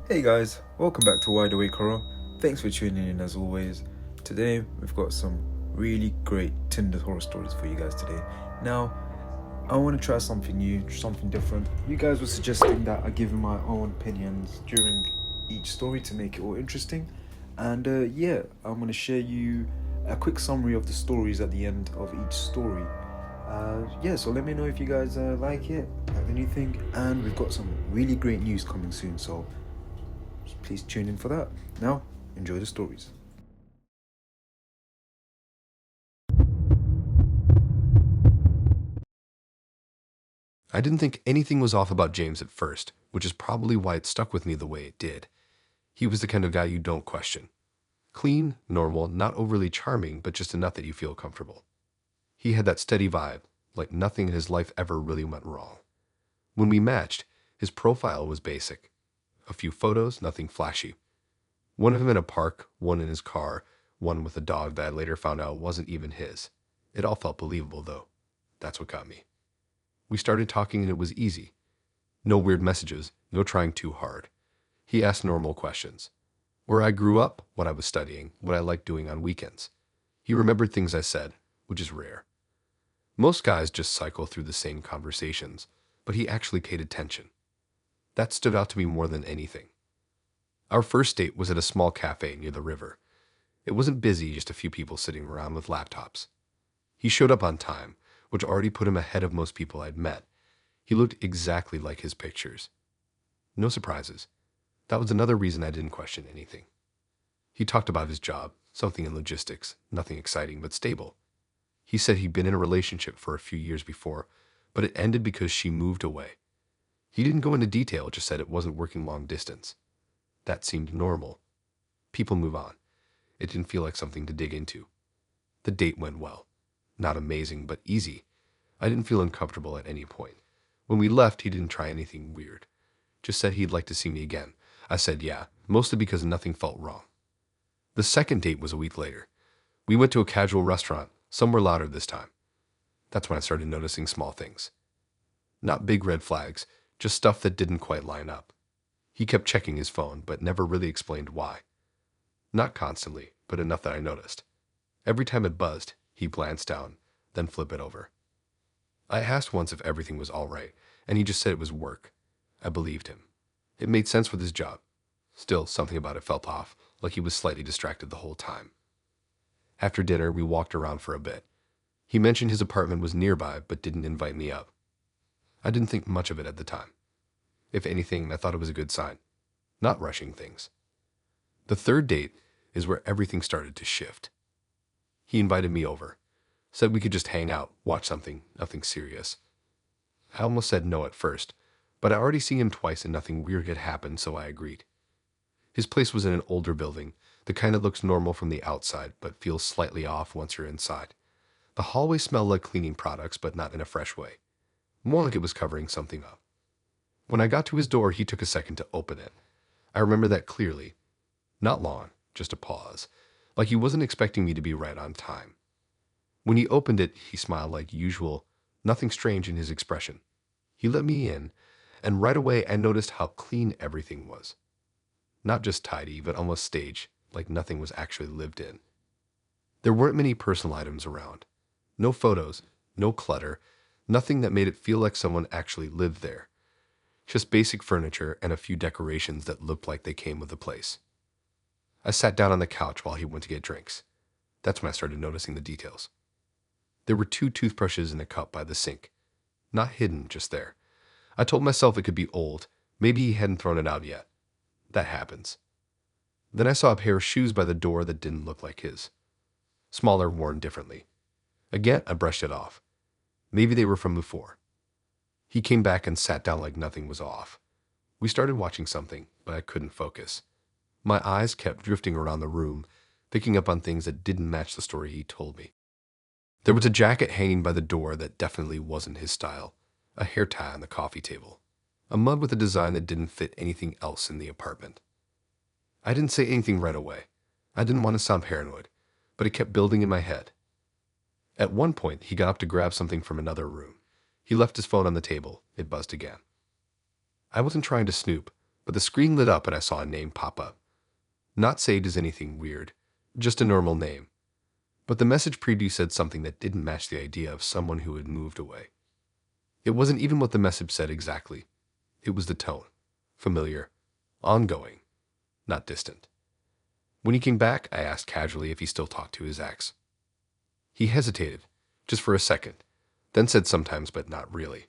Hey guys, welcome back to Wide Awake Horror. Thanks for tuning in as always. Today we've got some really great Tinder horror stories for you guys today. Now, I want to try something new, something different. You guys were suggesting that I give you my own opinions during each story to make it all interesting. And I'm going to share you a quick summary of the stories at the end of each story. So let me know if you guys like it, like the new thing, and we've got some really great news coming soon, so please tune in for that. Now, enjoy the stories. I didn't think anything was off about James at first, which is probably why it stuck with me the way it did. He was the kind of guy you don't question. Clean, normal, not overly charming, but just enough that you feel comfortable. He had that steady vibe, like nothing in his life ever really went wrong. When we matched, his profile was basic. A few photos, nothing flashy. One of him in a park, one in his car, one with a dog that I later found out wasn't even his. It all felt believable, though. That's what got me. We started talking and it was easy. No weird messages, no trying too hard. He asked normal questions. Where I grew up, what I was studying, what I liked doing on weekends. He remembered things I said, which is rare. Most guys just cycle through the same conversations, but he actually paid attention. That stood out to me more than anything. Our first date was at a small cafe near the river. It wasn't busy, just a few people sitting around with laptops. He showed up on time, which already put him ahead of most people I'd met. He looked exactly like his pictures. No surprises. That was another reason I didn't question anything. He talked about his job, something in logistics, nothing exciting but stable. He said he'd been in a relationship for a few years before, but it ended because she moved away. He didn't go into detail, just said it wasn't working long distance. That seemed normal. People move on. It didn't feel like something to dig into. The date went well. Not amazing, but easy. I didn't feel uncomfortable at any point. When we left, he didn't try anything weird. Just said he'd like to see me again. I said yeah, mostly because nothing felt wrong. The second date was a week later. We went to a casual restaurant, somewhere louder this time. That's when I started noticing small things. Not big red flags, just stuff that didn't quite line up. He kept checking his phone, but never really explained why. Not constantly, but enough that I noticed. Every time it buzzed, he'd glance down, then flip it over. I asked once if everything was all right, and he just said it was work. I believed him. It made sense with his job. Still, something about it felt off, like he was slightly distracted the whole time. After dinner, we walked around for a bit. He mentioned his apartment was nearby, but didn't invite me up. I didn't think much of it at the time. If anything, I thought it was a good sign. Not rushing things. The third date is where everything started to shift. He invited me over. Said we could just hang out, watch something, nothing serious. I almost said no at first, but I already seen him twice and nothing weird had happened, so I agreed. His place was in an older building, the kind that looks normal from the outside, but feels slightly off once you're inside. The hallway smelled like cleaning products, but not in a fresh way. More like it was covering something up. When I got to his door, he took a second to open it. I remember that clearly. Not long, just a pause, like he wasn't expecting me to be right on time. When he opened it, he smiled like usual, nothing strange in his expression. He let me in, and right away I noticed how clean everything was. Not just tidy, but almost staged, like nothing was actually lived in. There weren't many personal items around. No photos, no clutter, nothing that made it feel like someone actually lived there. Just basic furniture and a few decorations that looked like they came with the place. I sat down on the couch while he went to get drinks. That's when I started noticing the details. There were two toothbrushes in a cup by the sink. Not hidden, just there. I told myself it could be old. Maybe he hadn't thrown it out yet. That happens. Then I saw a pair of shoes by the door that didn't look like his. Smaller, worn differently. Again, I brushed it off. Maybe they were from before. He came back and sat down like nothing was off. We started watching something, but I couldn't focus. My eyes kept drifting around the room, picking up on things that didn't match the story he told me. There was a jacket hanging by the door that definitely wasn't his style, a hair tie on the coffee table, a mug with a design that didn't fit anything else in the apartment. I didn't say anything right away. I didn't want to sound paranoid, but it kept building in my head. At one point, he got up to grab something from another room. He left his phone on the table. It buzzed again. I wasn't trying to snoop, but the screen lit up and I saw a name pop up. Not saved as anything weird, just a normal name. But the message preview said something that didn't match the idea of someone who had moved away. It wasn't even what the message said exactly. It was the tone. Familiar. Ongoing. Not distant. When he came back, I asked casually if he still talked to his ex. He hesitated, just for a second, then said sometimes, but not really.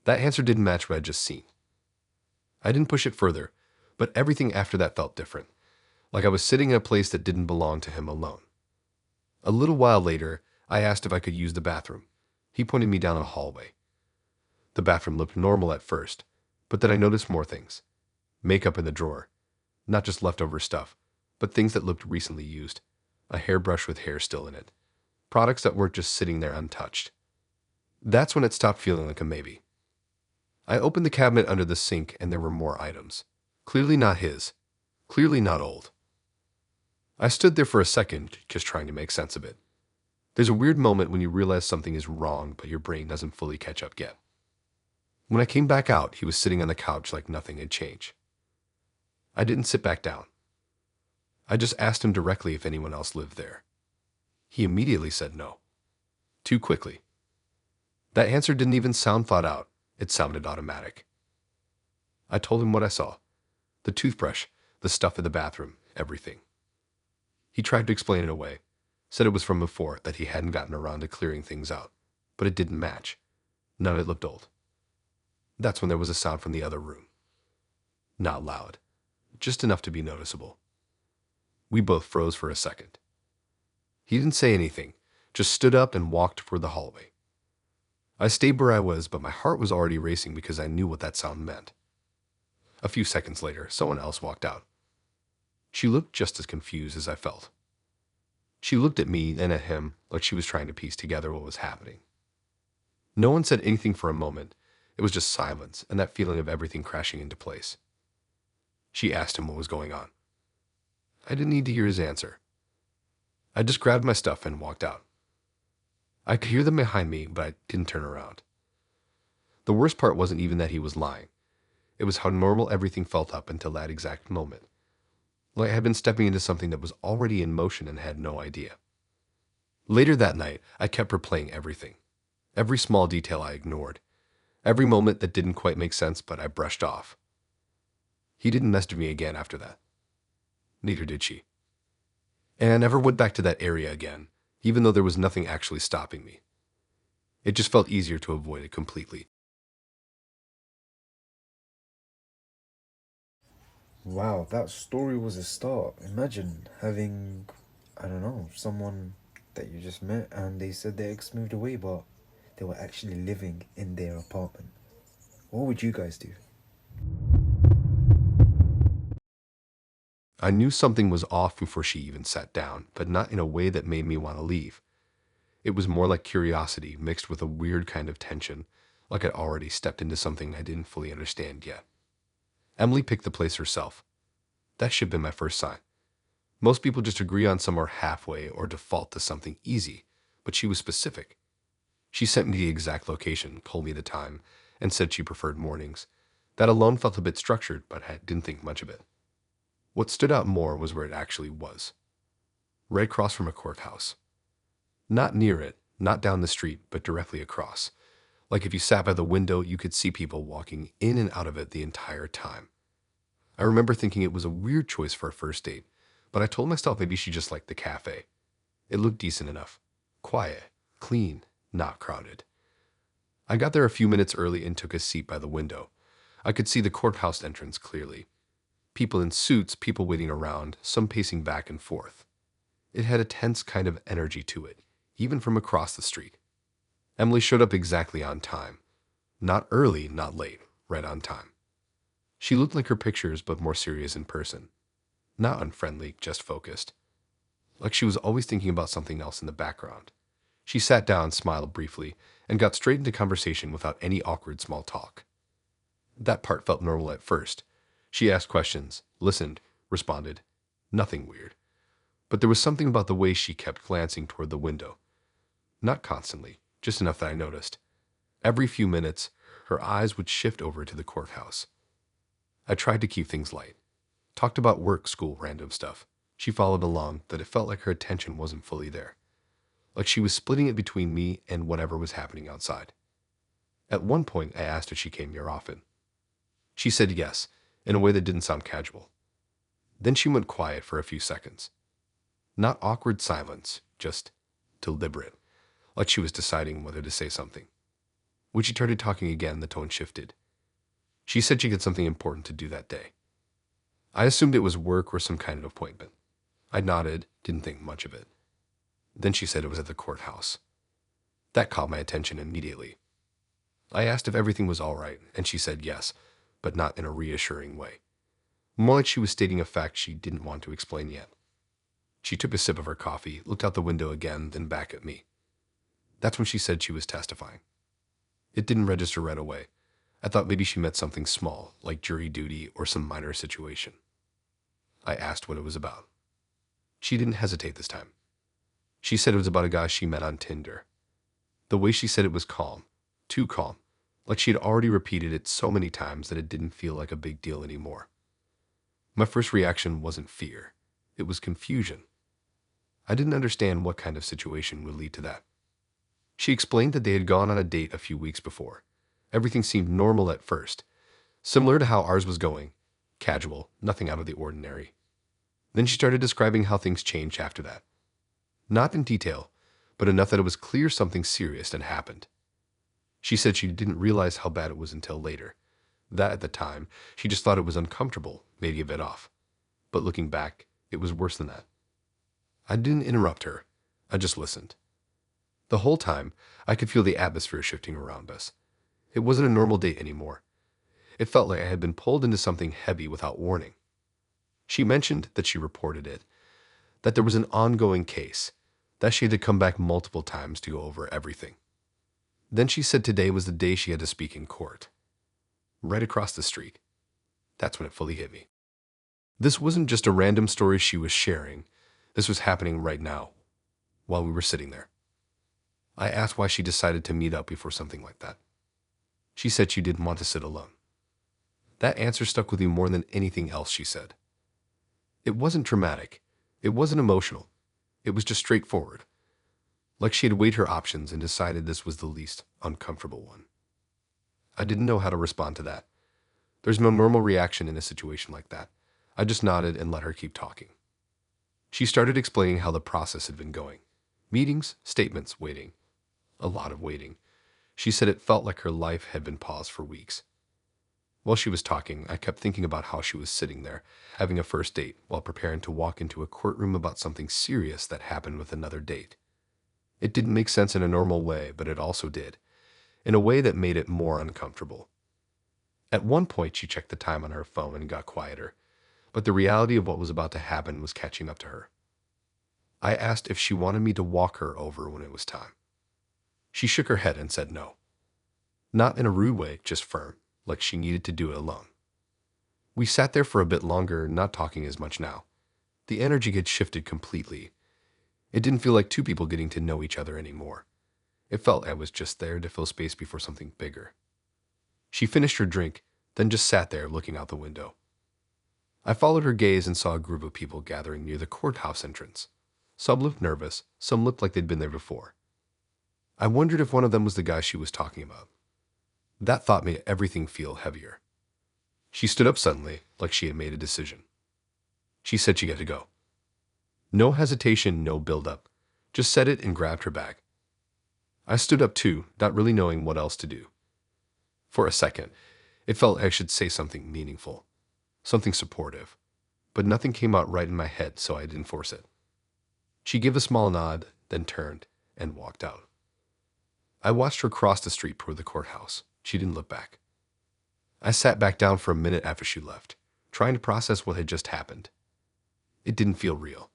That answer didn't match what I'd just seen. I didn't push it further, but everything after that felt different, like I was sitting in a place that didn't belong to him alone. A little while later, I asked if I could use the bathroom. He pointed me down a hallway. The bathroom looked normal at first, but then I noticed more things. Makeup in the drawer. Not just leftover stuff, but things that looked recently used. A hairbrush with hair still in it. Products that weren't just sitting there untouched. That's when it stopped feeling like a maybe. I opened the cabinet under the sink and there were more items. Clearly not his. Clearly not old. I stood there for a second, just trying to make sense of it. There's a weird moment when you realize something is wrong, but your brain doesn't fully catch up yet. When I came back out, he was sitting on the couch like nothing had changed. I didn't sit back down. I just asked him directly if anyone else lived there. He immediately said no. Too quickly. That answer didn't even sound thought out. It sounded automatic. I told him what I saw. The toothbrush, the stuff in the bathroom, everything. He tried to explain it away. Said it was from before, that he hadn't gotten around to clearing things out. But it didn't match. None of it looked old. That's when there was a sound from the other room. Not loud. Just enough to be noticeable. We both froze for a second. He didn't say anything, just stood up and walked toward the hallway. I stayed where I was, but my heart was already racing because I knew what that sound meant. A few seconds later, someone else walked out. She looked just as confused as I felt. She looked at me and at him like she was trying to piece together what was happening. No one said anything for a moment. It was just silence and that feeling of everything crashing into place. She asked him what was going on. I didn't need to hear his answer. I just grabbed my stuff and walked out. I could hear them behind me, but I didn't turn around. The worst part wasn't even that he was lying. It was how normal everything felt up until that exact moment. Like I had been stepping into something that was already in motion and had no idea. Later that night, I kept replaying everything. Every small detail I ignored. Every moment that didn't quite make sense, but I brushed off. He didn't mess with me again after that. Neither did she. And I never went back to that area again, even though there was nothing actually stopping me. It just felt easier to avoid it completely. Wow, that story was a start. Imagine having, I don't know, someone that you just met and they said their ex moved away, but they were actually living in their apartment. What would you guys do? I knew something was off before she even sat down, but not in a way that made me want to leave. It was more like curiosity mixed with a weird kind of tension, like I'd already stepped into something I didn't fully understand yet. Emily picked the place herself. That should have been my first sign. Most people just agree on somewhere halfway or default to something easy, but she was specific. She sent me the exact location, told me the time, and said she preferred mornings. That alone felt a bit structured, but I didn't think much of it. What stood out more was where it actually was. Right across from a courthouse. Not near it, not down the street, but directly across. Like if you sat by the window, you could see people walking in and out of it the entire time. I remember thinking it was a weird choice for a first date, but I told myself maybe she just liked the cafe. It looked decent enough. Quiet, clean, not crowded. I got there a few minutes early and took a seat by the window. I could see the courthouse entrance clearly. People in suits, people waiting around, some pacing back and forth. It had a tense kind of energy to it, even from across the street. Emily showed up exactly on time. Not early, not late, right on time. She looked like her pictures, but more serious in person. Not unfriendly, just focused. Like she was always thinking about something else in the background. She sat down, smiled briefly, and got straight into conversation without any awkward small talk. That part felt normal at first. She asked questions, listened, responded. Nothing weird. But there was something about the way she kept glancing toward the window. Not constantly, just enough that I noticed. Every few minutes, her eyes would shift over to the courthouse. I tried to keep things light. Talked about work, school, random stuff. She followed along, that it felt like her attention wasn't fully there. Like she was splitting it between me and whatever was happening outside. At one point, I asked if she came here often. She said yes, in a way that didn't sound casual. Then she went quiet for a few seconds. Not awkward silence, just deliberate, like she was deciding whether to say something. When she started talking again, the tone shifted. She said she had something important to do that day. I assumed it was work or some kind of appointment. I nodded, didn't think much of it. Then she said it was at the courthouse. That caught my attention immediately. I asked if everything was all right, and she said yes, but not in a reassuring way. More like she was stating a fact she didn't want to explain yet. She took a sip of her coffee, looked out the window again, then back at me. That's when she said she was testifying. It didn't register right away. I thought maybe she meant something small, like jury duty or some minor situation. I asked what it was about. She didn't hesitate this time. She said it was about a guy she met on Tinder. The way she said it was calm, too calm, like she had already repeated it so many times that it didn't feel like a big deal anymore. My first reaction wasn't fear. It was confusion. I didn't understand what kind of situation would lead to that. She explained that they had gone on a date a few weeks before. Everything seemed normal at first, similar to how ours was going, casual, nothing out of the ordinary. Then she started describing how things changed after that. Not in detail, but enough that it was clear something serious had happened. She said she didn't realize how bad it was until later. That at the time, she just thought it was uncomfortable, maybe a bit off. But looking back, it was worse than that. I didn't interrupt her. I just listened. The whole time, I could feel the atmosphere shifting around us. It wasn't a normal date anymore. It felt like I had been pulled into something heavy without warning. She mentioned that she reported it, that there was an ongoing case, that she had to come back multiple times to go over everything. Then she said today was the day she had to speak in court. Right across the street. That's when it fully hit me. This wasn't just a random story she was sharing. This was happening right now, while we were sitting there. I asked why she decided to meet up before something like that. She said she didn't want to sit alone. That answer stuck with me more than anything else she said. It wasn't dramatic. It wasn't emotional. It was just straightforward. Like she had weighed her options and decided this was the least uncomfortable one. I didn't know how to respond to that. There's no normal reaction in a situation like that. I just nodded and let her keep talking. She started explaining how the process had been going. Meetings, statements, waiting. A lot of waiting. She said it felt like her life had been paused for weeks. While she was talking, I kept thinking about how she was sitting there, having a first date, while preparing to walk into a courtroom about something serious that happened with another date. It didn't make sense in a normal way, but it also did, in a way that made it more uncomfortable. At one point, she checked the time on her phone and got quieter, but the reality of what was about to happen was catching up to her. I asked if she wanted me to walk her over when it was time. She shook her head and said no. Not in a rude way, just firm, like she needed to do it alone. We sat there for a bit longer, not talking as much now. The energy had shifted completely. It didn't feel like two people getting to know each other anymore. It felt I was just there to fill space before something bigger. She finished her drink, then just sat there looking out the window. I followed her gaze and saw a group of people gathering near the courthouse entrance. Some looked nervous, some looked like they'd been there before. I wondered if one of them was the guy she was talking about. That thought made everything feel heavier. She stood up suddenly, like she had made a decision. She said she had to go. No hesitation, no build-up. Just said it and grabbed her bag. I stood up too, not really knowing what else to do. For a second, it felt I should say something meaningful, something supportive, but nothing came out right in my head, so I didn't force it. She gave a small nod, then turned and walked out. I watched her cross the street toward the courthouse. She didn't look back. I sat back down for a minute after she left, trying to process what had just happened. It didn't feel real.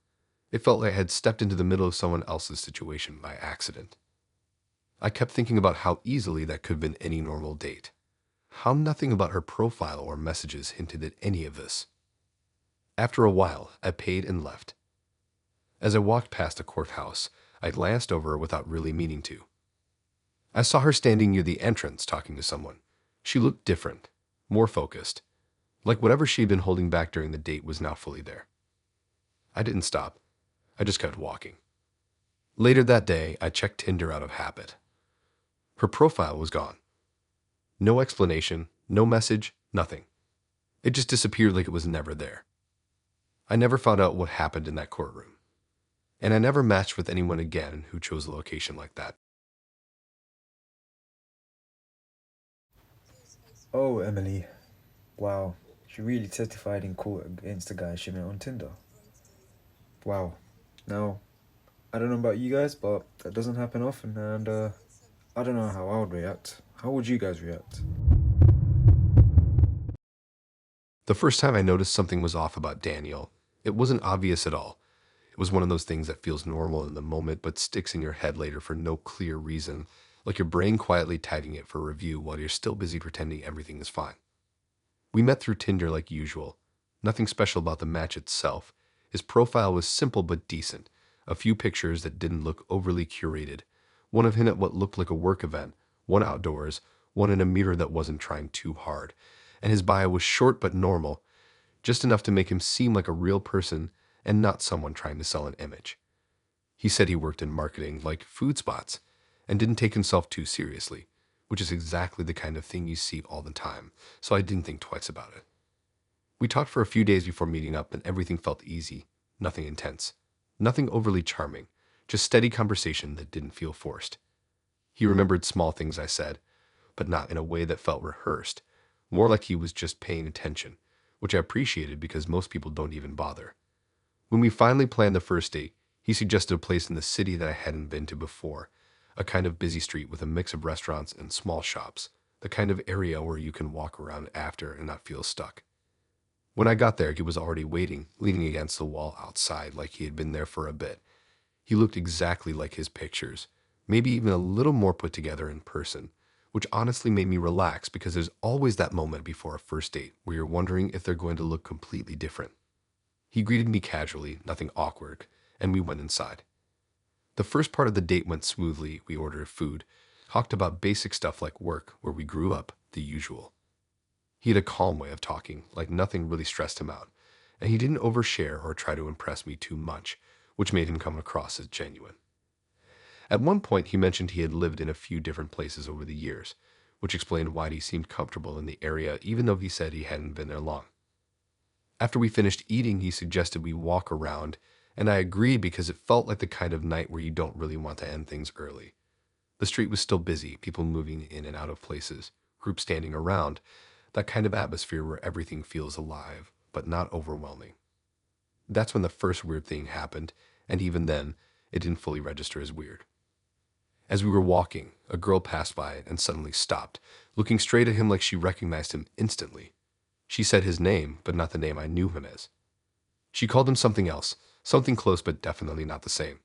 It felt like I had stepped into the middle of someone else's situation by accident. I kept thinking about how easily that could have been any normal date. How nothing about her profile or messages hinted at any of this. After a while, I paid and left. As I walked past the courthouse, I glanced over her without really meaning to. I saw her standing near the entrance talking to someone. She looked different, more focused, Like whatever she'd been holding back during the date was now fully there. I didn't stop. I just kept walking. Later that day, I checked Tinder out of habit. Her profile was gone. No explanation, no message, nothing. It just disappeared like it was never there. I never found out what happened in that courtroom. And I never matched with anyone again who chose a location like that. Oh, Emily. Wow. She really testified in court against the guy she met on Tinder. Wow. Now, I don't know about you guys, but that doesn't happen often, and I don't know how I would react. How would you guys react? The first time I noticed something was off about Daniel, it wasn't obvious at all. It was one of those things that feels normal in the moment but sticks in your head later for no clear reason, like your brain quietly tagging it for review while you're still busy pretending everything is fine. We met through Tinder like usual. Nothing special about the match itself. His profile was simple but decent. A few pictures that didn't look overly curated. One of him at what looked like a work event, one outdoors, one in a mirror that wasn't trying too hard. And his bio was short but normal, just enough to make him seem like a real person and not someone trying to sell an image. He said he worked in marketing, like food spots, and didn't take himself too seriously, which is exactly the kind of thing you see all the time, so I didn't think twice about it. We talked for a few days before meeting up, and everything felt easy, nothing intense, nothing overly charming, just steady conversation that didn't feel forced. He remembered small things I said, but not in a way that felt rehearsed, more like he was just paying attention, which I appreciated because most people don't even bother. When we finally planned the first date, he suggested a place in the city that I hadn't been to before, a kind of busy street with a mix of restaurants and small shops, the kind of area where you can walk around after and not feel stuck. When I got there, he was already waiting, leaning against the wall outside like he had been there for a bit. He looked exactly like his pictures, maybe even a little more put together in person, which honestly made me relax because there's always that moment before a first date where you're wondering if they're going to look completely different. He greeted me casually, nothing awkward, and we went inside. The first part of the date went smoothly. We ordered food, talked about basic stuff like work, where we grew up, the usual. He had a calm way of talking, like nothing really stressed him out, and he didn't overshare or try to impress me too much, which made him come across as genuine. At one point, he mentioned he had lived in a few different places over the years, which explained why he seemed comfortable in the area even though he said he hadn't been there long. After we finished eating, he suggested we walk around, and I agreed because it felt like the kind of night where you don't really want to end things early. The street was still busy, people moving in and out of places, groups standing around, that kind of atmosphere where everything feels alive, but not overwhelming. That's when the first weird thing happened, and even then, it didn't fully register as weird. As we were walking, a girl passed by and suddenly stopped, looking straight at him like she recognized him instantly. She said his name, but not the name I knew him as. She called him something else, something close but definitely not the same.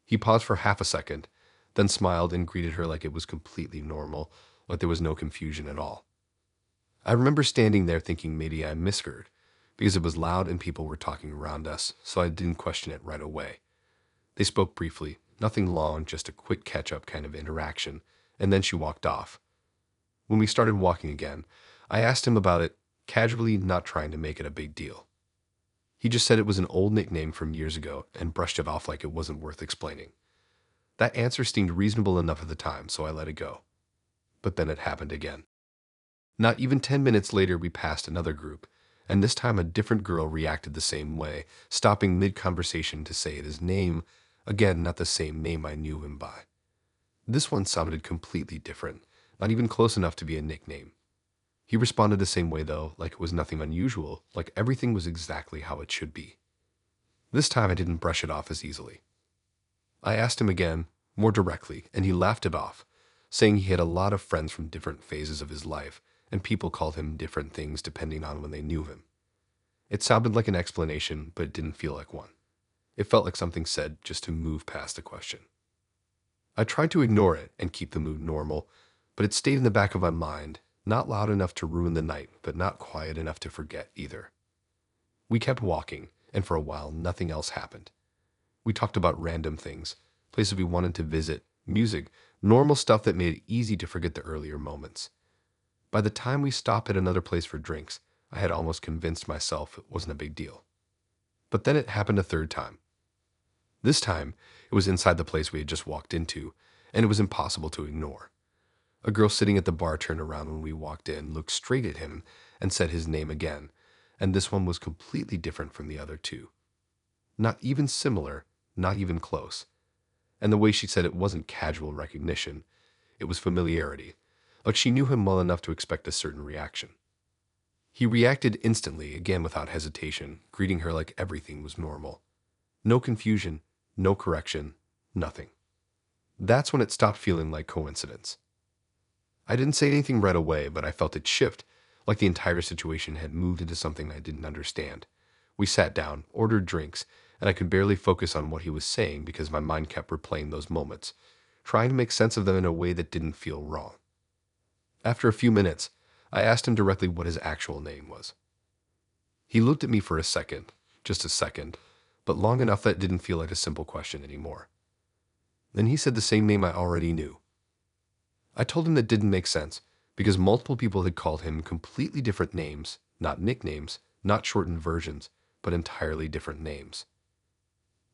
He paused for half a second, then smiled and greeted her like it was completely normal, like there was no confusion at all. I remember standing there thinking maybe I misheard, because it was loud and people were talking around us, so I didn't question it right away. They spoke briefly, nothing long, just a quick catch-up kind of interaction, and then she walked off. When we started walking again, I asked him about it, casually, not trying to make it a big deal. He just said it was an old nickname from years ago and brushed it off like it wasn't worth explaining. That answer seemed reasonable enough at the time, so I let it go. But then it happened again. Not even 10 minutes later, we passed another group, and this time a different girl reacted the same way, stopping mid-conversation to say his name, again, not the same name I knew him by. This one sounded completely different, not even close enough to be a nickname. He responded the same way, though, like it was nothing unusual, like everything was exactly how it should be. This time I didn't brush it off as easily. I asked him again, more directly, and he laughed it off, saying he had a lot of friends from different phases of his life, and people called him different things depending on when they knew him. It sounded like an explanation, but it didn't feel like one. It felt like something said just to move past the question. I tried to ignore it and keep the mood normal, but it stayed in the back of my mind, not loud enough to ruin the night, but not quiet enough to forget either. We kept walking, and for a while nothing else happened. We talked about random things, places we wanted to visit, music, normal stuff that made it easy to forget the earlier moments. By the time we stopped at another place for drinks, I had almost convinced myself it wasn't a big deal. But then it happened a third time. This time, it was inside the place we had just walked into, and it was impossible to ignore. A girl sitting at the bar turned around when we walked in, looked straight at him, and said his name again, and this one was completely different from the other two. Not even similar, not even close. And the way she said it wasn't casual recognition, it was familiarity, like she knew him well enough to expect a certain reaction. He reacted instantly, again without hesitation, greeting her like everything was normal. No confusion, no correction, nothing. That's when it stopped feeling like coincidence. I didn't say anything right away, but I felt it shift, like the entire situation had moved into something I didn't understand. We sat down, ordered drinks, and I could barely focus on what he was saying because my mind kept replaying those moments, trying to make sense of them in a way that didn't feel wrong. After a few minutes, I asked him directly what his actual name was. He looked at me for a second, just a second, but long enough that it didn't feel like a simple question anymore. Then he said the same name I already knew. I told him that didn't make sense, because multiple people had called him completely different names, not nicknames, not shortened versions, but entirely different names.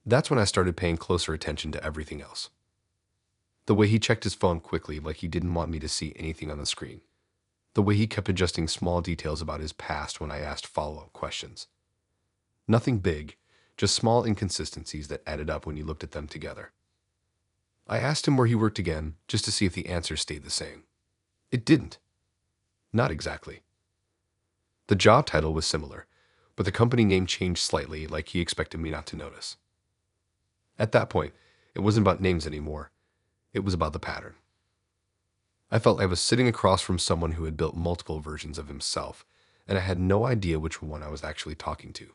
That's when I started paying closer attention to everything else. The way he checked his phone quickly, like he didn't want me to see anything on the screen. The way he kept adjusting small details about his past when I asked follow-up questions. Nothing big, just small inconsistencies that added up when you looked at them together. I asked him where he worked again, just to see if the answer stayed the same. It didn't. Not exactly. The job title was similar, but the company name changed slightly, like he expected me not to notice. At that point, it wasn't about names anymore. It was about the pattern. I felt I was sitting across from someone who had built multiple versions of himself, and I had no idea which one I was actually talking to.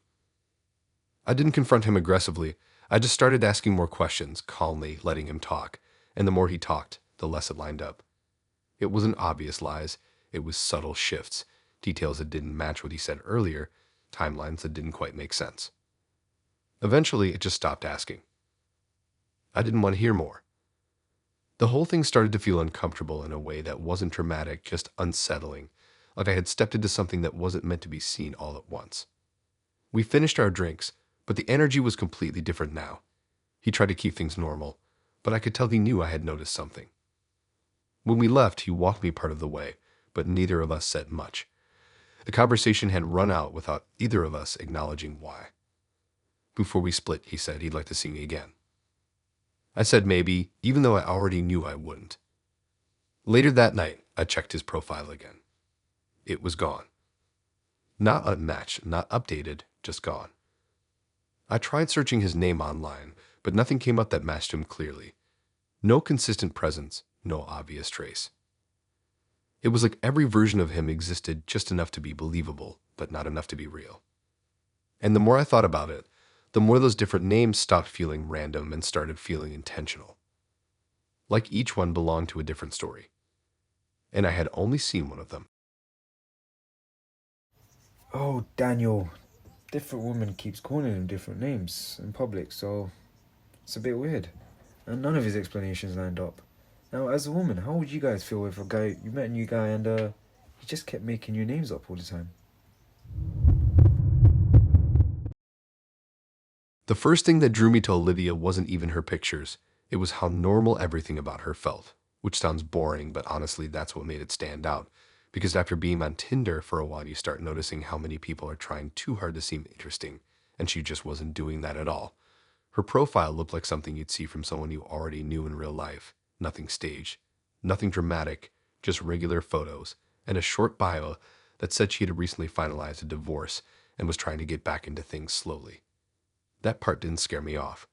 I didn't confront him aggressively. I just started asking more questions, calmly letting him talk, and the more he talked, the less it lined up. It wasn't obvious lies, it was subtle shifts, details that didn't match what he said earlier, timelines that didn't quite make sense. Eventually, it just stopped asking. I didn't want to hear more. The whole thing started to feel uncomfortable in a way that wasn't dramatic, just unsettling, like I had stepped into something that wasn't meant to be seen all at once. We finished our drinks, but the energy was completely different now. He tried to keep things normal, but I could tell he knew I had noticed something. When we left, he walked me part of the way, but neither of us said much. The conversation had run out without either of us acknowledging why. Before we split, he said he'd like to see me again. I said maybe, even though I already knew I wouldn't. Later that night, I checked his profile again. It was gone. Not unmatched, not updated, just gone. I tried searching his name online, but nothing came up that matched him clearly. No consistent presence, no obvious trace. It was like every version of him existed just enough to be believable, but not enough to be real. And the more I thought about it, the more those different names stopped feeling random and started feeling intentional. Like each one belonged to a different story. And I had only seen one of them. Oh, Daniel. Different woman keeps calling him different names in public, so it's a bit weird. And none of his explanations lined up. Now, as a woman, how would you guys feel if you met a new guy and he just kept making new names up all the time? The first thing that drew me to Olivia wasn't even her pictures. It was how normal everything about her felt, which sounds boring, but honestly, that's what made it stand out. Because after being on Tinder for a while, you start noticing how many people are trying too hard to seem interesting, and she just wasn't doing that at all. Her profile looked like something you'd see from someone you already knew in real life. Nothing staged, nothing dramatic, just regular photos, and a short bio that said she had recently finalized a divorce and was trying to get back into things slowly. That part didn't scare me off.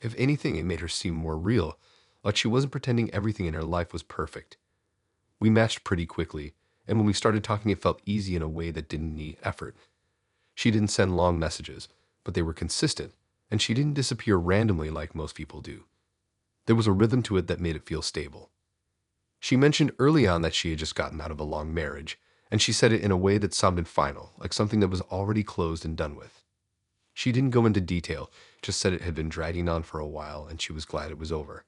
If anything, it made her seem more real, like she wasn't pretending everything in her life was perfect. We matched pretty quickly, and when we started talking, it felt easy in a way that didn't need effort. She didn't send long messages, but they were consistent, and she didn't disappear randomly like most people do. There was a rhythm to it that made it feel stable. She mentioned early on that she had just gotten out of a long marriage, and she said it in a way that sounded final, like something that was already closed and done with. She didn't go into detail, just said it had been dragging on for a while and she was glad it was over.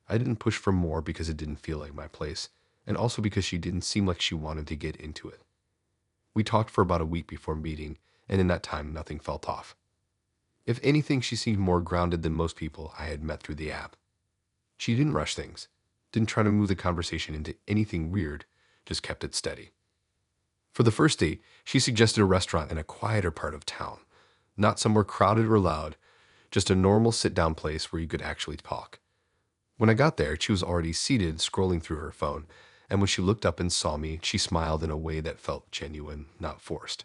I didn't push for more because it didn't feel like my place, and also because she didn't seem like she wanted to get into it. We talked for about a week before meeting, and in that time, nothing felt off. If anything, she seemed more grounded than most people I had met through the app. She didn't rush things, didn't try to move the conversation into anything weird, just kept it steady. For the first date, she suggested a restaurant in a quieter part of town, not somewhere crowded or loud, just a normal sit-down place where you could actually talk. When I got there, she was already seated, scrolling through her phone, and when she looked up and saw me, she smiled in a way that felt genuine, not forced.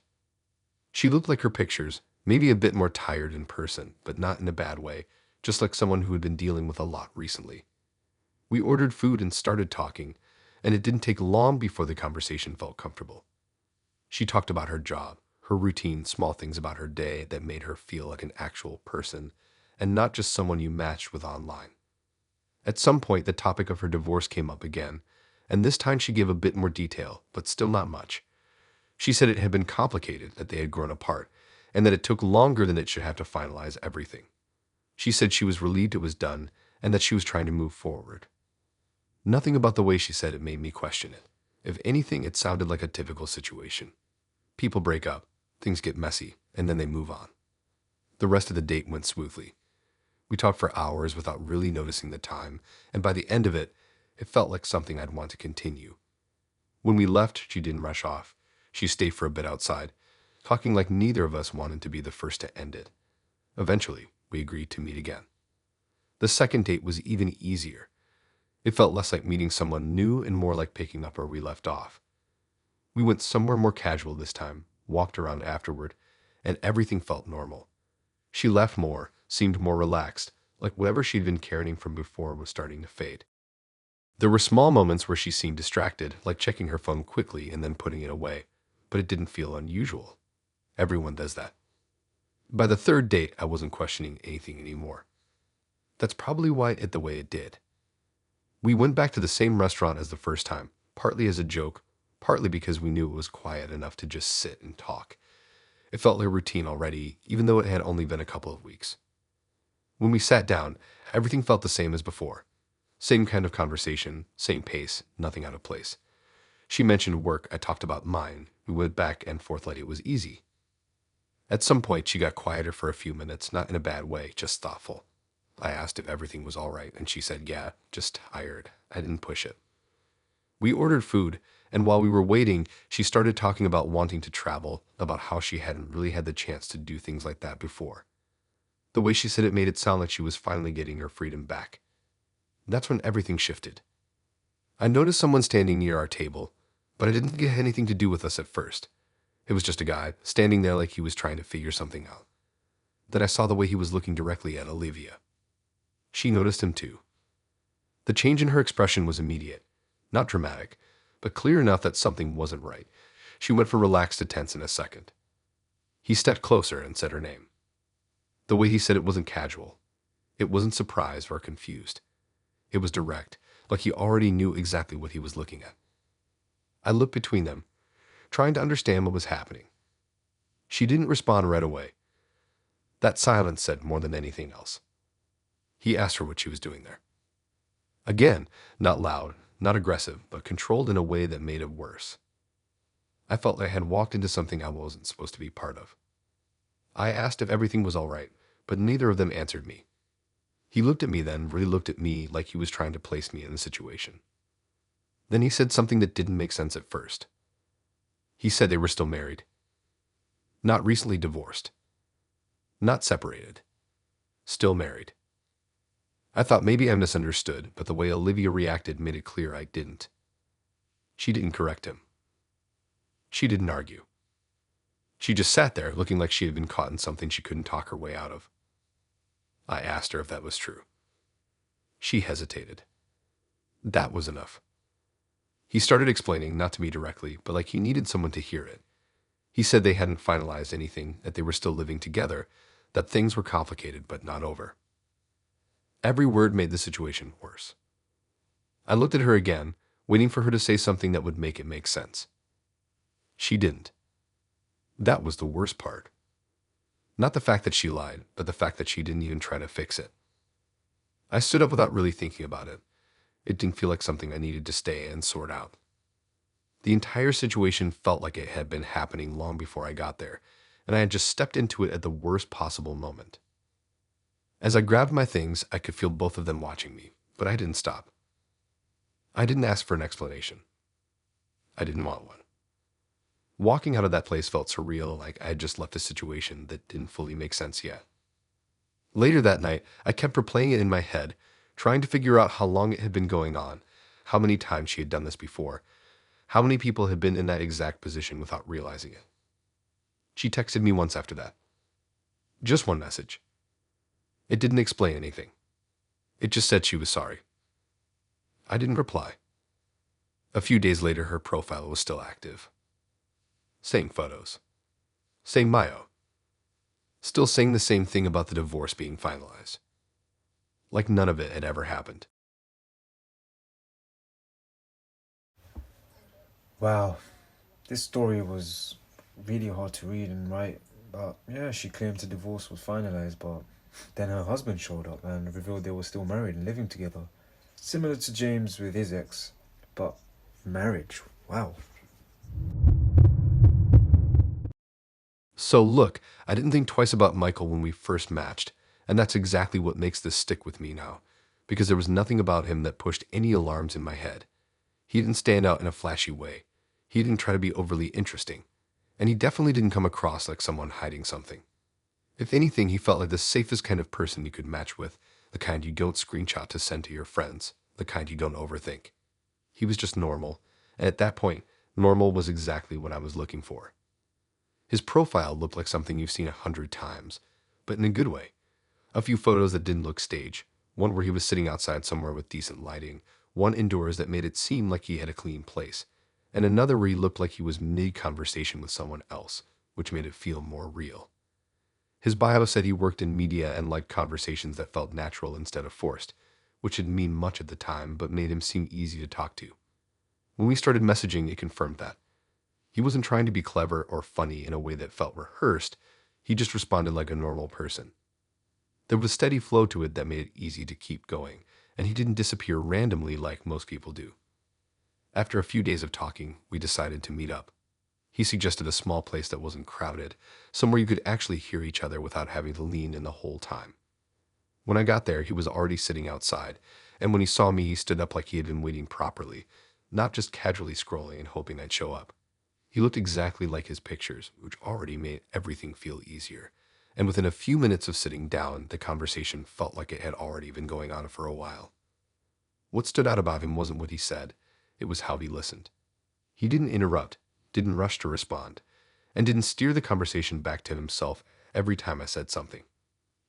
She looked like her pictures, maybe a bit more tired in person, but not in a bad way, just like someone who had been dealing with a lot recently. We ordered food and started talking, and it didn't take long before the conversation felt comfortable. She talked about her job, her routine, small things about her day that made her feel like an actual person, and not just someone you matched with online. At some point, the topic of her divorce came up again, and this time she gave a bit more detail, but still not much. She said it had been complicated, that they had grown apart, and that it took longer than it should have to finalize everything. She said she was relieved it was done, and that she was trying to move forward. Nothing about the way she said it made me question it. If anything, it sounded like a typical situation. People break up, things get messy, and then they move on. The rest of the date went smoothly. We talked for hours without really noticing the time, and by the end of it, it felt like something I'd want to continue. When we left, she didn't rush off. She stayed for a bit outside, talking like neither of us wanted to be the first to end it. Eventually, we agreed to meet again. The second date was even easier. It felt less like meeting someone new and more like picking up where we left off. We went somewhere more casual this time, walked around afterward, and everything felt normal. She laughed more, seemed more relaxed, like whatever she'd been carrying from before was starting to fade. There were small moments where she seemed distracted, like checking her phone quickly and then putting it away, but it didn't feel unusual. Everyone does that. By the third date, I wasn't questioning anything anymore. That's probably why it the way it did. We went back to the same restaurant as the first time, partly as a joke, partly because we knew it was quiet enough to just sit and talk. It felt like a routine already, even though it had only been a couple of weeks. When we sat down, everything felt the same as before. Same kind of conversation, same pace, nothing out of place. She mentioned work, I talked about mine. We went back and forth like it was easy. At some point, she got quieter for a few minutes, not in a bad way, just thoughtful. I asked if everything was all right, and she said, yeah, just tired. I didn't push it. We ordered food, and while we were waiting, she started talking about wanting to travel, about how she hadn't really had the chance to do things like that before. The way she said it made it sound like she was finally getting her freedom back. That's when everything shifted. I noticed someone standing near our table, but I didn't think it had anything to do with us at first. It was just a guy, standing there like he was trying to figure something out. Then I saw the way he was looking directly at Olivia. She noticed him too. The change in her expression was immediate, not dramatic, but clear enough that something wasn't right. She went from relaxed to tense in a second. He stepped closer and said her name. The way he said it wasn't casual. It wasn't surprised or confused. It was direct, like he already knew exactly what he was looking at. I looked between them, trying to understand what was happening. She didn't respond right away. That silence said more than anything else. He asked her what she was doing there. Again, not loud, not aggressive, but controlled in a way that made it worse. I felt like I had walked into something I wasn't supposed to be part of. I asked if everything was all right, but neither of them answered me. He looked at me then, really looked at me like he was trying to place me in the situation. Then he said something that didn't make sense at first. He said they were still married. Not recently divorced. Not separated. Still married. I thought maybe I misunderstood, but the way Olivia reacted made it clear I didn't. She didn't correct him. She didn't argue. She just sat there looking like she had been caught in something she couldn't talk her way out of. I asked her if that was true. She hesitated. That was enough. He started explaining, not to me directly, but like he needed someone to hear it. He said they hadn't finalized anything, that they were still living together, that things were complicated but not over. Every word made the situation worse. I looked at her again, waiting for her to say something that would make it make sense. She didn't. That was the worst part. Not the fact that she lied, but the fact that she didn't even try to fix it. I stood up without really thinking about it. It didn't feel like something I needed to stay and sort out. The entire situation felt like it had been happening long before I got there, and I had just stepped into it at the worst possible moment. As I grabbed my things, I could feel both of them watching me, but I didn't stop. I didn't ask for an explanation. I didn't want one. Walking out of that place felt surreal, like I had just left a situation that didn't fully make sense yet. Later that night, I kept replaying it in my head, trying to figure out how long it had been going on, how many times she had done this before, how many people had been in that exact position without realizing it. She texted me once after that. Just one message. It didn't explain anything. It just said she was sorry. I didn't reply. A few days later, her profile was still active. Same photos. Same bio. Still saying the same thing about the divorce being finalized. Like none of it had ever happened. Wow, this story was really hard to read and write, but yeah, she claimed the divorce was finalized, but then her husband showed up and revealed they were still married and living together. Similar to James with his ex, but marriage. Wow. So look, I didn't think twice about Michael when we first matched, and that's exactly what makes this stick with me now, because there was nothing about him that pushed any alarms in my head. He didn't stand out in a flashy way. He didn't try to be overly interesting, and he definitely didn't come across like someone hiding something. If anything, he felt like the safest kind of person you could match with, the kind you don't screenshot to send to your friends, the kind you don't overthink. He was just normal, and at that point, normal was exactly what I was looking for. His profile looked like something you've seen 100 times, but in a good way. A few photos that didn't look staged, one where he was sitting outside somewhere with decent lighting, one indoors that made it seem like he had a clean place, and another where he looked like he was mid-conversation with someone else, which made it feel more real. His bio said he worked in media and liked conversations that felt natural instead of forced, which didn't mean much at the time, but made him seem easy to talk to. When we started messaging, it confirmed that. He wasn't trying to be clever or funny in a way that felt rehearsed. He just responded like a normal person. There was a steady flow to it that made it easy to keep going, and he didn't disappear randomly like most people do. After a few days of talking, we decided to meet up. He suggested a small place that wasn't crowded, somewhere you could actually hear each other without having to lean in the whole time. When I got there, he was already sitting outside, and when he saw me, he stood up like he had been waiting properly, not just casually scrolling and hoping I'd show up. He looked exactly like his pictures, which already made everything feel easier. And within a few minutes of sitting down, the conversation felt like it had already been going on for a while. What stood out about him wasn't what he said, it was how he listened. He didn't interrupt, didn't rush to respond, and didn't steer the conversation back to himself every time I said something.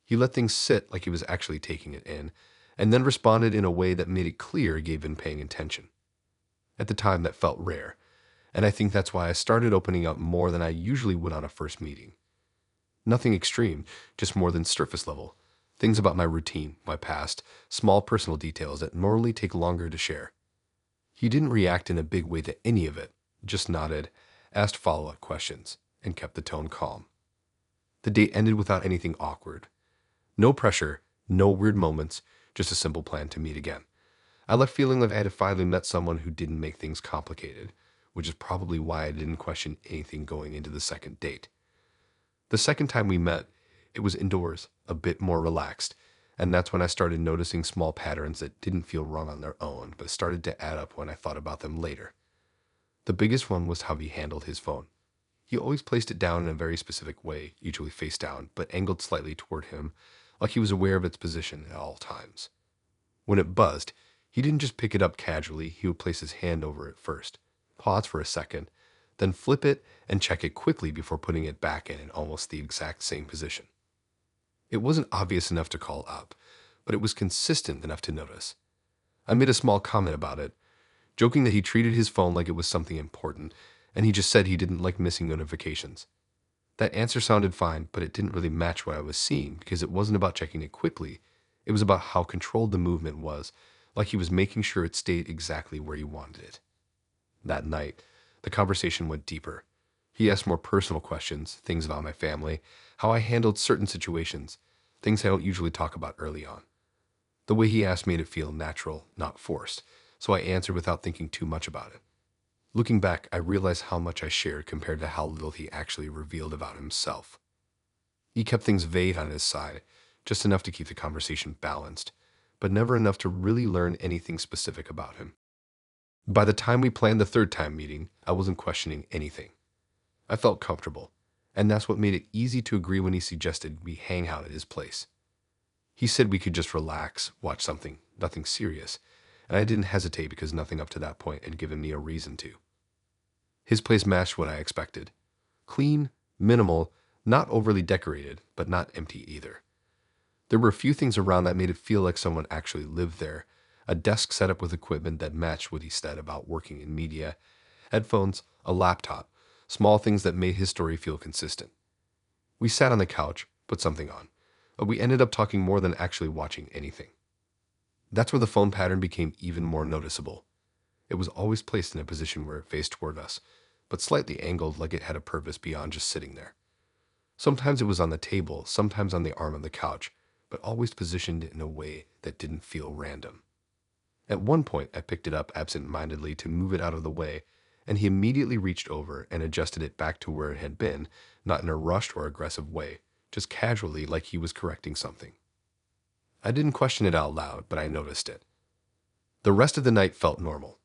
He let things sit like he was actually taking it in, and then responded in a way that made it clear he had been paying attention. At the time, that felt rare, and I think that's why I started opening up more than I usually would on a first meeting. Nothing extreme, just more than surface level. Things about my routine, my past, small personal details that normally take longer to share. He didn't react in a big way to any of it, just nodded, asked follow-up questions, and kept the tone calm. The date ended without anything awkward. No pressure, no weird moments, just a simple plan to meet again. I left feeling like I had finally met someone who didn't make things complicated, which is probably why I didn't question anything going into the second date. The second time we met, it was indoors, a bit more relaxed, and that's when I started noticing small patterns that didn't feel wrong on their own, but started to add up when I thought about them later. The biggest one was how he handled his phone. He always placed it down in a very specific way, usually face down, but angled slightly toward him, like he was aware of its position at all times. When it buzzed, he didn't just pick it up casually, he would place his hand over it first, pause for a second, then flip it and check it quickly before putting it back in almost the exact same position. It wasn't obvious enough to call up, but it was consistent enough to notice. I made a small comment about it, joking that he treated his phone like it was something important, and he just said he didn't like missing notifications. That answer sounded fine, but it didn't really match what I was seeing because it wasn't about checking it quickly. It was about how controlled the movement was, like he was making sure it stayed exactly where he wanted it. That night, the conversation went deeper. He asked more personal questions, things about my family, how I handled certain situations, things I don't usually talk about early on. The way he asked made it feel natural, not forced, so I answered without thinking too much about it. Looking back, I realized how much I shared compared to how little he actually revealed about himself. He kept things vague on his side, just enough to keep the conversation balanced, but never enough to really learn anything specific about him. By the time we planned the third time meeting, I wasn't questioning anything. I felt comfortable, and that's what made it easy to agree when he suggested we hang out at his place. He said we could just relax, watch something, nothing serious, and I didn't hesitate because nothing up to that point had given me a reason to. His place matched what I expected. Clean, minimal, not overly decorated, but not empty either. There were a few things around that made it feel like someone actually lived there. A desk set up with equipment that matched what he said about working in media, headphones, a laptop, small things that made his story feel consistent. We sat on the couch, put something on, but we ended up talking more than actually watching anything. That's where the phone pattern became even more noticeable. It was always placed in a position where it faced toward us, but slightly angled like it had a purpose beyond just sitting there. Sometimes it was on the table, sometimes on the arm of the couch, but always positioned in a way that didn't feel random. At one point, I picked it up absent-mindedly to move it out of the way, and he immediately reached over and adjusted it back to where it had been, not in a rushed or aggressive way, just casually like he was correcting something. I didn't question it out loud, but I noticed it. The rest of the night felt normal.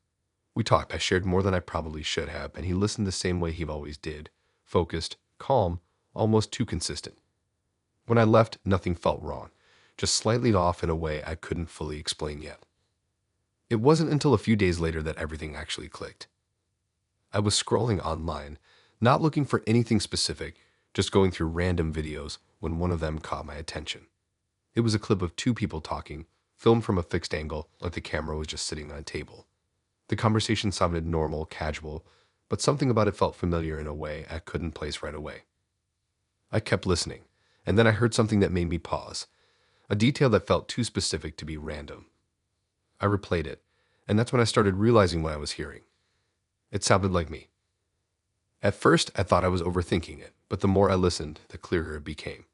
We talked, I shared more than I probably should have, and he listened the same way he always did, focused, calm, almost too consistent. When I left, nothing felt wrong, just slightly off in a way I couldn't fully explain yet. It wasn't until a few days later that everything actually clicked. I was scrolling online, not looking for anything specific, just going through random videos when one of them caught my attention. It was a clip of two people talking, filmed from a fixed angle like the camera was just sitting on a table. The conversation sounded normal, casual, but something about it felt familiar in a way I couldn't place right away. I kept listening, and then I heard something that made me pause, a detail that felt too specific to be random. I replayed it, and that's when I started realizing what I was hearing. It sounded like me. At first, I thought I was overthinking it, but the more I listened, the clearer it became.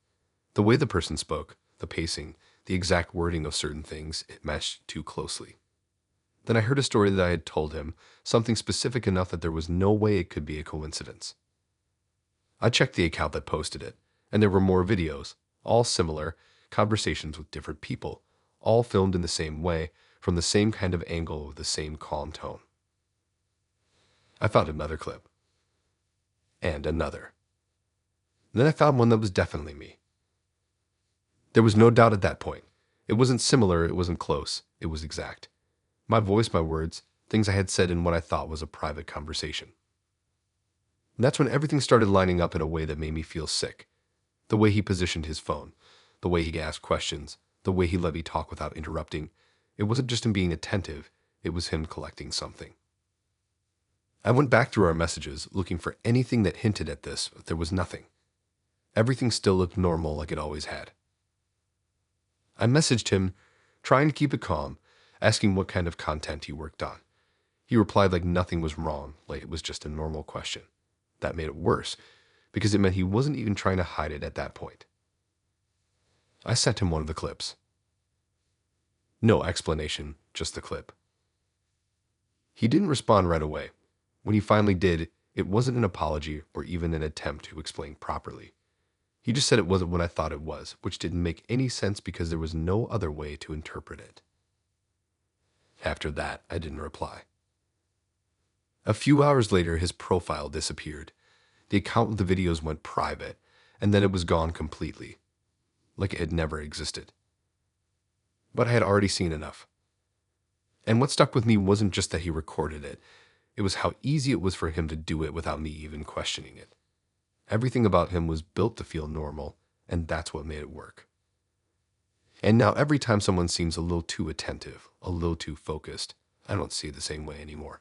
The way the person spoke, the pacing, the exact wording of certain things, it matched too closely. Then I heard a story that I had told him, something specific enough that there was no way it could be a coincidence. I checked the account that posted it, and there were more videos, all similar, conversations with different people, all filmed in the same way, from the same kind of angle with the same calm tone. I found another clip. And another. Then I found one that was definitely me. There was no doubt at that point. It wasn't similar, it wasn't close, it was exact. My voice, my words, things I had said in what I thought was a private conversation. And that's when everything started lining up in a way that made me feel sick. The way he positioned his phone, the way he asked questions, the way he let me talk without interrupting. It wasn't just him being attentive, it was him collecting something. I went back through our messages, looking for anything that hinted at this, but there was nothing. Everything still looked normal like it always had. I messaged him, trying to keep it calm, asking what kind of content he worked on. He replied like nothing was wrong, like it was just a normal question. That made it worse, because it meant he wasn't even trying to hide it at that point. I sent him one of the clips. No explanation, just the clip. He didn't respond right away. When he finally did, it wasn't an apology or even an attempt to explain properly. He just said it wasn't what I thought it was, which didn't make any sense because there was no other way to interpret it. After that, I didn't reply. A few hours later, his profile disappeared. The account with the videos went private, and then it was gone completely, like it had never existed. But I had already seen enough. And what stuck with me wasn't just that he recorded it, it was how easy it was for him to do it without me even questioning it. Everything about him was built to feel normal, and that's what made it work. And now every time someone seems a little too attentive, a little too focused, I don't see it the same way anymore.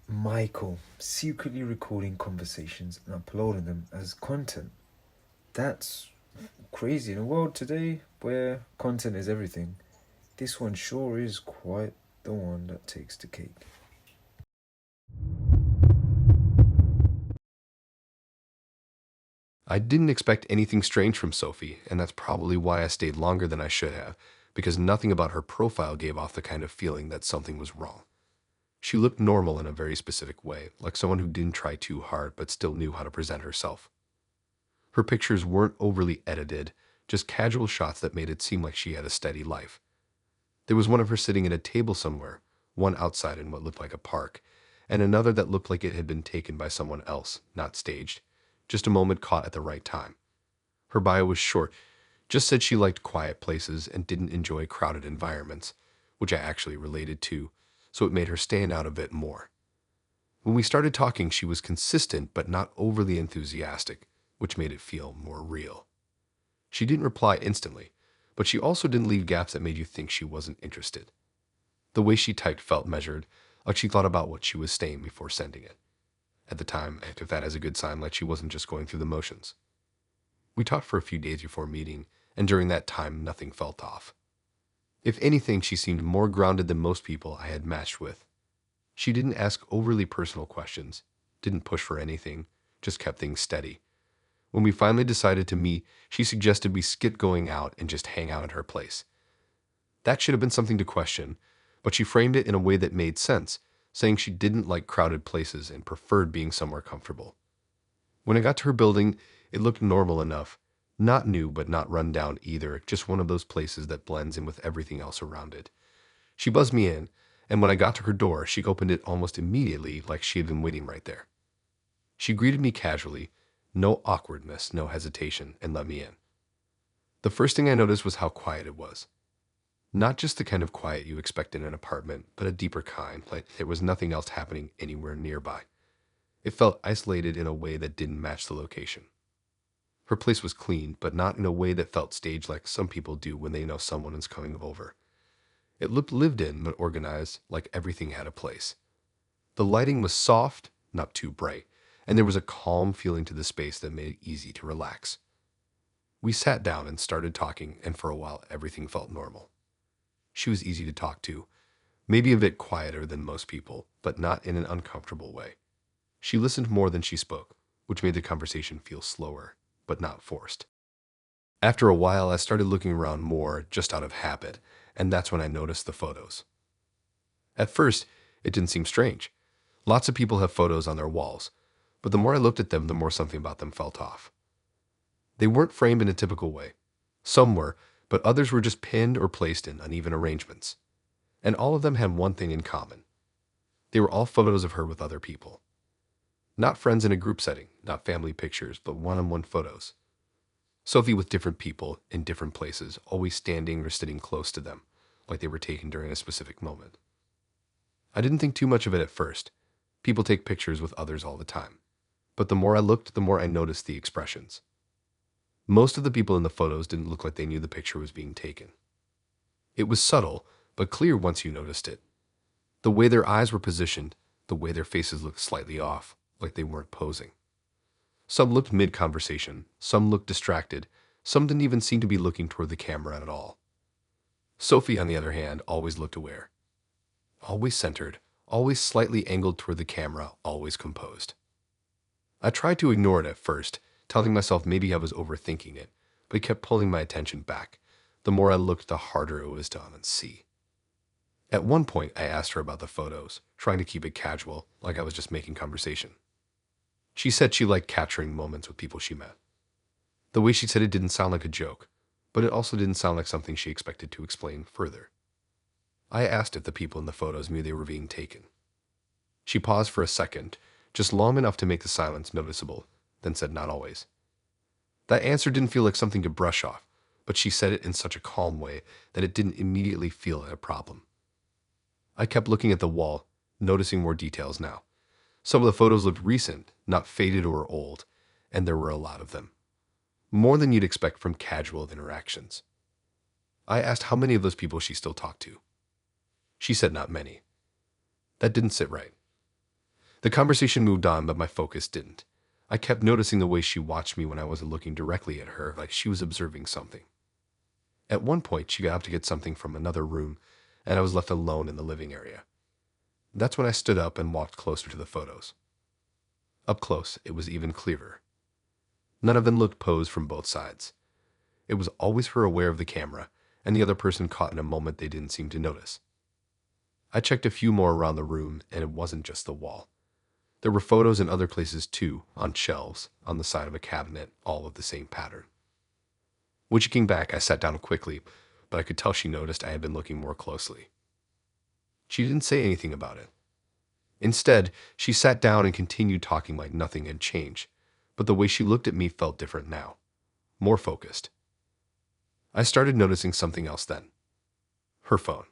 Michael secretly recording conversations and uploading them as content. That's crazy. In a world today where content is everything, this one sure is quite the one that takes the cake. I didn't expect anything strange from Sophie, and that's probably why I stayed longer than I should have. because nothing about her profile gave off the kind of feeling that something was wrong. She looked normal in a very specific way, like someone who didn't try too hard but still knew how to present herself. Her pictures weren't overly edited, just casual shots that made it seem like she had a steady life. There was one of her sitting at a table somewhere, one outside in what looked like a park, and another that looked like it had been taken by someone else, not staged, just a moment caught at the right time. Her bio was short, just said she liked quiet places and didn't enjoy crowded environments, which I actually related to, so it made her stand out a bit more. When we started talking, she was consistent but not overly enthusiastic, which made it feel more real. She didn't reply instantly, but she also didn't leave gaps that made you think she wasn't interested. The way she typed felt measured, like she thought about what she was saying before sending it. At the time, I took that as a good sign, like she wasn't just going through the motions. We talked for a few days before meeting, and during that time, nothing felt off. If anything, she seemed more grounded than most people I had matched with. She didn't ask overly personal questions, didn't push for anything, just kept things steady. When we finally decided to meet, she suggested we skip going out and just hang out at her place. That should have been something to question, but she framed it in a way that made sense, saying she didn't like crowded places and preferred being somewhere comfortable. When I got to her building, it looked normal enough. Not new, but not run down either, just one of those places that blends in with everything else around it. She buzzed me in, and when I got to her door, she opened it almost immediately like she had been waiting right there. She greeted me casually, no awkwardness, no hesitation, and let me in. The first thing I noticed was how quiet it was. Not just the kind of quiet you expect in an apartment, but a deeper kind, like there was nothing else happening anywhere nearby. It felt isolated in a way that didn't match the location. Her place was clean, but not in a way that felt staged like some people do when they know someone is coming over. It looked lived in, but organized, like everything had a place. The lighting was soft, not too bright, and there was a calm feeling to the space that made it easy to relax. We sat down and started talking, and for a while everything felt normal. She was easy to talk to, maybe a bit quieter than most people, but not in an uncomfortable way. She listened more than she spoke, which made the conversation feel slower, but not forced. After a while, I started looking around more, just out of habit, and that's when I noticed the photos. At first, it didn't seem strange. Lots of people have photos on their walls, but the more I looked at them, the more something about them felt off. They weren't framed in a typical way. Some were, but others were just pinned or placed in uneven arrangements. And all of them had one thing in common. They were all photos of her with other people. Not friends in a group setting, not family pictures, but one-on-one photos. Sophie with different people in different places, always standing or sitting close to them, like they were taken during a specific moment. I didn't think too much of it at first. People take pictures with others all the time. But the more I looked, the more I noticed the expressions. Most of the people in the photos didn't look like they knew the picture was being taken. It was subtle, but clear once you noticed it. The way their eyes were positioned, the way their faces looked slightly off, like they weren't posing. Some looked mid-conversation, some looked distracted, some didn't even seem to be looking toward the camera at all. Sophie, on the other hand, always looked aware. Always centered, always slightly angled toward the camera, always composed. I tried to ignore it at first, telling myself maybe I was overthinking it, but it kept pulling my attention back. The more I looked, the harder it was to unsee. At one point, I asked her about the photos, trying to keep it casual, like I was just making conversation. She said she liked capturing moments with people she met. The way she said it didn't sound like a joke, but it also didn't sound like something she expected to explain further. I asked if the people in the photos knew they were being taken. She paused for a second, just long enough to make the silence noticeable, then said not always. That answer didn't feel like something to brush off, but she said it in such a calm way that it didn't immediately feel like a problem. I kept looking at the wall, noticing more details now. Some of the photos looked recent, not faded or old, and there were a lot of them. More than you'd expect from casual interactions. I asked how many of those people she still talked to. She said not many. That didn't sit right. The conversation moved on, but my focus didn't. I kept noticing the way she watched me when I wasn't looking directly at her, like she was observing something. At one point, she got up to get something from another room, and I was left alone in the living area. That's when I stood up and walked closer to the photos. Up close, it was even clearer. None of them looked posed from both sides. It was always her aware of the camera, and the other person caught in a moment they didn't seem to notice. I checked a few more around the room, and it wasn't just the wall. There were photos in other places too, on shelves, on the side of a cabinet, all of the same pattern. When she came back, I sat down quickly, but I could tell she noticed I had been looking more closely. She didn't say anything about it. Instead, she sat down and continued talking like nothing had changed, but the way she looked at me felt different now, more focused. I started noticing something else then. Her phone.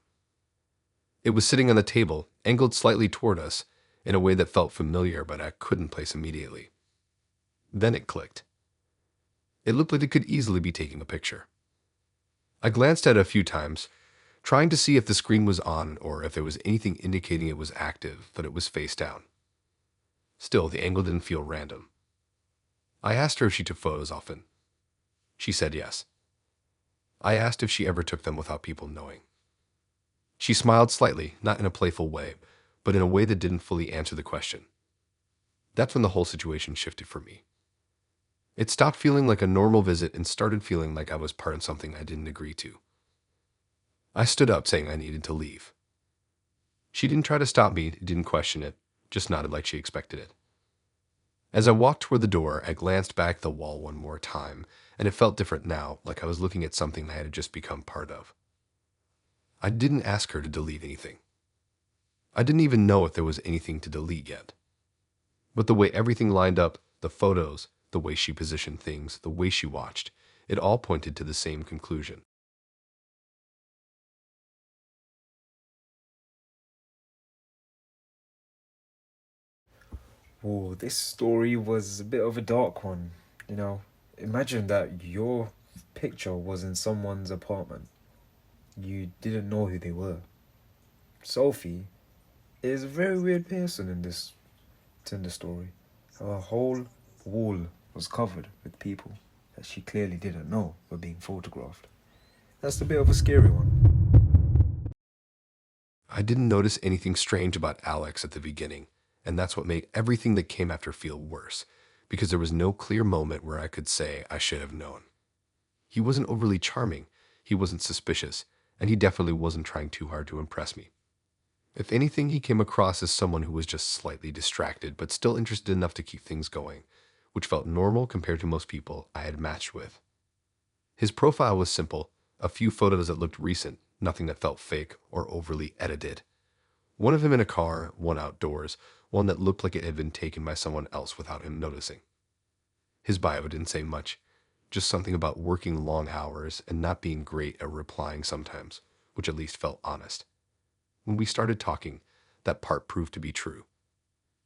It was sitting on the table, angled slightly toward us, in a way that felt familiar but I couldn't place immediately. Then it clicked. It looked like it could easily be taking a picture. I glanced at it a few times, trying to see if the screen was on or if there was anything indicating it was active, but it was face down. Still, the angle didn't feel random. I asked her if she took photos often. She said yes. I asked if she ever took them without people knowing. She smiled slightly, not in a playful way, but in a way that didn't fully answer the question. That's when the whole situation shifted for me. It stopped feeling like a normal visit and started feeling like I was part of something I didn't agree to. I stood up, saying I needed to leave. She didn't try to stop me, didn't question it, just nodded like she expected it. As I walked toward the door, I glanced back at the wall one more time, and it felt different now, like I was looking at something I had just become part of. I didn't ask her to delete anything. I didn't even know if there was anything to delete yet. But the way everything lined up, the photos, the way she positioned things, the way she watched, it all pointed to the same conclusion. Oh, this story was a bit of a dark one. Imagine that your picture was in someone's apartment. You didn't know who they were. Sophie is a very weird person in this Tinder story. Her whole wall was covered with people that she clearly didn't know were being photographed. That's a bit of a scary one. I didn't notice anything strange about Alex at the beginning, and that's what made everything that came after feel worse, because there was no clear moment where I could say I should have known. He wasn't overly charming, he wasn't suspicious, and he definitely wasn't trying too hard to impress me. If anything, he came across as someone who was just slightly distracted, but still interested enough to keep things going, which felt normal compared to most people I had matched with. His profile was simple, a few photos that looked recent, nothing that felt fake or overly edited. One of him in a car, one outdoors, one that looked like it had been taken by someone else without him noticing. His bio didn't say much, just something about working long hours and not being great at replying sometimes, which at least felt honest. When we started talking, that part proved to be true.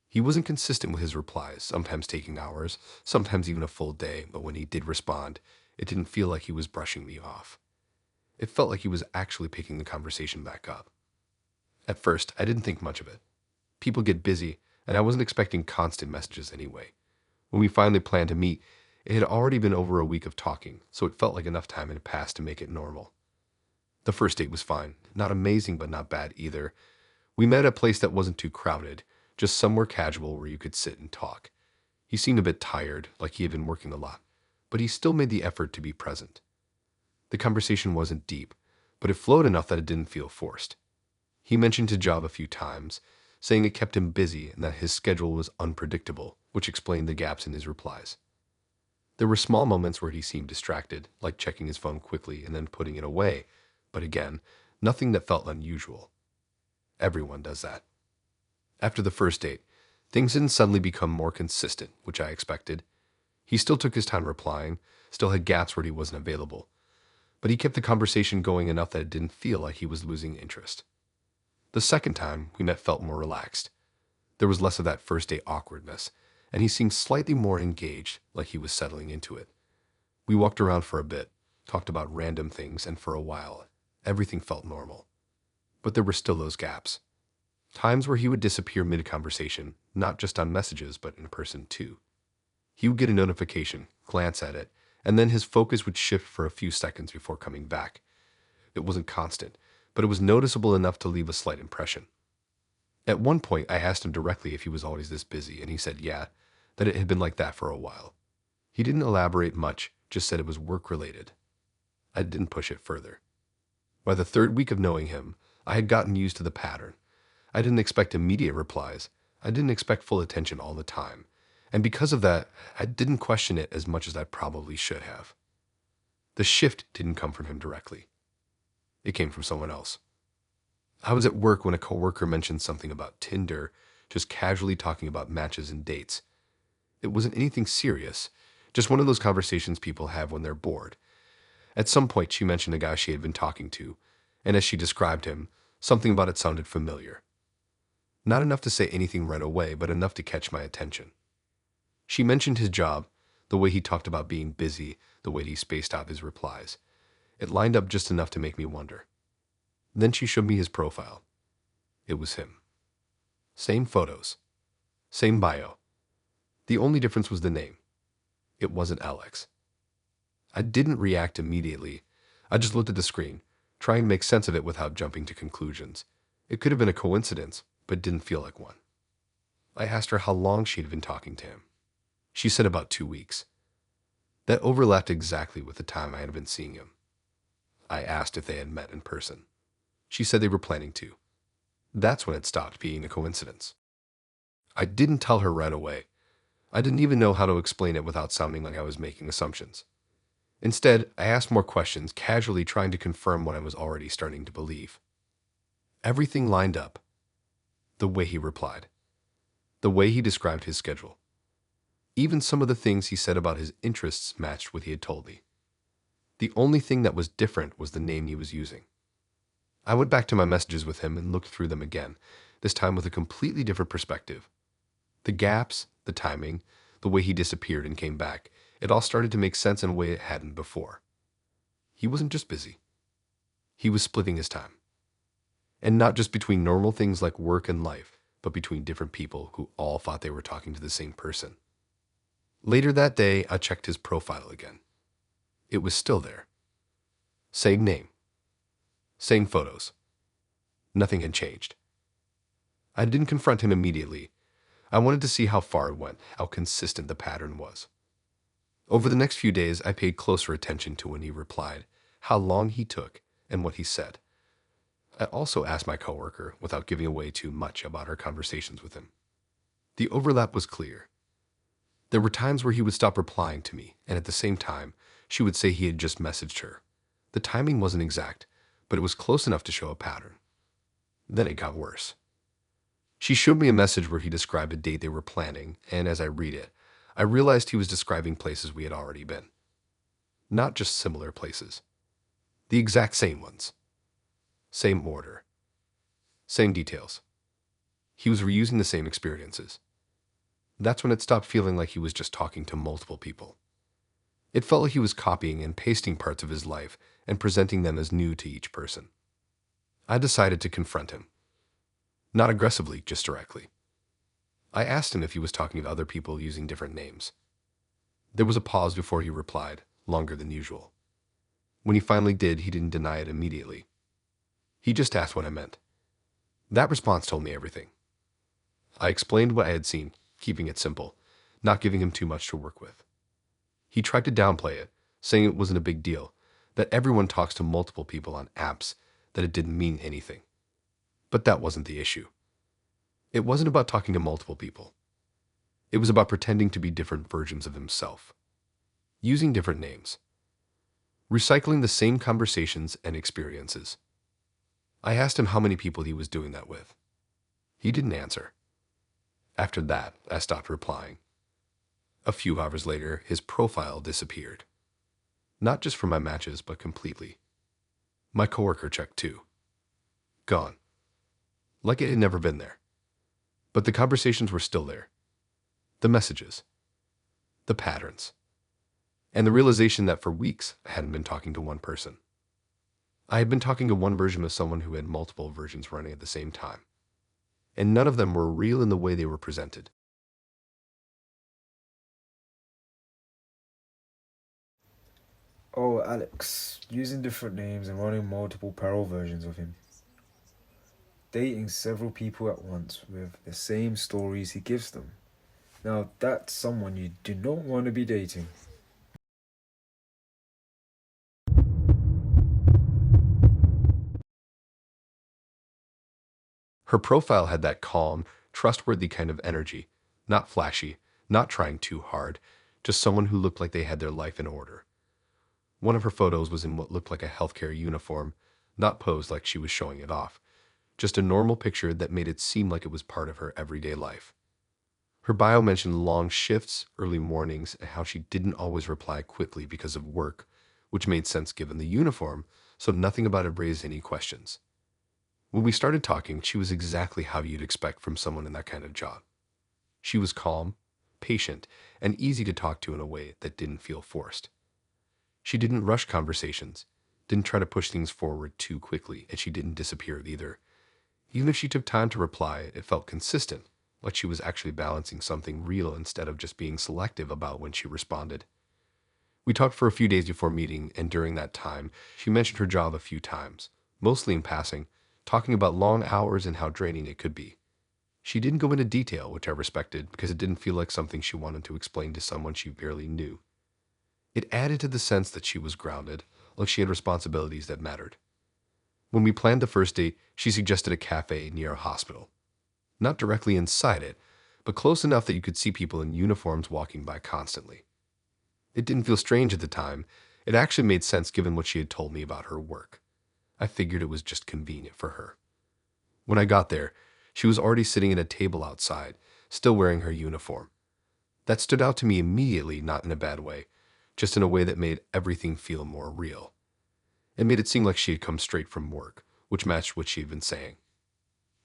He wasn't consistent with his replies, sometimes taking hours, sometimes even a full day, but when he did respond, it didn't feel like he was brushing me off. It felt like he was actually picking the conversation back up. At first, I didn't think much of it. People get busy, and I wasn't expecting constant messages anyway. When we finally planned to meet, it had already been over a week of talking, so it felt like enough time had passed to make it normal. The first date was fine, not amazing but not bad either. We met at a place that wasn't too crowded, just somewhere casual where you could sit and talk. He seemed a bit tired, like he had been working a lot, but he still made the effort to be present. The conversation wasn't deep, but it flowed enough that it didn't feel forced. He mentioned his job a few times, saying it kept him busy and that his schedule was unpredictable, which explained the gaps in his replies. There were small moments where he seemed distracted, like checking his phone quickly and then putting it away, but again, nothing that felt unusual. Everyone does that. After the first date, things didn't suddenly become more consistent, which I expected. He still took his time replying, still had gaps where he wasn't available, but he kept the conversation going enough that it didn't feel like he was losing interest. The second time we met felt more relaxed. There was less of that first date awkwardness, and he seemed slightly more engaged, like he was settling into it. We walked around for a bit, talked about random things, and for a while, everything felt normal. But there were still those gaps. Times where he would disappear mid-conversation, not just on messages, but in person too. He would get a notification, glance at it, and then his focus would shift for a few seconds before coming back. It wasn't constant, but it was noticeable enough to leave a slight impression. At one point, I asked him directly if he was always this busy, and he said yeah, that it had been like that for a while. He didn't elaborate much, just said it was work-related. I didn't push it further. By the third week of knowing him, I had gotten used to the pattern. I didn't expect immediate replies. I didn't expect full attention all the time. And because of that, I didn't question it as much as I probably should have. The shift didn't come from him directly. It came from someone else. I was at work when a coworker mentioned something about Tinder, just casually talking about matches and dates. It wasn't anything serious, just one of those conversations people have when they're bored. At some point, she mentioned a guy she had been talking to, and as she described him, something about it sounded familiar. Not enough to say anything right away, but enough to catch my attention. She mentioned his job, the way he talked about being busy, the way he spaced out his replies. It lined up just enough to make me wonder. Then she showed me his profile. It was him. Same photos. Same bio. The only difference was the name. It wasn't Alex. I didn't react immediately. I just looked at the screen, trying to make sense of it without jumping to conclusions. It could have been a coincidence, but didn't feel like one. I asked her how long she'd been talking to him. She said about 2 weeks. That overlapped exactly with the time I had been seeing him. I asked if they had met in person. She said they were planning to. That's when it stopped being a coincidence. I didn't tell her right away. I didn't even know how to explain it without sounding like I was making assumptions. Instead, I asked more questions, casually trying to confirm what I was already starting to believe. Everything lined up. The way he replied. The way he described his schedule. Even some of the things he said about his interests matched what he had told me. The only thing that was different was the name he was using. I went back to my messages with him and looked through them again, this time with a completely different perspective. The gaps, the timing, the way he disappeared and came back, it all started to make sense in a way it hadn't before. He wasn't just busy. He was splitting his time. And not just between normal things like work and life, but between different people who all thought they were talking to the same person. Later that day, I checked his profile again. It was still there. Same name. Same photos. Nothing had changed. I didn't confront him immediately. I wanted to see how far it went, how consistent the pattern was. Over the next few days, I paid closer attention to when he replied, how long he took, and what he said. I also asked my coworker, without giving away too much, about our conversations with him. The overlap was clear. There were times where he would stop replying to me, and at the same time, she would say he had just messaged her. The timing wasn't exact, but it was close enough to show a pattern. Then it got worse. She showed me a message where he described a date they were planning, and as I read it, I realized he was describing places we had already been. Not just similar places. The exact same ones. Same order. Same details. He was reusing the same experiences. That's when it stopped feeling like he was just talking to multiple people. It felt like he was copying and pasting parts of his life and presenting them as new to each person. I decided to confront him. Not aggressively, just directly. I asked him if he was talking to other people using different names. There was a pause before he replied, longer than usual. When he finally did, he didn't deny it immediately. He just asked what I meant. That response told me everything. I explained what I had seen, keeping it simple, not giving him too much to work with. He tried to downplay it, saying it wasn't a big deal, that everyone talks to multiple people on apps, that it didn't mean anything. But that wasn't the issue. It wasn't about talking to multiple people. It was about pretending to be different versions of himself. Using different names. Recycling the same conversations and experiences. I asked him how many people he was doing that with. He didn't answer. After that, I stopped replying. A few hours later, his profile disappeared. Not just from my matches, but completely. My coworker checked too. Gone. Like it had never been there. But the conversations were still there. The messages. The patterns. And the realization that for weeks I hadn't been talking to one person. I had been talking to one version of someone who had multiple versions running at the same time. And none of them were real in the way they were presented. Oh, Alex, using different names and running multiple parallel versions of him. Dating several people at once with the same stories he gives them. Now that's someone you do not want to be dating. Her profile had that calm, trustworthy kind of energy, not flashy, not trying too hard, just someone who looked like they had their life in order. One of her photos was in what looked like a healthcare uniform, not posed like she was showing it off, just a normal picture that made it seem like it was part of her everyday life. Her bio mentioned long shifts, early mornings, and how she didn't always reply quickly because of work, which made sense given the uniform, so nothing about it raised any questions. When we started talking, she was exactly how you'd expect from someone in that kind of job. She was calm, patient, and easy to talk to in a way that didn't feel forced. She didn't rush conversations, didn't try to push things forward too quickly, and she didn't disappear either. Even if she took time to reply, it felt consistent, like she was actually balancing something real instead of just being selective about when she responded. We talked for a few days before meeting, and during that time, she mentioned her job a few times, mostly in passing, talking about long hours and how draining it could be. She didn't go into detail, which I respected, because it didn't feel like something she wanted to explain to someone she barely knew. It added to the sense that she was grounded, like she had responsibilities that mattered. When we planned the first date, she suggested a cafe near a hospital. Not directly inside it, but close enough that you could see people in uniforms walking by constantly. It didn't feel strange at the time. It actually made sense given what she had told me about her work. I figured it was just convenient for her. When I got there, she was already sitting at a table outside, still wearing her uniform. That stood out to me immediately, not in a bad way, just in a way that made everything feel more real. It made it seem like she had come straight from work, which matched what she had been saying.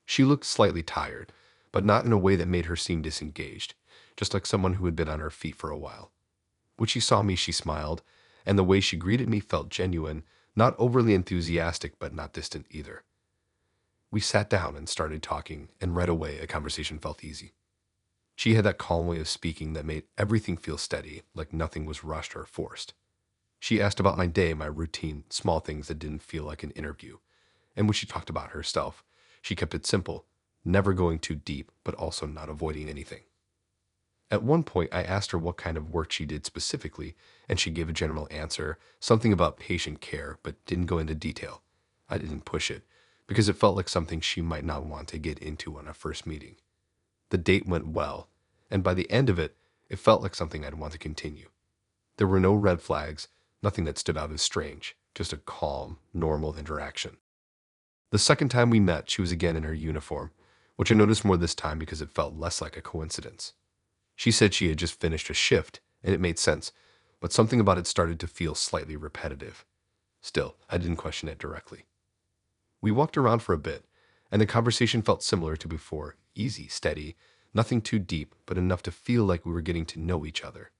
She looked slightly tired, but not in a way that made her seem disengaged, just like someone who had been on her feet for a while. When she saw me, she smiled, and the way she greeted me felt genuine, not overly enthusiastic, but not distant either. We sat down and started talking, and right away a conversation felt easy. She had that calm way of speaking that made everything feel steady, like nothing was rushed or forced. She asked about my day, my routine, small things that didn't feel like an interview. And when she talked about herself, she kept it simple, never going too deep, but also not avoiding anything. At one point, I asked her what kind of work she did specifically, and she gave a general answer, something about patient care, but didn't go into detail. I didn't push it, because it felt like something she might not want to get into on a first meeting. The date went well, and by the end of it, it felt like something I'd want to continue. There were no red flags, nothing that stood out as strange, just a calm, normal interaction. The second time we met, she was again in her uniform, which I noticed more this time because it felt less like a coincidence. She said she had just finished a shift, and it made sense, but something about it started to feel slightly repetitive. Still, I didn't question it directly. We walked around for a bit, and the conversation felt similar to before, easy, steady, nothing too deep, but enough to feel like we were getting to know each other.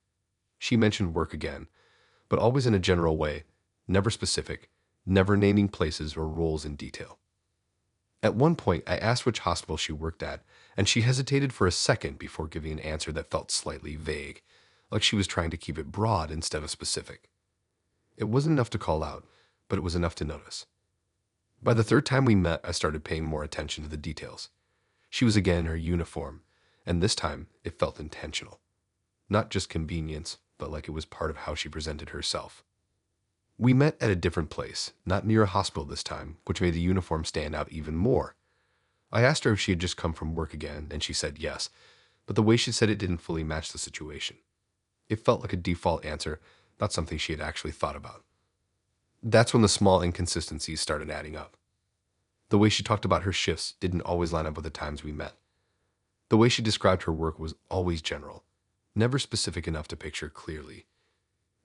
She mentioned work again, but always in a general way, never specific, never naming places or roles in detail. At one point, I asked which hospital she worked at, and she hesitated for a second before giving an answer that felt slightly vague, like she was trying to keep it broad instead of specific. It wasn't enough to call out, but it was enough to notice. By the third time we met, I started paying more attention to the details. She was again in her uniform, and this time it felt intentional. Not just convenience, but like it was part of how she presented herself. We met at a different place, not near a hospital this time, which made the uniform stand out even more. I asked her if she had just come from work again, and she said yes, but the way she said it didn't fully match the situation. It felt like a default answer, not something she had actually thought about. That's when the small inconsistencies started adding up. The way she talked about her shifts didn't always line up with the times we met. The way she described her work was always general, never specific enough to picture clearly.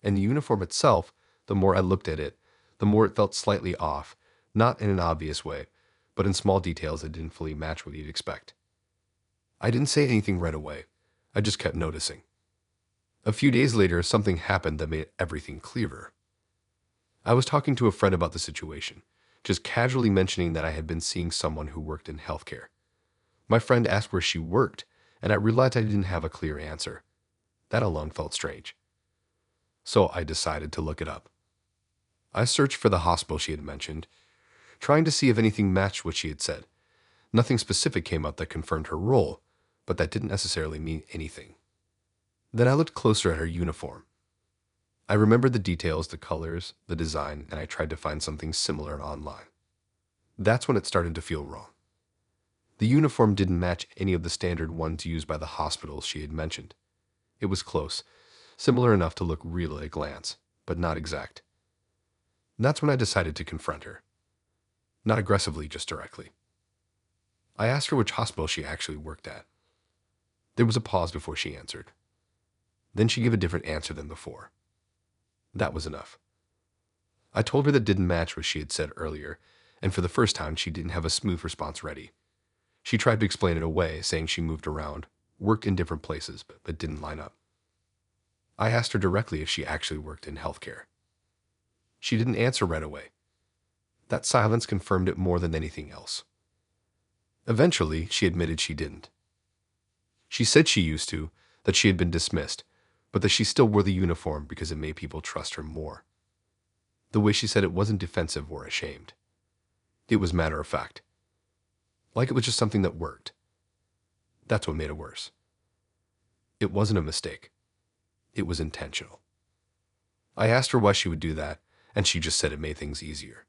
And the uniform itself, the more I looked at it, the more it felt slightly off, not in an obvious way, but in small details that didn't fully match what you'd expect. I didn't say anything right away. I just kept noticing. A few days later, something happened that made everything clearer. I was talking to a friend about the situation, just casually mentioning that I had been seeing someone who worked in healthcare. My friend asked where she worked, and I realized I didn't have a clear answer. That alone felt strange. So I decided to look it up. I searched for the hospital she had mentioned, trying to see if anything matched what she had said. Nothing specific came up that confirmed her role, but that didn't necessarily mean anything. Then I looked closer at her uniform. I remembered the details, the colors, the design, and I tried to find something similar online. That's when it started to feel wrong. The uniform didn't match any of the standard ones used by the hospitals she had mentioned. It was close, similar enough to look real at a glance, but not exact. And that's when I decided to confront her. Not aggressively, just directly. I asked her which hospital she actually worked at. There was a pause before she answered. Then she gave a different answer than before. That was enough. I told her that didn't match what she had said earlier, and for the first time she didn't have a smooth response ready. She tried to explain it away, saying she moved around, worked in different places, but didn't line up. I asked her directly if she actually worked in healthcare. She didn't answer right away. That silence confirmed it more than anything else. Eventually, she admitted she didn't. She said she used to, that she had been dismissed, but that she still wore the uniform because it made people trust her more. The way she said it wasn't defensive or ashamed. It was matter of fact. Like it was just something that worked. That's what made it worse. It wasn't a mistake. It was intentional. I asked her why she would do that, and she just said it made things easier.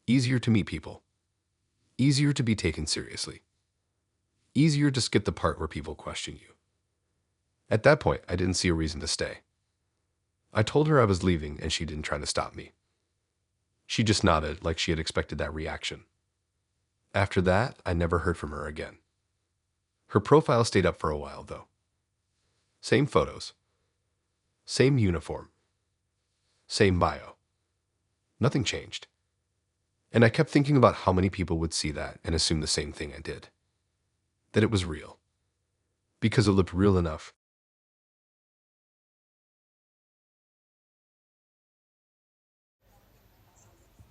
Easier to meet people. Easier to be taken seriously. Easier to skip the part where people question you. At that point, I didn't see a reason to stay. I told her I was leaving, and she didn't try to stop me. She just nodded like she had expected that reaction. After that, I never heard from her again. Her profile stayed up for a while, though. Same photos. Same uniform. Same bio. Nothing changed. And I kept thinking about how many people would see that and assume the same thing I did. That it was real. Because it looked real enough.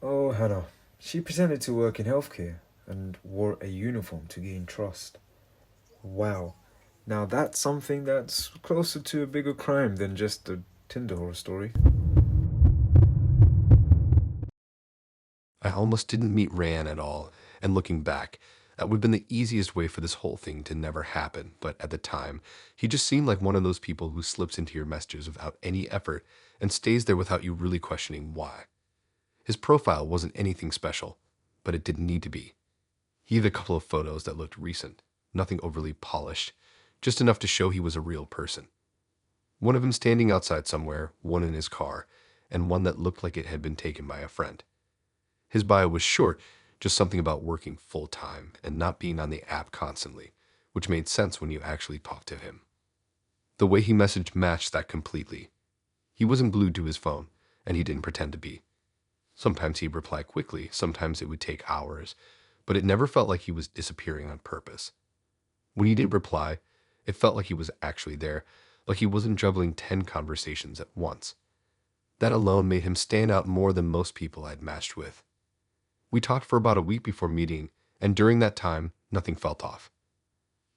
Oh, Hannah. She pretended to work in healthcare and wore a uniform to gain trust. Wow. Now that's something that's closer to a bigger crime than just a Tinder horror story. I almost didn't meet Ran at all, and looking back, that would have been the easiest way for this whole thing to never happen, but at the time, he just seemed like one of those people who slips into your messages without any effort and stays there without you really questioning why. His profile wasn't anything special, but it didn't need to be. He had a couple of photos that looked recent, nothing overly polished, just enough to show he was a real person. One of him standing outside somewhere, one in his car, and one that looked like it had been taken by a friend. His bio was short, just something about working full-time and not being on the app constantly, which made sense when you actually talked to him. The way he messaged matched that completely. He wasn't glued to his phone, and he didn't pretend to be. Sometimes he'd reply quickly, sometimes it would take hours, but it never felt like he was disappearing on purpose. When he did reply, it felt like he was actually there, like he wasn't juggling 10 conversations at once. That alone made him stand out more than most people I'd matched with. We talked for about a week before meeting, and during that time, nothing felt off.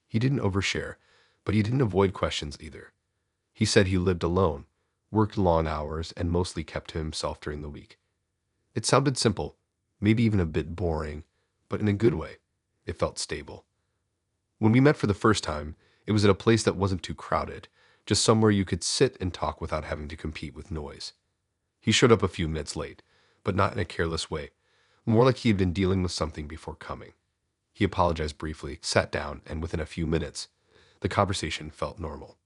He didn't overshare, but he didn't avoid questions either. He said he lived alone, worked long hours, and mostly kept to himself during the week. It sounded simple, maybe even a bit boring, but in a good way. It felt stable. When we met for the first time, it was at a place that wasn't too crowded, just somewhere you could sit and talk without having to compete with noise. He showed up a few minutes late, but not in a careless way, more like he had been dealing with something before coming. He apologized briefly, sat down, and within a few minutes, the conversation felt normal.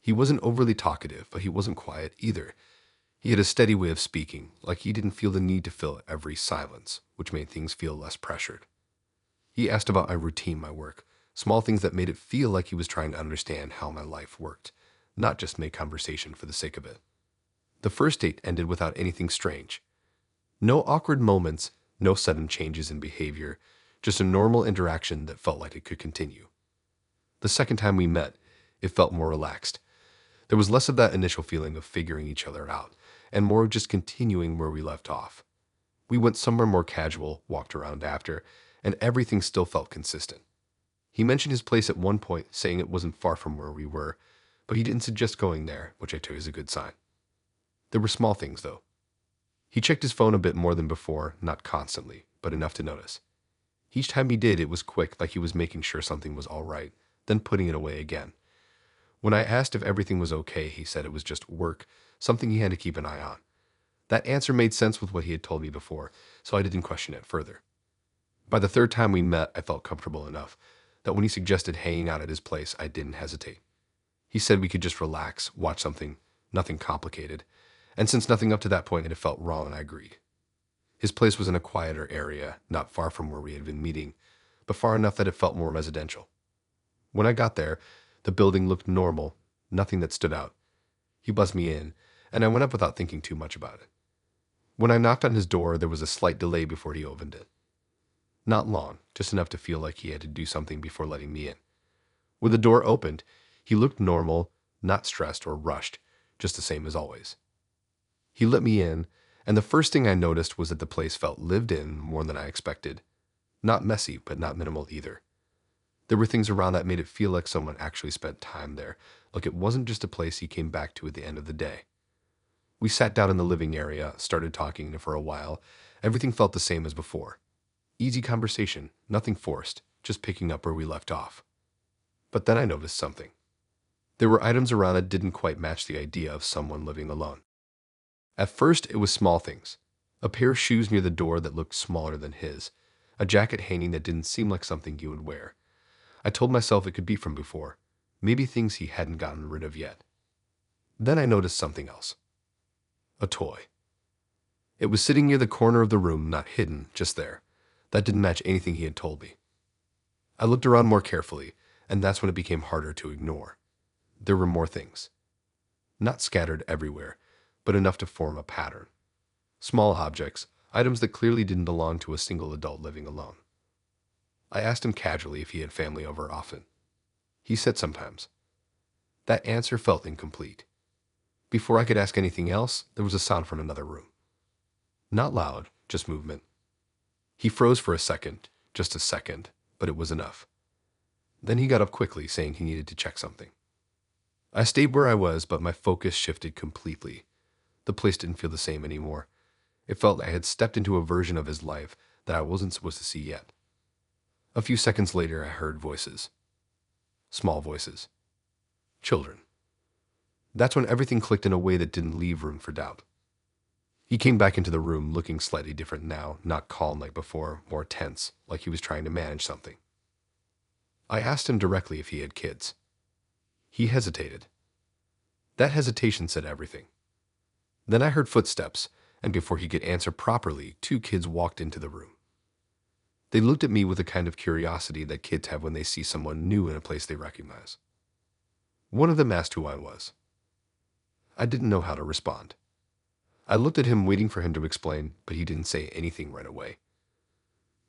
He wasn't overly talkative, but he wasn't quiet either. He had a steady way of speaking, like he didn't feel the need to fill every silence, which made things feel less pressured. He asked about my routine, my work, small things that made it feel like he was trying to understand how my life worked, not just make conversation for the sake of it. The first date ended without anything strange. No awkward moments, no sudden changes in behavior, just a normal interaction that felt like it could continue. The second time we met, it felt more relaxed. There was less of that initial feeling of figuring each other out, and more of just continuing where we left off. We went somewhere more casual, walked around after, and everything still felt consistent. He mentioned his place at one point, saying it wasn't far from where we were, but he didn't suggest going there, which I took as a good sign. There were small things, though. He checked his phone a bit more than before, not constantly, but enough to notice. Each time he did, it was quick, like he was making sure something was all right, then putting it away again. When I asked if everything was okay, he said it was just work, something he had to keep an eye on. That answer made sense with what he had told me before, so I didn't question it further. By the third time we met, I felt comfortable enough that when he suggested hanging out at his place, I didn't hesitate. He said we could just relax, watch something, nothing complicated. And since nothing up to that point had felt wrong, I agreed. His place was in a quieter area, not far from where we had been meeting, but far enough that it felt more residential. When I got there, the building looked normal, nothing that stood out. He buzzed me in, and I went up without thinking too much about it. When I knocked on his door, there was a slight delay before he opened it. Not long, just enough to feel like he had to do something before letting me in. When the door opened, he looked normal, not stressed or rushed, just the same as always. He let me in, and the first thing I noticed was that the place felt lived in more than I expected. Not messy, but not minimal either. There were things around that made it feel like someone actually spent time there, like it wasn't just a place he came back to at the end of the day. We sat down in the living area, started talking, and for a while, everything felt the same as before. Easy conversation, nothing forced, just picking up where we left off. But then I noticed something. There were items around that didn't quite match the idea of someone living alone. At first, it was small things. A pair of shoes near the door that looked smaller than his. A jacket hanging that didn't seem like something he would wear. I told myself it could be from before. Maybe things he hadn't gotten rid of yet. Then I noticed something else. A toy. It was sitting near the corner of the room, not hidden, just there. That didn't match anything he had told me. I looked around more carefully, and that's when it became harder to ignore. There were more things. Not scattered everywhere, but enough to form a pattern. Small objects, items that clearly didn't belong to a single adult living alone. I asked him casually if he had family over often. He said sometimes. That answer felt incomplete. Before I could ask anything else, there was a sound from another room. Not loud, just movement. He froze for a second, just a second, but it was enough. Then he got up quickly, saying he needed to check something. I stayed where I was, but my focus shifted completely. The place didn't feel the same anymore. It felt like I had stepped into a version of his life that I wasn't supposed to see yet. A few seconds later, I heard voices. Small voices. Children. That's when everything clicked in a way that didn't leave room for doubt. He came back into the room looking slightly different now, not calm like before, more tense, like he was trying to manage something. I asked him directly if he had kids. He hesitated. That hesitation said everything. Then I heard footsteps, and before he could answer properly, 2 kids walked into the room. They looked at me with the kind of curiosity that kids have when they see someone new in a place they recognize. One of them asked who I was. I didn't know how to respond. I looked at him, waiting for him to explain, but he didn't say anything right away.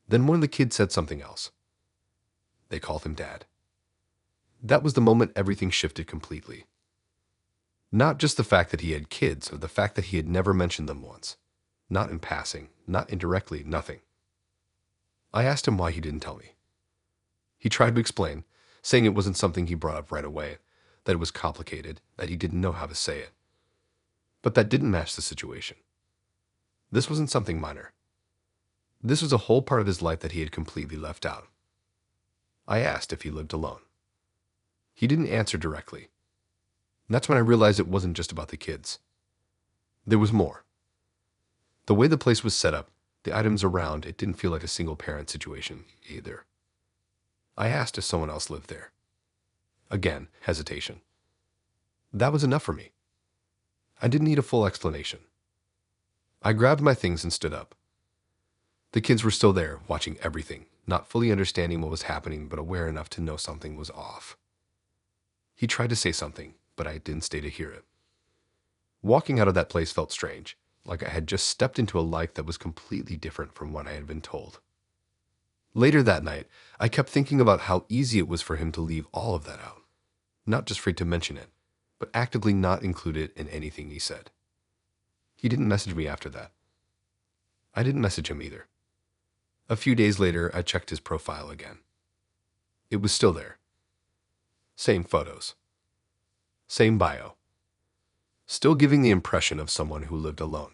Then one of the kids said something else. They called him Dad. That was the moment everything shifted completely. Not just the fact that he had kids, or the fact that he had never mentioned them once. Not in passing, not indirectly, nothing. I asked him why he didn't tell me. He tried to explain, saying it wasn't something he brought up right away, that it was complicated, that he didn't know how to say it. But that didn't match the situation. This wasn't something minor. This was a whole part of his life that he had completely left out. I asked if he lived alone. He didn't answer directly. That's when I realized it wasn't just about the kids. There was more. The way the place was set up, the items around, it didn't feel like a single-parent situation either. I asked if someone else lived there. Again, hesitation. That was enough for me. I didn't need a full explanation. I grabbed my things and stood up. The kids were still there, watching everything, not fully understanding what was happening, but aware enough to know something was off. He tried to say something, but I didn't stay to hear it. Walking out of that place felt strange, like I had just stepped into a life that was completely different from what I had been told. Later that night, I kept thinking about how easy it was for him to leave all of that out. Not just afraid to mention it, but actively not include it in anything he said. He didn't message me after that. I didn't message him either. A few days later, I checked his profile again. It was still there. Same photos. Same bio. Still giving the impression of someone who lived alone.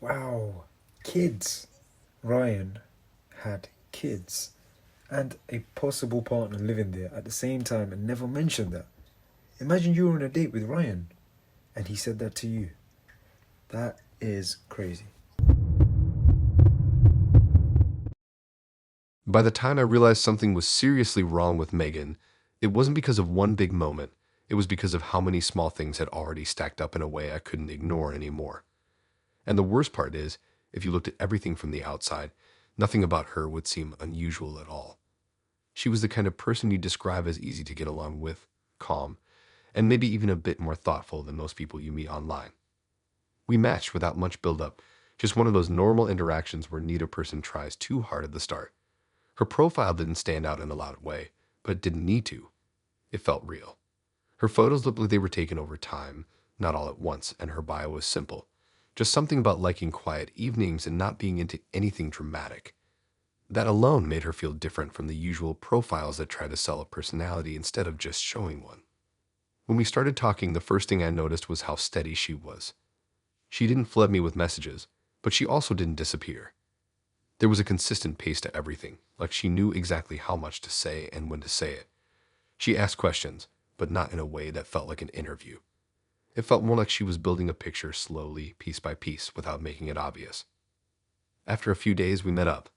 Wow, kids. Ryan had kids and a possible partner living there at the same time and never mentioned that. Imagine you were on a date with Ryan and he said that to you. That is crazy. By the time I realized something was seriously wrong with Megan, it wasn't because of one big moment. It was because of how many small things had already stacked up in a way I couldn't ignore anymore. And the worst part is, if you looked at everything from the outside, nothing about her would seem unusual at all. She was the kind of person you describe as easy to get along with, calm, and maybe even a bit more thoughtful than most people you meet online. We matched without much build-up, just one of those normal interactions where neither person tries too hard at the start. Her profile didn't stand out in a loud way, but it didn't need to. It felt real. Her photos looked like they were taken over time, not all at once, and her bio was simple. Just something about liking quiet evenings and not being into anything dramatic. That alone made her feel different from the usual profiles that try to sell a personality instead of just showing one. When we started talking, the first thing I noticed was how steady she was. She didn't flood me with messages, but she also didn't disappear. There was a consistent pace to everything, like she knew exactly how much to say and when to say it. She asked questions, but not in a way that felt like an interview. It felt more like she was building a picture slowly, piece by piece, without making it obvious. After a few days, we met up.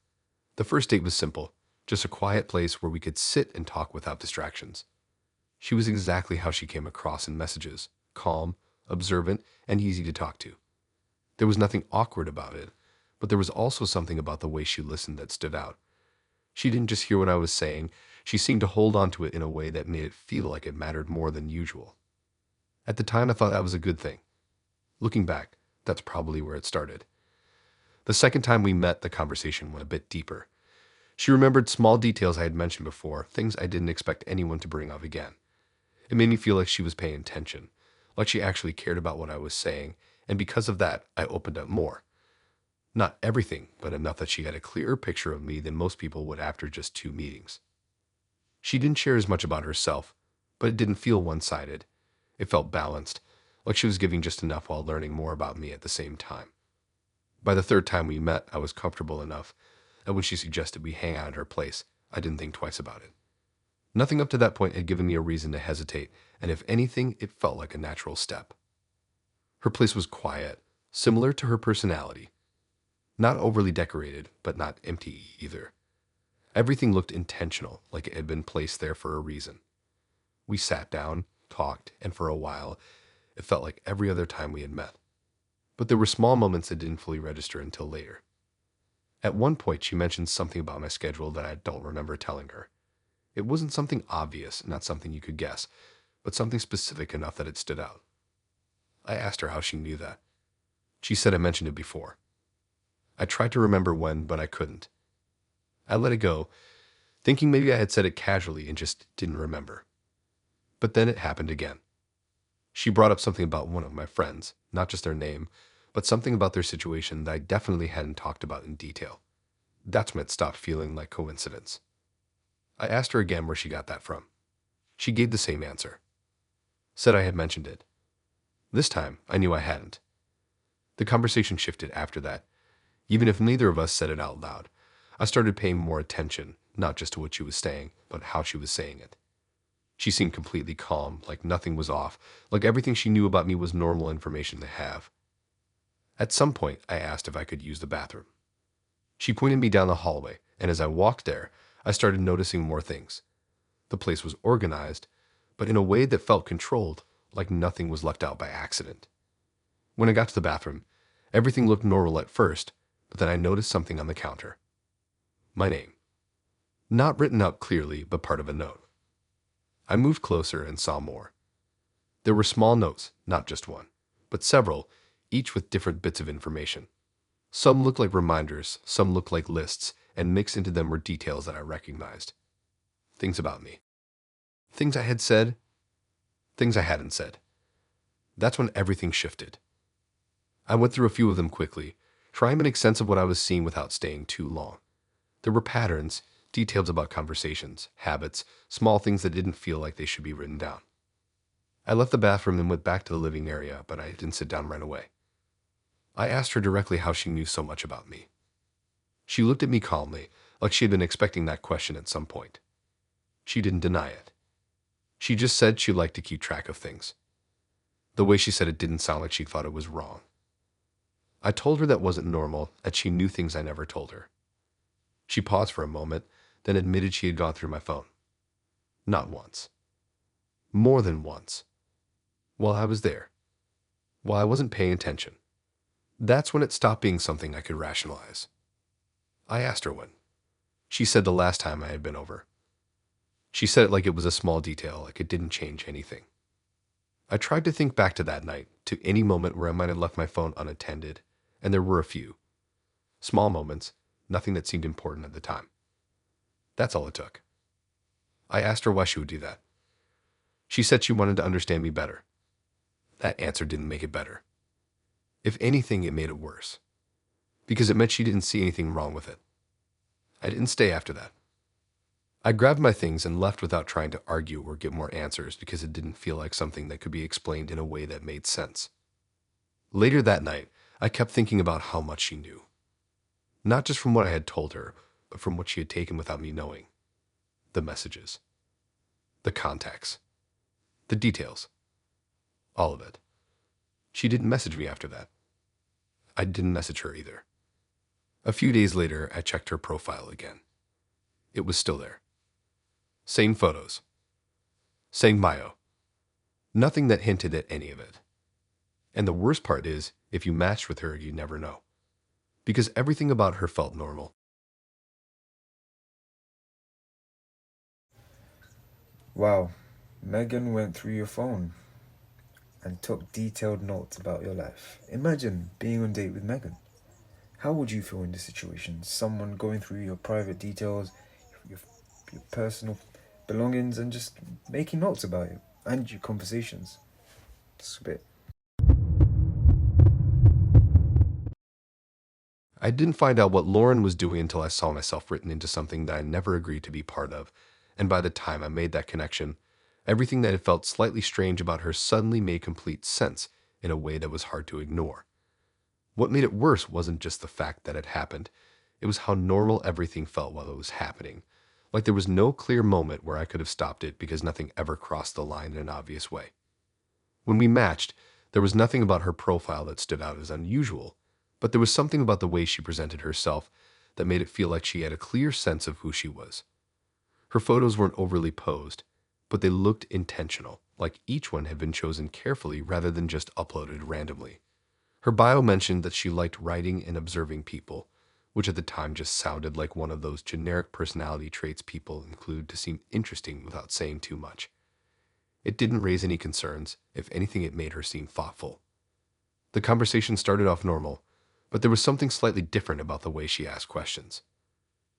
The first date was simple, just a quiet place where we could sit and talk without distractions. She was exactly how she came across in messages, calm, observant, and easy to talk to. There was nothing awkward about it, but there was also something about the way she listened that stood out. She didn't just hear what I was saying, she seemed to hold on to it in a way that made it feel like it mattered more than usual. At the time, I thought that was a good thing. Looking back, that's probably where it started. The second time we met, the conversation went a bit deeper. She remembered small details I had mentioned before, things I didn't expect anyone to bring up again. It made me feel like she was paying attention, like she actually cared about what I was saying, and because of that, I opened up more. Not everything, but enough that she had a clearer picture of me than most people would after just 2 meetings. She didn't share as much about herself, but it didn't feel one-sided. It felt balanced, like she was giving just enough while learning more about me at the same time. By the third time we met, I was comfortable enough, and when she suggested we hang out at her place, I didn't think twice about it. Nothing up to that point had given me a reason to hesitate, and if anything, it felt like a natural step. Her place was quiet, similar to her personality. Not overly decorated, but not empty either. Everything looked intentional, like it had been placed there for a reason. We sat down, talked, and for a while, it felt like every other time we had met. But there were small moments that didn't fully register until later. At one point, she mentioned something about my schedule that I don't remember telling her. It wasn't something obvious, not something you could guess, but something specific enough that it stood out. I asked her how she knew that. She said I mentioned it before. I tried to remember when, but I couldn't. I let it go, thinking maybe I had said it casually and just didn't remember. But then it happened again. She brought up something about one of my friends, not just their name, but something about their situation that I definitely hadn't talked about in detail. That's when it stopped feeling like coincidence. I asked her again where she got that from. She gave the same answer. Said I had mentioned it. This time, I knew I hadn't. The conversation shifted after that. Even if neither of us said it out loud, I started paying more attention, not just to what she was saying, but how she was saying it. She seemed completely calm, like nothing was off, like everything she knew about me was normal information to have. At some point, I asked if I could use the bathroom. She pointed me down the hallway, and as I walked there, I started noticing more things. The place was organized, but in a way that felt controlled, like nothing was left out by accident. When I got to the bathroom, everything looked normal at first, but then I noticed something on the counter. My name. Not written out clearly, but part of a note. I moved closer and saw more. There were small notes, not just one, but several, each with different bits of information. Some looked like reminders, some looked like lists, and mixed into them were details that I recognized. Things about me. Things I had said, things I hadn't said. That's when everything shifted. I went through a few of them quickly, trying to make sense of what I was seeing without staying too long. There were patterns, details about conversations, habits, small things that didn't feel like they should be written down. I left the bathroom and went back to the living area, but I didn't sit down right away. I asked her directly how she knew so much about me. She looked at me calmly, like she had been expecting that question at some point. She didn't deny it. She just said she liked to keep track of things. The way she said it didn't sound like she thought it was wrong. I told her that wasn't normal, and she knew things I never told her. She paused for a moment, then admitted she had gone through my phone. Not once. More than once. While I was there. While I wasn't paying attention. That's when it stopped being something I could rationalize. I asked her when. She said the last time I had been over. She said it like it was a small detail, like it didn't change anything. I tried to think back to that night, to any moment where I might have left my phone unattended, and there were a few. Small moments, nothing that seemed important at the time. That's all it took. I asked her why she would do that. She said she wanted to understand me better. That answer didn't make it better. If anything, it made it worse. Because it meant she didn't see anything wrong with it. I didn't stay after that. I grabbed my things and left without trying to argue or get more answers because it didn't feel like something that could be explained in a way that made sense. Later that night, I kept thinking about how much she knew. Not just from what I had told her, but from what she had taken without me knowing. The messages. The contacts. The details. All of it. She didn't message me after that. I didn't message her either. A few days later, I checked her profile again. It was still there. Same photos. Same bio. Nothing that hinted at any of it. And the worst part is, if you matched with her, you'd never know. Because everything about her felt normal. Wow, Megan went through your phone and took detailed notes about your life. Imagine being on a date with Megan. How would you feel in this situation? Someone going through your private details, your, your personal belongings, and just making notes about you and your conversations. It's a bit. I didn't find out what Lauren was doing until I saw myself written into something that I never agreed to be part of, and by the time I made that connection, everything that had felt slightly strange about her suddenly made complete sense in a way that was hard to ignore. What made it worse wasn't just the fact that it happened, it was how normal everything felt while it was happening, like there was no clear moment where I could have stopped it because nothing ever crossed the line in an obvious way. When we matched, there was nothing about her profile that stood out as unusual, but there was something about the way she presented herself that made it feel like she had a clear sense of who she was. Her photos weren't overly posed, but they looked intentional, like each one had been chosen carefully rather than just uploaded randomly. Her bio mentioned that she liked writing and observing people, which at the time just sounded like one of those generic personality traits people include to seem interesting without saying too much. It didn't raise any concerns. If anything, it made her seem thoughtful. The conversation started off normal, but there was something slightly different about the way she asked questions.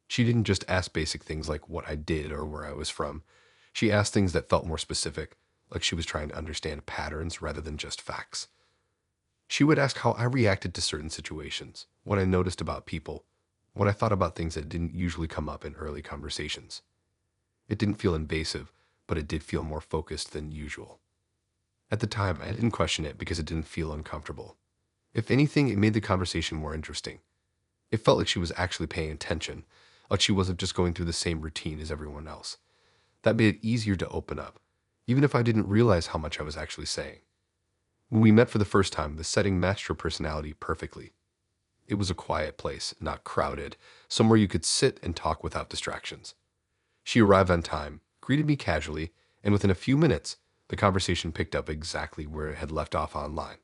She didn't just ask basic things like what I did or where I was from. She asked things that felt more specific, like she was trying to understand patterns rather than just facts. She would ask how I reacted to certain situations, what I noticed about people, what I thought about things that didn't usually come up in early conversations. It didn't feel invasive, but it did feel more focused than usual. At the time, I didn't question it because it didn't feel uncomfortable. If anything, it made the conversation more interesting. It felt like she was actually paying attention, like she wasn't just going through the same routine as everyone else. That made it easier to open up, even if I didn't realize how much I was actually saying. When we met for the first time, the setting matched her personality perfectly. It was a quiet place, not crowded, somewhere you could sit and talk without distractions. She arrived on time, greeted me casually, and within a few minutes, the conversation picked up exactly where it had left off online.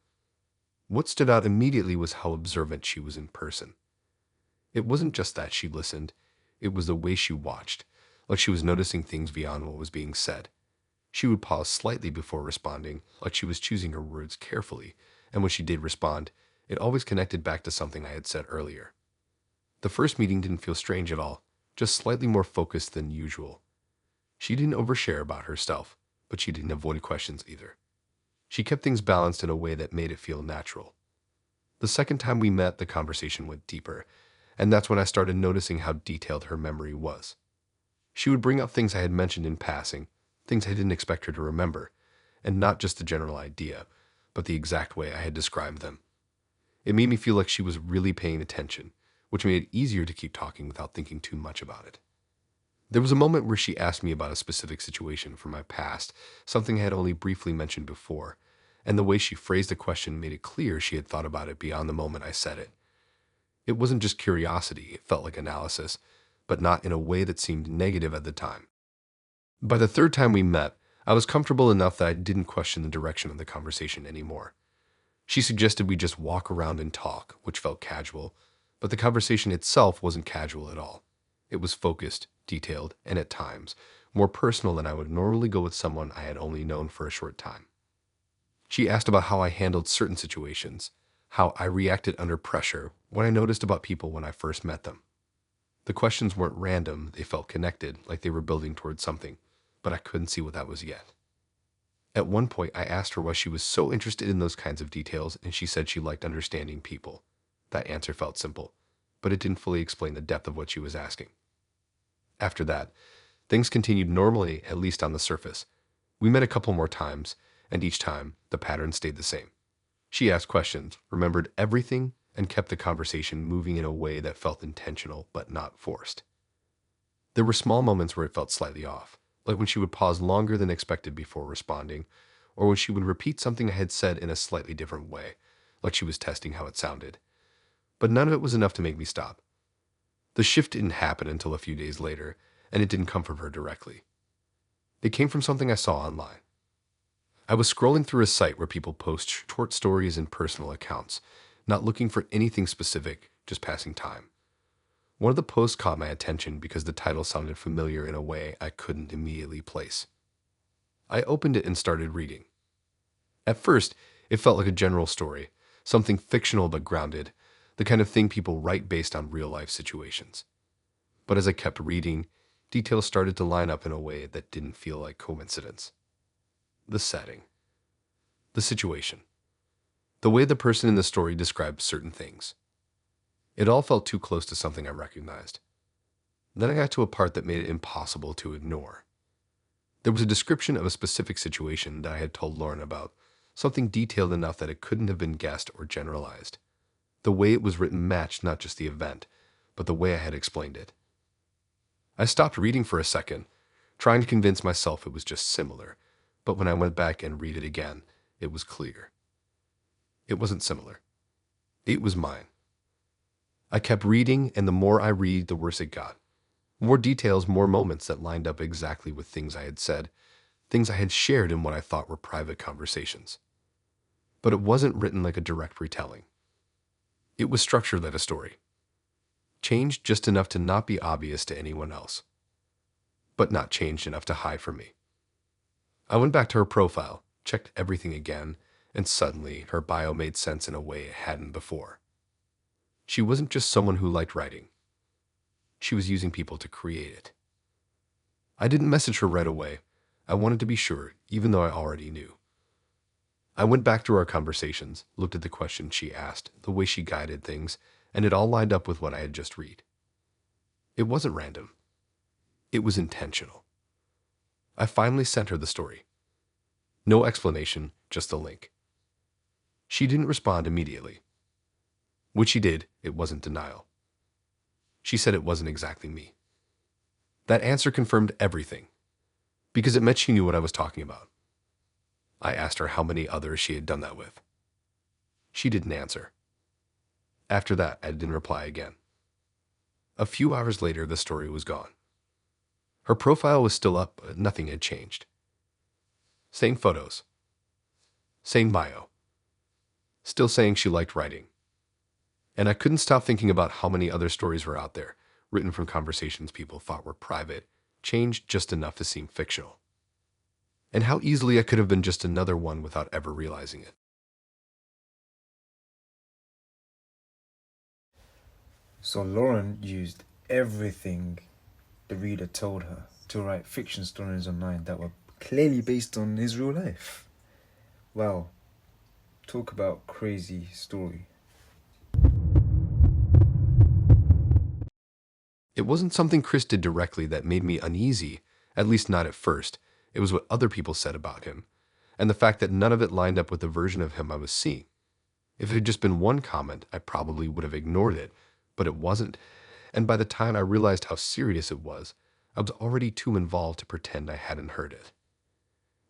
What stood out immediately was how observant she was in person. It wasn't just that she listened, it was the way she watched, like she was noticing things beyond what was being said. She would pause slightly before responding, like she was choosing her words carefully, and when she did respond, it always connected back to something I had said earlier. The first meeting didn't feel strange at all, just slightly more focused than usual. She didn't overshare about herself, but she didn't avoid questions either. She kept things balanced in a way that made it feel natural. The second time we met, the conversation went deeper, and that's when I started noticing how detailed her memory was. She would bring up things I had mentioned in passing, things I didn't expect her to remember, and not just the general idea, but the exact way I had described them. It made me feel like she was really paying attention, which made it easier to keep talking without thinking too much about it. There was a moment where she asked me about a specific situation from my past, something I had only briefly mentioned before, and the way she phrased the question made it clear she had thought about it beyond the moment I said it. It wasn't just curiosity, it felt like analysis, but not in a way that seemed negative at the time. By the third time we met, I was comfortable enough that I didn't question the direction of the conversation anymore. She suggested we just walk around and talk, which felt casual, but the conversation itself wasn't casual at all. It was focused, detailed, and at times, more personal than I would normally go with someone I had only known for a short time. She asked about how I handled certain situations, how I reacted under pressure, what I noticed about people when I first met them. The questions weren't random, they felt connected, like they were building towards something, but I couldn't see what that was yet. At one point, I asked her why she was so interested in those kinds of details, and she said she liked understanding people. That answer felt simple, but it didn't fully explain the depth of what she was asking. After that, things continued normally, at least on the surface. We met a couple more times, and each time, the pattern stayed the same. She asked questions, remembered everything, and kept the conversation moving in a way that felt intentional but not forced. There were small moments where it felt slightly off, like when she would pause longer than expected before responding, or when she would repeat something I had said in a slightly different way, like she was testing how it sounded. But none of it was enough to make me stop. The shift didn't happen until a few days later, and it didn't come from her directly. It came from something I saw online. I was scrolling through a site where people post short stories and personal accounts, not looking for anything specific, just passing time. One of the posts caught my attention because the title sounded familiar in a way I couldn't immediately place. I opened it and started reading. At first, it felt like a general story, something fictional but grounded, the kind of thing people write based on real-life situations. But as I kept reading, details started to line up in a way that didn't feel like coincidence. The setting. The situation. The way the person in the story described certain things. It all felt too close to something I recognized. Then I got to a part that made it impossible to ignore. There was a description of a specific situation that I had told Lauren about, something detailed enough that it couldn't have been guessed or generalized. The way it was written matched not just the event, but the way I had explained it. I stopped reading for a second, trying to convince myself it was just similar, but when I went back and read it again, it was clear. It wasn't similar. It was mine. I kept reading, and the more I read, the worse it got. More details, more moments that lined up exactly with things I had said, things I had shared in what I thought were private conversations. But it wasn't written like a direct retelling. It was structured like a story. Changed just enough to not be obvious to anyone else, but not changed enough to hide from me. I went back to her profile, checked everything again, and suddenly her bio made sense in a way it hadn't before. She wasn't just someone who liked writing. She was using people to create it. I didn't message her right away. I wanted to be sure, even though I already knew. I went back to our conversations, looked at the questions she asked, the way she guided things, and it all lined up with what I had just read. It wasn't random. It was intentional. I finally sent her the story. No explanation, just the link. She didn't respond immediately. When she did, it wasn't denial. She said it wasn't exactly me. That answer confirmed everything, because it meant she knew what I was talking about. I asked her how many others she had done that with. She didn't answer. After that, I didn't reply again. A few hours later, the story was gone. Her profile was still up, but nothing had changed. Same photos. Same bio. Still saying she liked writing. And I couldn't stop thinking about how many other stories were out there, written from conversations people thought were private, changed just enough to seem fictional. And how easily I could have been just another one without ever realizing it. So Lauren used everything the reader told her to write fiction stories online that were clearly based on his real life. Wow. Talk about crazy story. It wasn't something Chris did directly that made me uneasy, at least not at first. It was what other people said about him, and the fact that none of it lined up with the version of him I was seeing. If it had just been one comment, I probably would have ignored it, but it wasn't, and by the time I realized how serious it was, I was already too involved to pretend I hadn't heard it.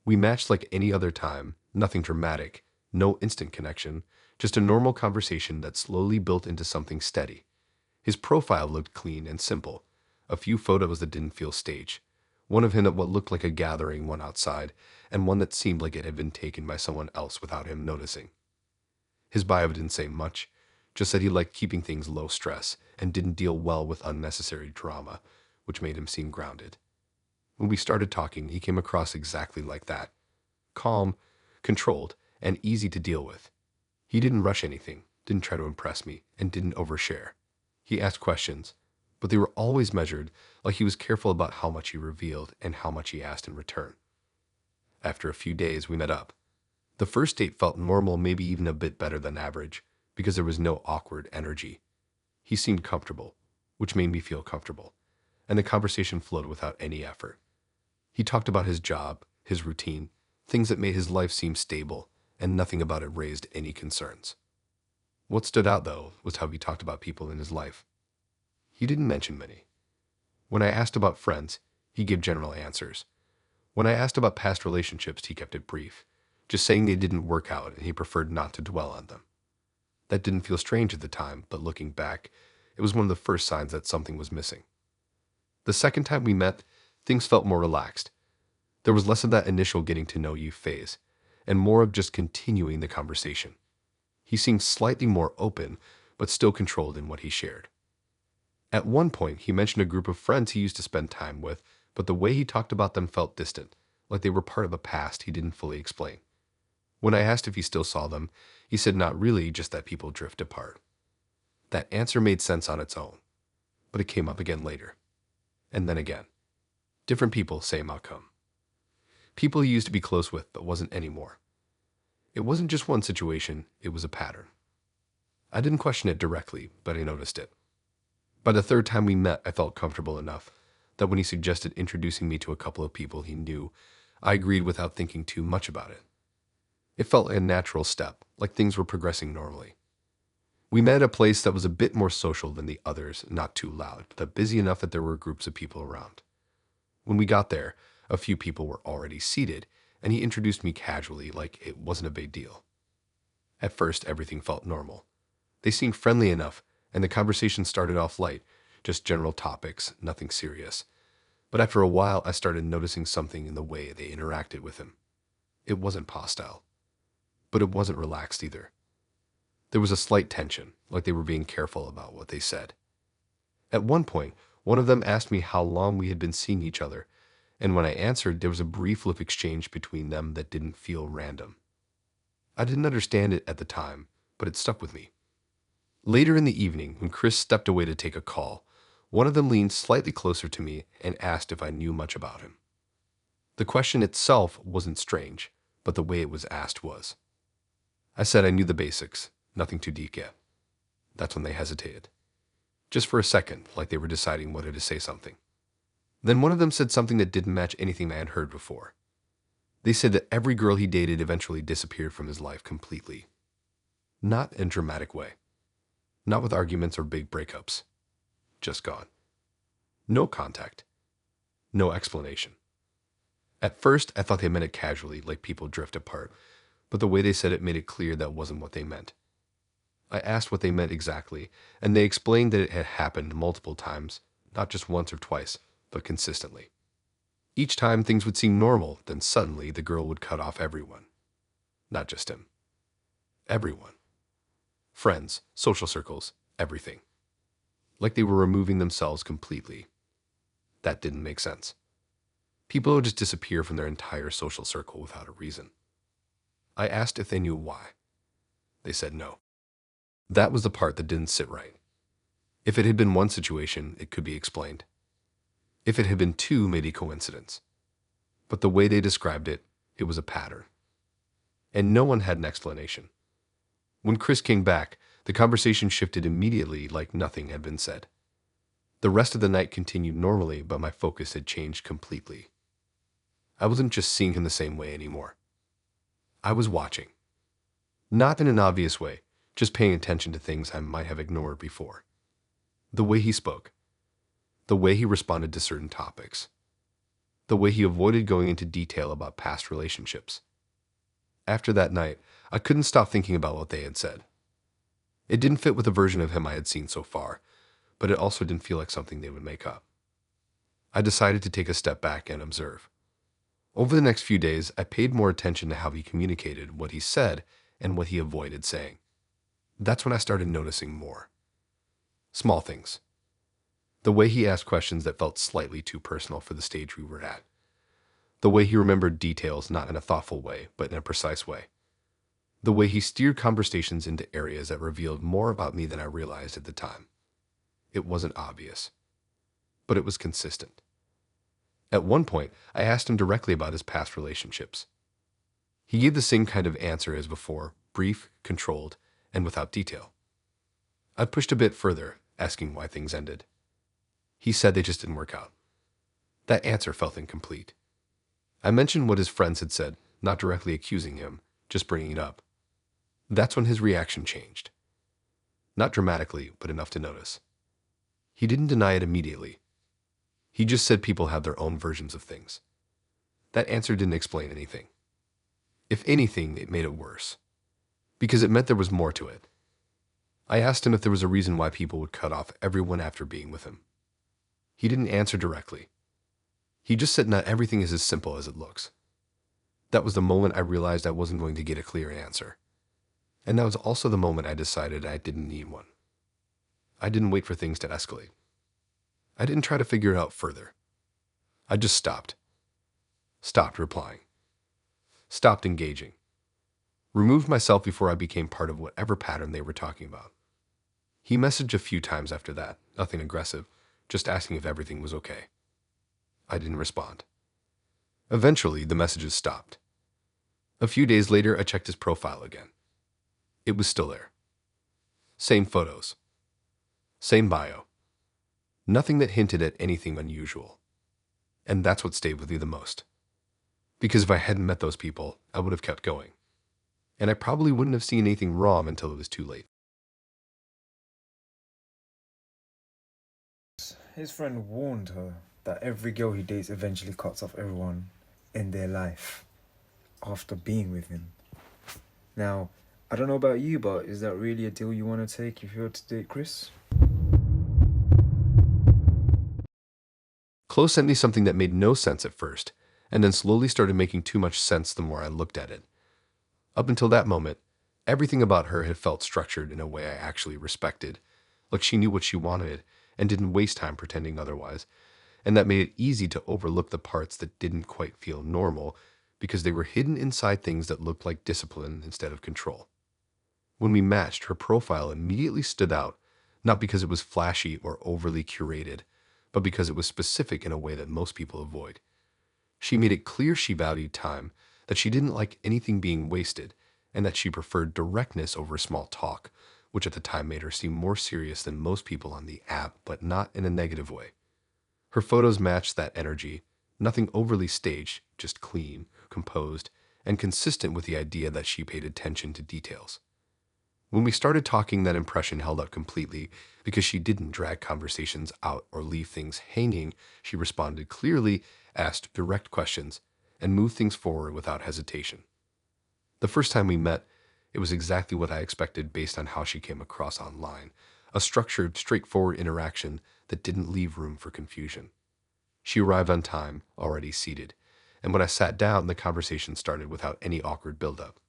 We matched like any other time, nothing dramatic, No instant connection, just a normal conversation that slowly built into something steady. His profile looked clean and simple, a few photos that didn't feel staged, one of him at what looked like a gathering, one outside, and one that seemed like it had been taken by someone else without him noticing. His bio didn't say much, just that he liked keeping things low stress and didn't deal well with unnecessary drama, which made him seem grounded. When we started talking, he came across exactly like that. Calm, controlled, and easy to deal with. He didn't rush anything, didn't try to impress me, and didn't overshare. He asked questions, but they were always measured, like he was careful about how much he revealed and how much he asked in return. After a few days, we met up. The first date felt normal, maybe even a bit better than average, because there was no awkward energy. He seemed comfortable, which made me feel comfortable, and the conversation flowed without any effort. He talked about his job, his routine, things that made his life seem stable, and nothing about it raised any concerns. What stood out, though, was how he talked about people in his life. He didn't mention many. When I asked about friends, he gave general answers. When I asked about past relationships, he kept it brief, just saying they didn't work out and he preferred not to dwell on them. That didn't feel strange at the time, but looking back, it was one of the first signs that something was missing. The second time we met, things felt more relaxed. There was less of that initial getting to know you phase, and more of just continuing the conversation. He seemed slightly more open, but still controlled in what he shared. At one point, he mentioned a group of friends he used to spend time with, but the way he talked about them felt distant, like they were part of a past he didn't fully explain. When I asked if he still saw them, he said not really, just that people drift apart. That answer made sense on its own, but it came up again later. And then again. Different people, same outcome. People he used to be close with, but wasn't anymore. It wasn't just one situation, it was a pattern. I didn't question it directly, but I noticed it. By the third time we met, I felt comfortable enough that when he suggested introducing me to a couple of people he knew, I agreed without thinking too much about it. It felt like a natural step, like things were progressing normally. We met at a place that was a bit more social than the others, not too loud, but busy enough that there were groups of people around. When we got there, a few people were already seated, and he introduced me casually, like it wasn't a big deal. At first, everything felt normal. They seemed friendly enough, and the conversation started off light, just general topics, nothing serious. But after a while, I started noticing something in the way they interacted with him. It wasn't hostile, but it wasn't relaxed either. There was a slight tension, like they were being careful about what they said. At one point, one of them asked me how long we had been seeing each other, and when I answered, there was a brief lip exchange between them that didn't feel random. I didn't understand it at the time, but it stuck with me. Later in the evening, when Chris stepped away to take a call, one of them leaned slightly closer to me and asked if I knew much about him. The question itself wasn't strange, but the way it was asked was. I said I knew the basics, nothing too deep yet. That's when they hesitated. Just for a second, like they were deciding whether to say something. Then one of them said something that didn't match anything I had heard before. They said that every girl he dated eventually disappeared from his life completely. Not in a dramatic way. Not with arguments or big breakups. Just gone. No contact. No explanation. At first, I thought they meant it casually, like people drift apart, but the way they said it made it clear that wasn't what they meant. I asked what they meant exactly, and they explained that it had happened multiple times, not just once or twice, but consistently. Each time things would seem normal, then suddenly the girl would cut off everyone. Not just him. Everyone. Friends, social circles, everything. Like they were removing themselves completely. That didn't make sense. People would just disappear from their entire social circle without a reason. I asked if they knew why. They said no. That was the part that didn't sit right. If it had been one situation, it could be explained. If it had been two, maybe coincidence. But the way they described it, it was a pattern. And no one had an explanation. When Chris came back, the conversation shifted immediately like nothing had been said. The rest of the night continued normally, but my focus had changed completely. I wasn't just seeing him the same way anymore. I was watching. Not in an obvious way, just paying attention to things I might have ignored before. The way he spoke. The way he responded to certain topics. The way he avoided going into detail about past relationships. After that night, I couldn't stop thinking about what they had said. It didn't fit with the version of him I had seen so far, but it also didn't feel like something they would make up. I decided to take a step back and observe. Over the next few days, I paid more attention to how he communicated, what he said, and what he avoided saying. That's when I started noticing more. Small things. The way he asked questions that felt slightly too personal for the stage we were at. The way he remembered details not in a thoughtful way, but in a precise way. The way he steered conversations into areas that revealed more about me than I realized at the time. It wasn't obvious, but it was consistent. At one point, I asked him directly about his past relationships. He gave the same kind of answer as before, brief, controlled, and without detail. I pushed a bit further, asking why things ended. He said they just didn't work out. That answer felt incomplete. I mentioned what his friends had said, not directly accusing him, just bringing it up. That's when his reaction changed. Not dramatically, but enough to notice. He didn't deny it immediately. He just said people have their own versions of things. That answer didn't explain anything. If anything, it made it worse, because it meant there was more to it. I asked him if there was a reason why people would cut off everyone after being with him. He didn't answer directly. He just said not everything is as simple as it looks. That was the moment I realized I wasn't going to get a clear answer. And that was also the moment I decided I didn't need one. I didn't wait for things to escalate. I didn't try to figure it out further. I just stopped. Stopped replying. Stopped engaging. Removed myself before I became part of whatever pattern they were talking about. He messaged a few times after that, nothing aggressive, just asking if everything was okay. I didn't respond. Eventually, the messages stopped. A few days later, I checked his profile again. It was still there. Same photos. Same bio. Nothing that hinted at anything unusual. And that's what stayed with me the most. Because if I hadn't met those people, I would have kept going. And I probably wouldn't have seen anything wrong until it was too late. His friend warned her that every girl he dates eventually cuts off everyone in their life after being with him. Now, I don't know about you, but is that really a deal you want to take if you were to date Chris? Chloe sent me something that made no sense at first, and then slowly started making too much sense the more I looked at it. Up until that moment, everything about her had felt structured in a way I actually respected, like she knew what she wanted and didn't waste time pretending otherwise, and that made it easy to overlook the parts that didn't quite feel normal because they were hidden inside things that looked like discipline instead of control. When we matched, her profile immediately stood out, not because it was flashy or overly curated, but because it was specific in a way that most people avoid. She made it clear she valued time, that she didn't like anything being wasted, and that she preferred directness over small talk, which at the time made her seem more serious than most people on the app, but not in a negative way. Her photos matched that energy, nothing overly staged, just clean, composed, and consistent with the idea that she paid attention to details. When we started talking, that impression held up completely because she didn't drag conversations out or leave things hanging. She responded clearly, asked direct questions, and moved things forward without hesitation. The first time we met, it was exactly what I expected based on how she came across online, a structured, straightforward interaction that didn't leave room for confusion. She arrived on time, already seated, and when I sat down, the conversation started without any awkward buildup.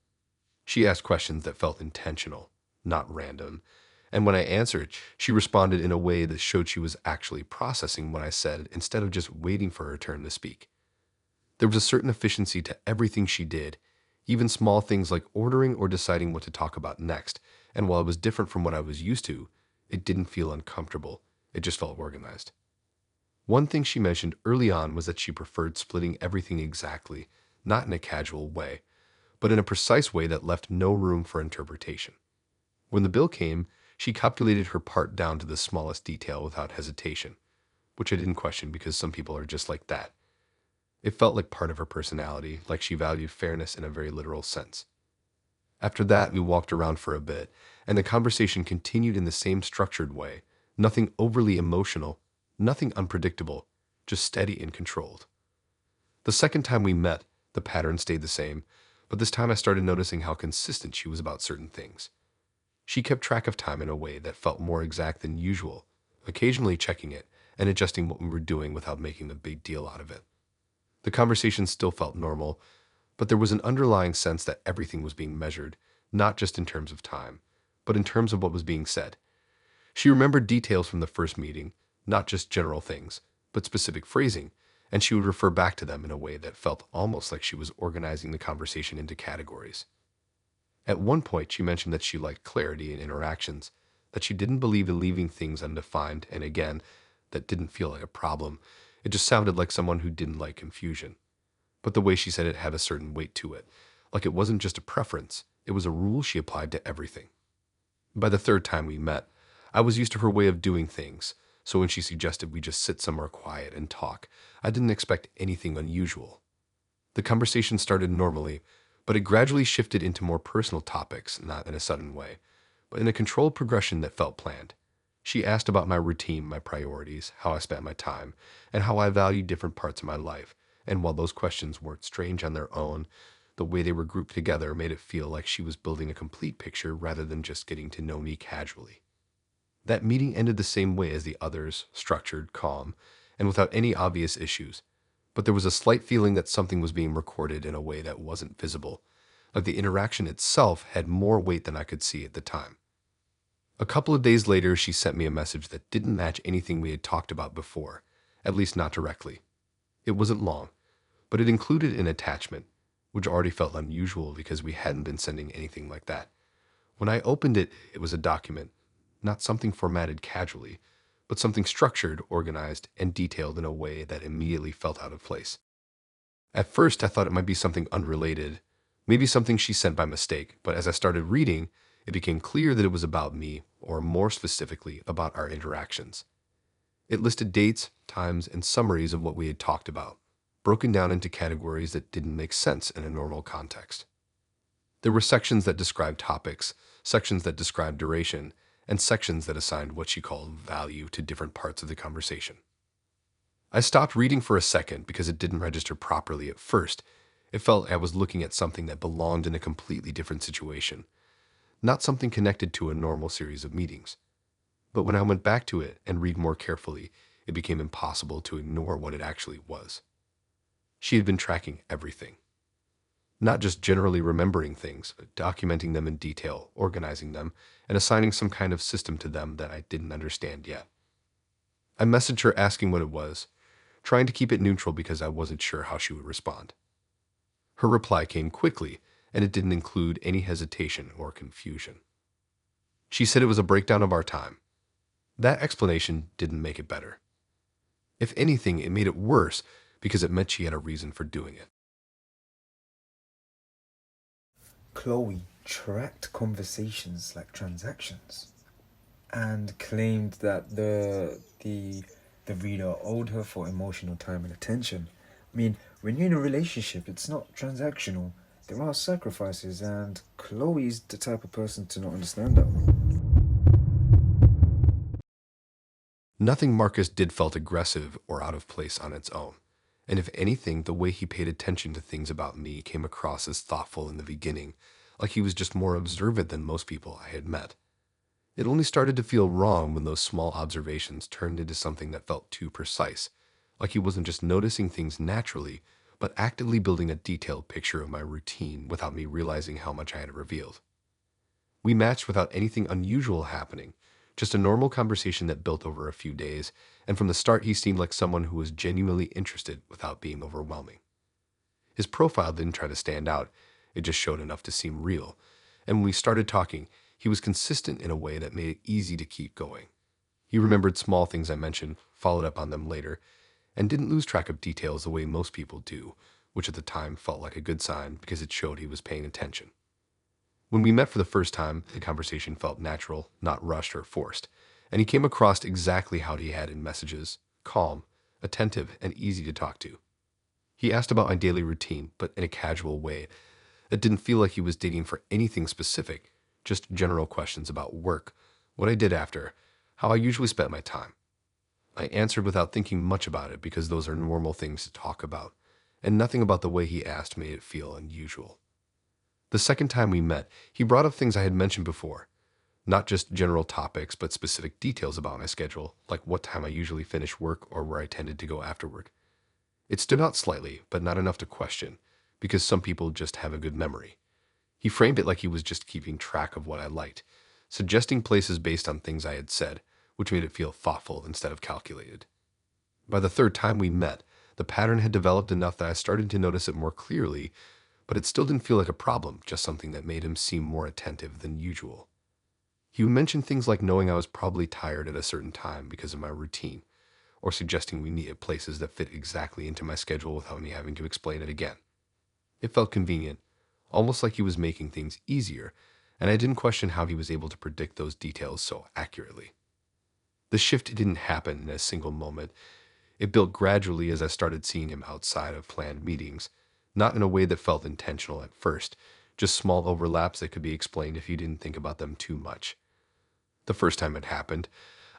She asked questions that felt intentional, not random, and when I answered, she responded in a way that showed she was actually processing what I said instead of just waiting for her turn to speak. There was a certain efficiency to everything she did, even small things like ordering or deciding what to talk about next, and while it was different from what I was used to, it didn't feel uncomfortable, it just felt organized. One thing she mentioned early on was that she preferred splitting everything exactly, not in a casual way, but in a precise way that left no room for interpretation. When the bill came, she calculated her part down to the smallest detail without hesitation, which I didn't question because some people are just like that. It felt like part of her personality, like she valued fairness in a very literal sense. After that, we walked around for a bit, and the conversation continued in the same structured way, nothing overly emotional, nothing unpredictable, just steady and controlled. The second time we met, the pattern stayed the same, but this time I started noticing how consistent she was about certain things. She kept track of time in a way that felt more exact than usual, occasionally checking it and adjusting what we were doing without making a big deal out of it. The conversation still felt normal, but there was an underlying sense that everything was being measured, not just in terms of time, but in terms of what was being said. She remembered details from the first meeting, not just general things, but specific phrasing, and she would refer back to them in a way that felt almost like she was organizing the conversation into categories. At one point, she mentioned that she liked clarity in interactions, that she didn't believe in leaving things undefined, and again, that didn't feel like a problem. It just sounded like someone who didn't like confusion. But the way she said it had a certain weight to it, like it wasn't just a preference, it was a rule she applied to everything. By the third time we met, I was used to her way of doing things, so when she suggested we just sit somewhere quiet and talk, I didn't expect anything unusual. The conversation started normally, but it gradually shifted into more personal topics, not in a sudden way, but in a controlled progression that felt planned. She asked about my routine, my priorities, how I spent my time, and how I valued different parts of my life. And while those questions weren't strange on their own, the way they were grouped together made it feel like she was building a complete picture rather than just getting to know me casually. That meeting ended the same way as the others, structured, calm, and without any obvious issues. But there was a slight feeling that something was being recorded in a way that wasn't visible, like the interaction itself had more weight than I could see at the time. A couple of days later, she sent me a message that didn't match anything we had talked about before, at least not directly. It wasn't long, but it included an attachment, which already felt unusual because we hadn't been sending anything like that. When I opened it, it was a document, not something formatted casually, but something structured, organized, and detailed in a way that immediately felt out of place. At first, I thought it might be something unrelated, maybe something she sent by mistake, but as I started reading, it became clear that it was about me, or more specifically, about our interactions. It listed dates, times, and summaries of what we had talked about, broken down into categories that didn't make sense in a normal context. There were sections that described topics, sections that described duration, and sections that assigned what she called value to different parts of the conversation. I stopped reading for a second because it didn't register properly at first. It felt like I was looking at something that belonged in a completely different situation, not something connected to a normal series of meetings. But when I went back to it and read more carefully, it became impossible to ignore what it actually was. She had been tracking everything. Not just generally remembering things, but documenting them in detail, organizing them, and assigning some kind of system to them that I didn't understand yet. I messaged her asking what it was, trying to keep it neutral because I wasn't sure how she would respond. Her reply came quickly, and it didn't include any hesitation or confusion. She said it was a breakdown of our time. That explanation didn't make it better. If anything, it made it worse because it meant she had a reason for doing it. Chloe tracked conversations like transactions and claimed that the reader owed her for emotional time and attention. I mean, when you're in a relationship, it's not transactional. There are sacrifices, and Chloe's the type of person to not understand that one. Nothing Marcus did felt aggressive or out of place on its own. And if anything, the way he paid attention to things about me came across as thoughtful in the beginning, like he was just more observant than most people I had met. It only started to feel wrong when those small observations turned into something that felt too precise, like he wasn't just noticing things naturally, but actively building a detailed picture of my routine without me realizing how much I had revealed. We matched without anything unusual happening, just a normal conversation that built over a few days, and from the start he seemed like someone who was genuinely interested without being overwhelming. His profile didn't try to stand out, it just showed enough to seem real, and when we started talking, he was consistent in a way that made it easy to keep going. He remembered small things I mentioned, followed up on them later, and didn't lose track of details the way most people do, which at the time felt like a good sign because it showed he was paying attention. When we met for the first time, the conversation felt natural, not rushed or forced, and he came across exactly how he had in messages, calm, attentive, and easy to talk to. He asked about my daily routine, but in a casual way. It didn't feel like he was digging for anything specific, just general questions about work, what I did after, how I usually spent my time. I answered without thinking much about it because those are normal things to talk about, and nothing about the way he asked made it feel unusual. The second time we met, he brought up things I had mentioned before. Not just general topics, but specific details about my schedule, like what time I usually finish work or where I tended to go afterward. It stood out slightly, but not enough to question, because some people just have a good memory. He framed it like he was just keeping track of what I liked, suggesting places based on things I had said, which made it feel thoughtful instead of calculated. By the third time we met, the pattern had developed enough that I started to notice it more clearly, but it still didn't feel like a problem, just something that made him seem more attentive than usual. He would mention things like knowing I was probably tired at a certain time because of my routine, or suggesting we meet at places that fit exactly into my schedule without me having to explain it again. It felt convenient, almost like he was making things easier, and I didn't question how he was able to predict those details so accurately. The shift didn't happen in a single moment. It built gradually as I started seeing him outside of planned meetings, not in a way that felt intentional at first, just small overlaps that could be explained if you didn't think about them too much. The first time it happened,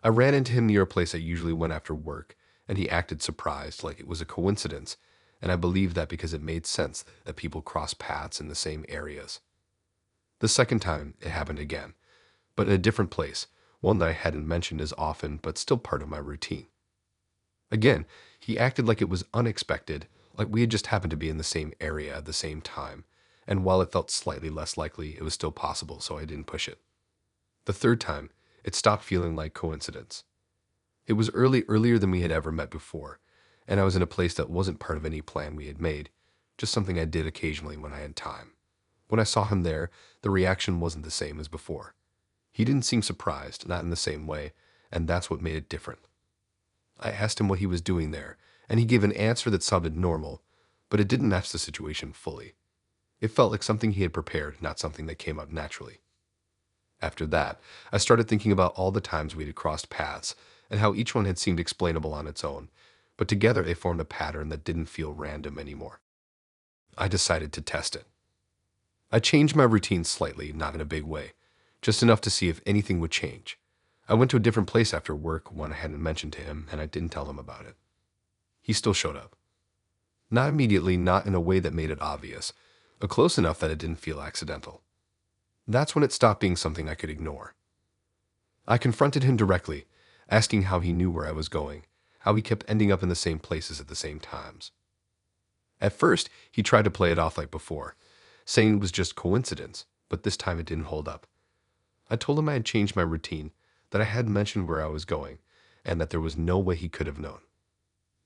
I ran into him near a place I usually went after work, and he acted surprised, like it was a coincidence, and I believed that because it made sense that people cross paths in the same areas. The second time, it happened again, but in a different place, one that I hadn't mentioned as often, but still part of my routine. Again, he acted like it was unexpected, like we had just happened to be in the same area at the same time, and while it felt slightly less likely, it was still possible, so I didn't push it. The third time, it stopped feeling like coincidence. It was earlier than we had ever met before, and I was in a place that wasn't part of any plan we had made, just something I did occasionally when I had time. When I saw him there, the reaction wasn't the same as before. He didn't seem surprised, not in the same way, and that's what made it different. I asked him what he was doing there, and he gave an answer that sounded normal, but it didn't match the situation fully. It felt like something he had prepared, not something that came out naturally. After that, I started thinking about all the times we had crossed paths, and how each one had seemed explainable on its own, but together they formed a pattern that didn't feel random anymore. I decided to test it. I changed my routine slightly, not in a big way, just enough to see if anything would change. I went to a different place after work, one I hadn't mentioned to him, and I didn't tell him about it. He still showed up. Not immediately, not in a way that made it obvious, but close enough that it didn't feel accidental. That's when it stopped being something I could ignore. I confronted him directly, asking how he knew where I was going, how he kept ending up in the same places at the same times. At first, he tried to play it off like before, saying it was just coincidence, but this time it didn't hold up. I told him I had changed my routine, that I hadn't mentioned where I was going, and that there was no way he could have known.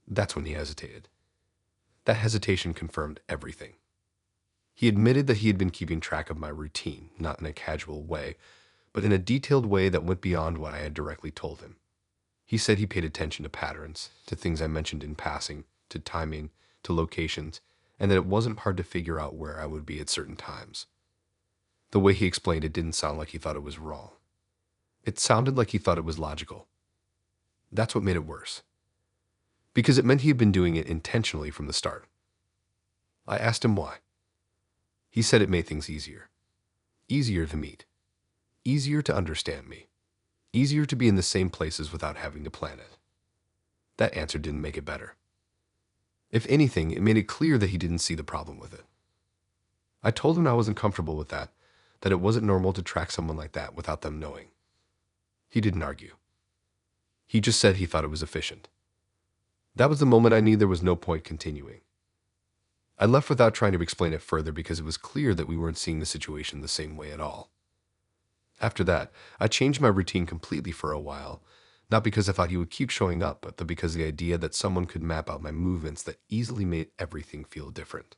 That's when he hesitated. That hesitation confirmed everything. He admitted that he had been keeping track of my routine, not in a casual way, but in a detailed way that went beyond what I had directly told him. He said he paid attention to patterns, to things I mentioned in passing, to timing, to locations, and that it wasn't hard to figure out where I would be at certain times. The way he explained it didn't sound like he thought it was wrong. It sounded like he thought it was logical. That's what made it worse, because it meant he had been doing it intentionally from the start. I asked him why. He said it made things easier. Easier to meet. Easier to understand me. Easier to be in the same places without having to plan it. That answer didn't make it better. If anything, it made it clear that he didn't see the problem with it. I told him I wasn't comfortable with that it wasn't normal to track someone like that without them knowing. He didn't argue. He just said he thought it was efficient. That was the moment I knew there was no point continuing. I left without trying to explain it further because it was clear that we weren't seeing the situation the same way at all. After that, I changed my routine completely for a while, not because I thought he would keep showing up, but because the idea that someone could map out my movements that easily made everything feel different.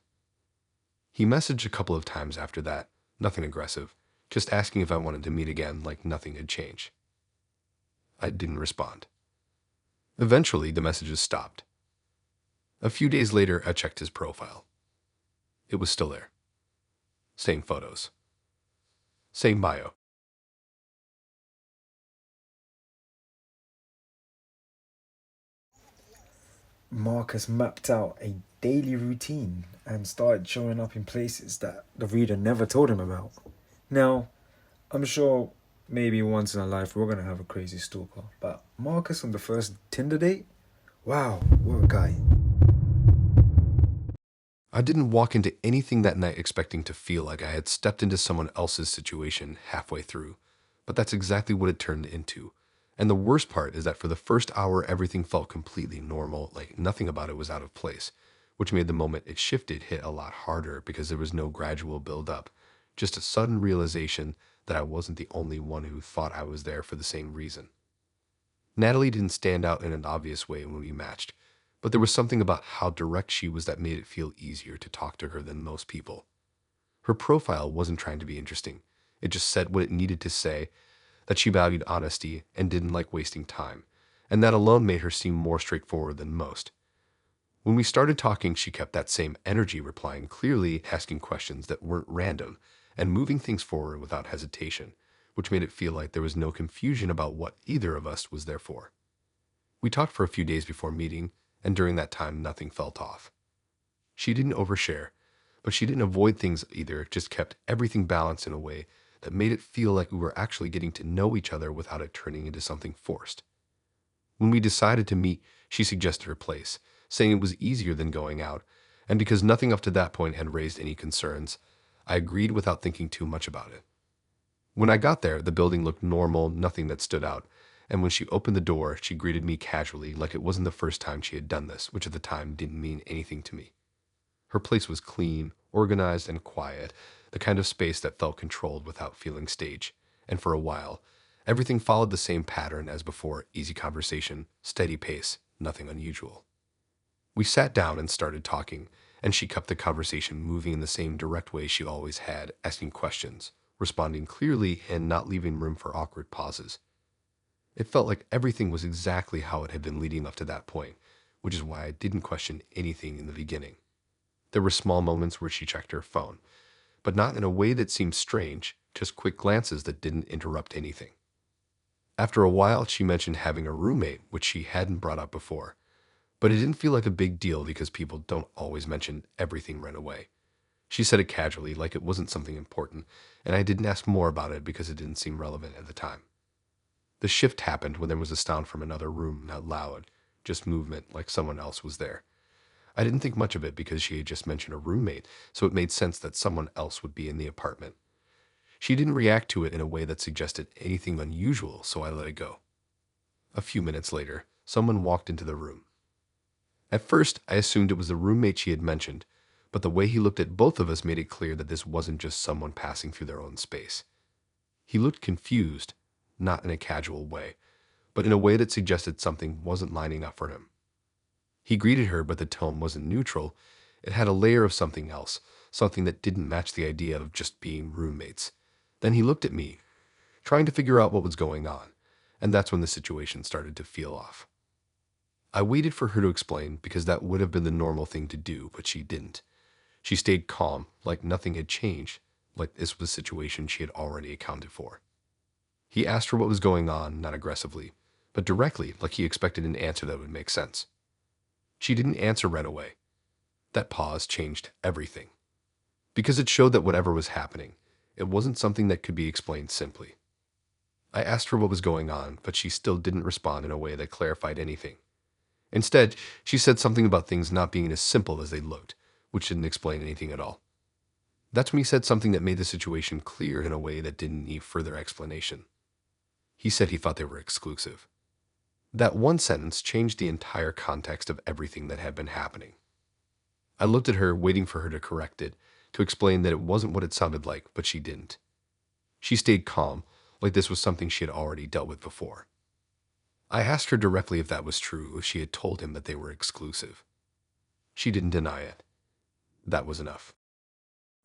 He messaged a couple of times after that, nothing aggressive, just asking if I wanted to meet again like nothing had changed. I didn't respond. Eventually, the messages stopped. A few days later, I checked his profile. It was still there. Same photos. Same bio. Marcus mapped out a daily routine and started showing up in places that the reader never told him about. Now, I'm sure maybe once in our life we're gonna have a crazy stalker, but Marcus on the first Tinder date? Wow, what a guy. I didn't walk into anything that night expecting to feel like I had stepped into someone else's situation halfway through, but that's exactly what it turned into. And the worst part is that for the first hour, everything felt completely normal, like nothing about it was out of place, which made the moment it shifted hit a lot harder because there was no gradual build up, just a sudden realization that I wasn't the only one who thought I was there for the same reason. Natalie didn't stand out in an obvious way when we matched, but there was something about how direct she was that made it feel easier to talk to her than most people. Her profile wasn't trying to be interesting. It just said what it needed to say, that she valued honesty and didn't like wasting time, and that alone made her seem more straightforward than most. When we started talking, she kept that same energy, replying clearly, asking questions that weren't random, and moving things forward without hesitation, which made it feel like there was no confusion about what either of us was there for. We talked for a few days before meeting, and during that time, nothing felt off. She didn't overshare, but she didn't avoid things either, just kept everything balanced in a way that made it feel like we were actually getting to know each other without it turning into something forced. When we decided to meet, she suggested her place, saying it was easier than going out, and because nothing up to that point had raised any concerns, I agreed without thinking too much about it. When I got there, the building looked normal, nothing that stood out, and when she opened the door, she greeted me casually like it wasn't the first time she had done this, which at the time didn't mean anything to me. Her place was clean, organized, and quiet, the kind of space that felt controlled without feeling staged. And for a while, everything followed the same pattern as before: easy conversation, steady pace, nothing unusual. We sat down and started talking, and she kept the conversation moving in the same direct way she always had, asking questions, responding clearly, and not leaving room for awkward pauses. It felt like everything was exactly how it had been leading up to that point, which is why I didn't question anything in the beginning. There were small moments where she checked her phone, but not in a way that seemed strange, just quick glances that didn't interrupt anything. After a while, she mentioned having a roommate, which she hadn't brought up before, but it didn't feel like a big deal because people don't always mention everything right away. She said it casually, like it wasn't something important, and I didn't ask more about it because it didn't seem relevant at the time. The shift happened when there was a sound from another room, not loud, just movement, like someone else was there. I didn't think much of it because she had just mentioned a roommate, so it made sense that someone else would be in the apartment. She didn't react to it in a way that suggested anything unusual, so I let it go. A few minutes later, someone walked into the room. At first, I assumed it was the roommate she had mentioned, but the way he looked at both of us made it clear that this wasn't just someone passing through their own space. He looked confused, not in a casual way, but in a way that suggested something wasn't lining up for him. He greeted her, but the tone wasn't neutral. It had a layer of something else, something that didn't match the idea of just being roommates. Then he looked at me, trying to figure out what was going on, and that's when the situation started to feel off. I waited for her to explain because that would have been the normal thing to do, but she didn't. She stayed calm, like nothing had changed, like this was a situation she had already accounted for. He asked her what was going on, not aggressively, but directly, like he expected an answer that would make sense. She didn't answer right away. That pause changed everything, because it showed that whatever was happening, it wasn't something that could be explained simply. I asked her what was going on, but she still didn't respond in a way that clarified anything. Instead, she said something about things not being as simple as they looked, which didn't explain anything at all. That's when he said something that made the situation clear in a way that didn't need further explanation. He said he thought they were exclusive. That one sentence changed the entire context of everything that had been happening. I looked at her, waiting for her to correct it, to explain that it wasn't what it sounded like, but she didn't. She stayed calm, like this was something she had already dealt with before. I asked her directly if that was true, if she had told him that they were exclusive. She didn't deny it. That was enough.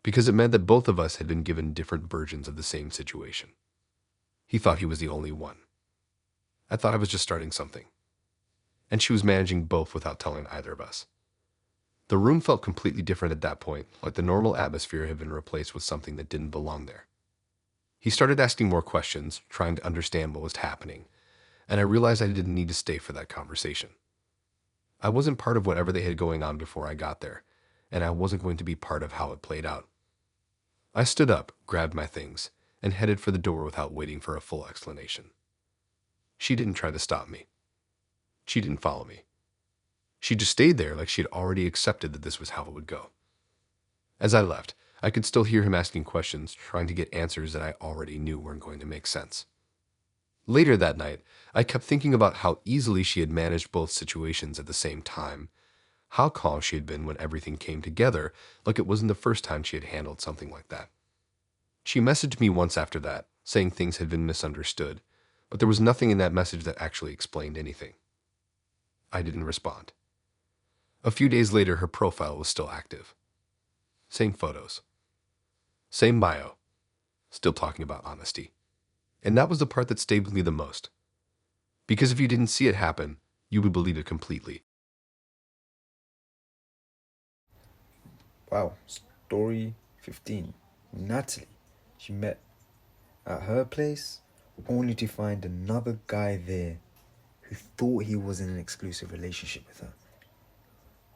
Because it meant that both of us had been given different versions of the same situation. He thought he was the only one. I thought I was just starting something. And she was managing both without telling either of us. The room felt completely different at that point, like the normal atmosphere had been replaced with something that didn't belong there. He started asking more questions, trying to understand what was happening, and I realized I didn't need to stay for that conversation. I wasn't part of whatever they had going on before I got there, and I wasn't going to be part of how it played out. I stood up, grabbed my things, and headed for the door without waiting for a full explanation. She didn't try to stop me. She didn't follow me. She just stayed there like she had already accepted that this was how it would go. As I left, I could still hear him asking questions, trying to get answers that I already knew weren't going to make sense. Later that night, I kept thinking about how easily she had managed both situations at the same time, how calm she had been when everything came together, like it wasn't the first time she had handled something like that. She messaged me once after that, saying things had been misunderstood, but there was nothing in that message that actually explained anything. I didn't respond. A few days later, her profile was still active. Same photos. Same bio. Still talking about honesty. And that was the part that stayed with me the most. Because if you didn't see it happen, you would believe it completely. Wow, story 15. Natalie. She met at her place only to find another guy there who thought he was in an exclusive relationship with her.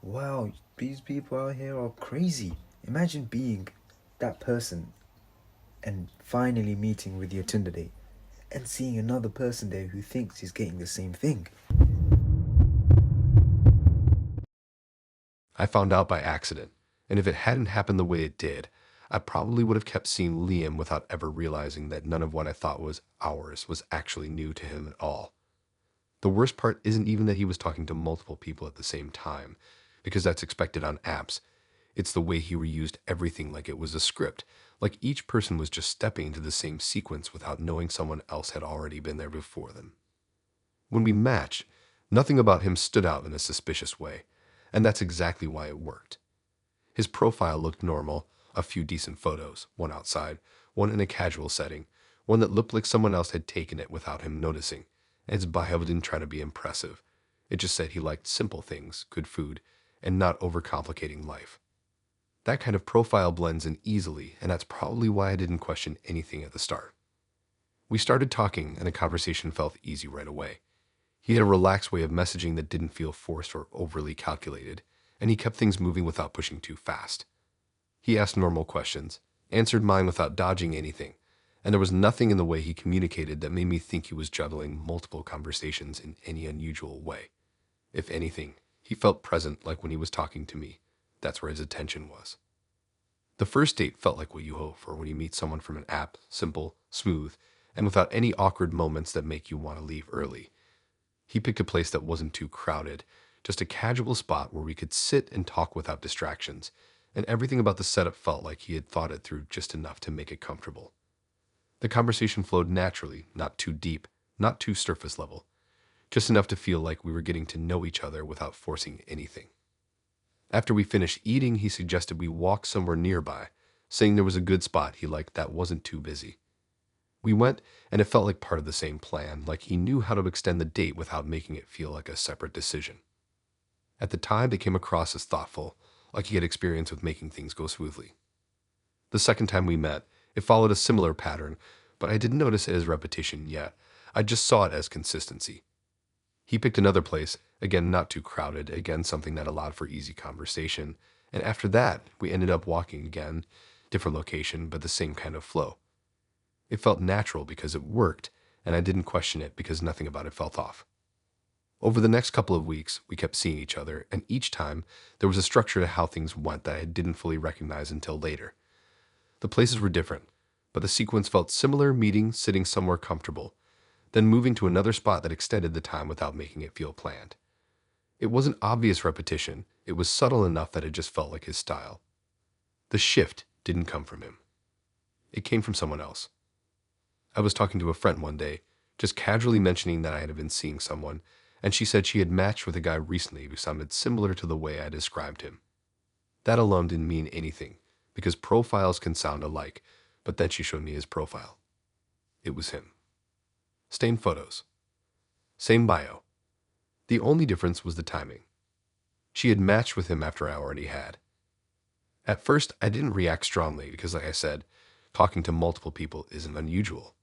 Wow, these people out here are crazy. Imagine being that person and finally meeting with your Tinder date and seeing another person there who thinks he's getting the same thing. I found out by accident, and if it hadn't happened the way it did, I probably would have kept seeing Liam without ever realizing that none of what I thought was ours was actually new to him at all. The worst part isn't even that he was talking to multiple people at the same time, because that's expected on apps. It's the way he reused everything like it was a script, like each person was just stepping into the same sequence without knowing someone else had already been there before them. When we matched, nothing about him stood out in a suspicious way, and that's exactly why it worked. His profile looked normal, a few decent photos, one outside, one in a casual setting, one that looked like someone else had taken it without him noticing, and his bio didn't try to be impressive. It just said he liked simple things, good food, and not overcomplicating life. That kind of profile blends in easily, and that's probably why I didn't question anything at the start. We started talking, and the conversation felt easy right away. He had a relaxed way of messaging that didn't feel forced or overly calculated, and he kept things moving without pushing too fast. He asked normal questions, answered mine without dodging anything, and there was nothing in the way he communicated that made me think he was juggling multiple conversations in any unusual way. If anything, he felt present like when he was talking to me. That's where his attention was. The first date felt like what you hope for when you meet someone from an app, simple, smooth, and without any awkward moments that make you want to leave early. He picked a place that wasn't too crowded, just a casual spot where we could sit and talk without distractions, and everything about the setup felt like he had thought it through just enough to make it comfortable. The conversation flowed naturally, not too deep, not too surface level, just enough to feel like we were getting to know each other without forcing anything. After we finished eating, he suggested we walk somewhere nearby, saying there was a good spot he liked that wasn't too busy. We went, and it felt like part of the same plan, like he knew how to extend the date without making it feel like a separate decision. At the time, it came across as thoughtful, like he had experience with making things go smoothly. The second time we met, it followed a similar pattern, but I didn't notice it as repetition yet. I just saw it as consistency. He picked another place, again not too crowded, again something that allowed for easy conversation, and after that, we ended up walking again, different location, but the same kind of flow. It felt natural because it worked, and I didn't question it because nothing about it felt off. Over the next couple of weeks, we kept seeing each other, and each time, there was a structure to how things went that I didn't fully recognize until later. The places were different, but the sequence felt similar: meeting, sitting somewhere comfortable, then moving to another spot that extended the time without making it feel planned. It wasn't obvious repetition, it was subtle enough that it just felt like his style. The shift didn't come from him. It came from someone else. I was talking to a friend one day, just casually mentioning that I had been seeing someone, and she said she had matched with a guy recently who sounded similar to the way I described him. That alone didn't mean anything, because profiles can sound alike, but then she showed me his profile. It was him. Same photos. Same bio. The only difference was the timing. She had matched with him after I already had. At first, I didn't react strongly because, like I said, talking to multiple people isn't unusual.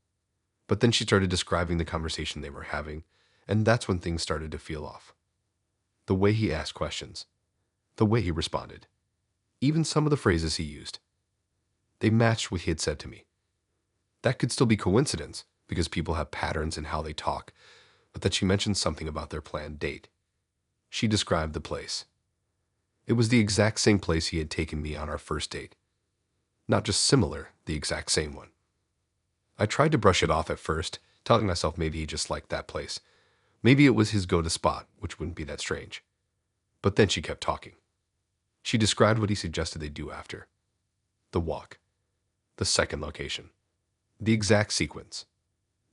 But then she started describing the conversation they were having, and that's when things started to feel off. The way he asked questions, the way he responded, even some of the phrases he used. They matched what he had said to me. That could still be coincidence, because people have patterns in how they talk, but that she mentioned something about their planned date. She described the place. It was the exact same place he had taken me on our first date. Not just similar, the exact same one. I tried to brush it off at first, telling myself maybe he just liked that place. Maybe it was his go-to spot, which wouldn't be that strange. But then she kept talking. She described what he suggested they do after. The walk. The second location. The exact sequence.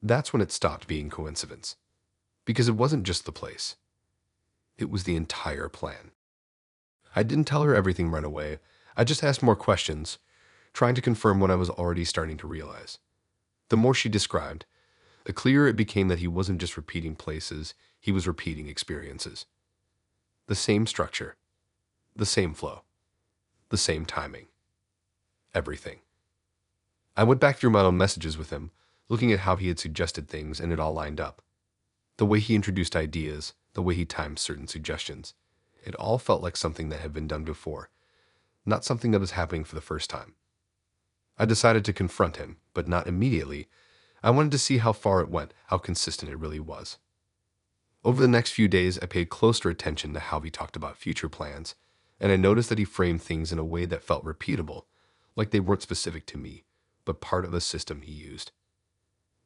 That's when it stopped being coincidence. Because it wasn't just the place. It was the entire plan. I didn't tell her everything right away. I just asked more questions, trying to confirm what I was already starting to realize. The more she described, the clearer it became that he wasn't just repeating places, he was repeating experiences. The same structure, the same flow, the same timing. Everything. I went back through my own messages with him, looking at how he had suggested things, and it all lined up. The way he introduced ideas, the way he timed certain suggestions. It all felt like something that had been done before, not something that was happening for the first time. I decided to confront him, but not immediately. I wanted to see how far it went, how consistent it really was. Over the next few days, I paid closer attention to how he talked about future plans, and I noticed that he framed things in a way that felt repeatable, like they weren't specific to me, but part of a system he used.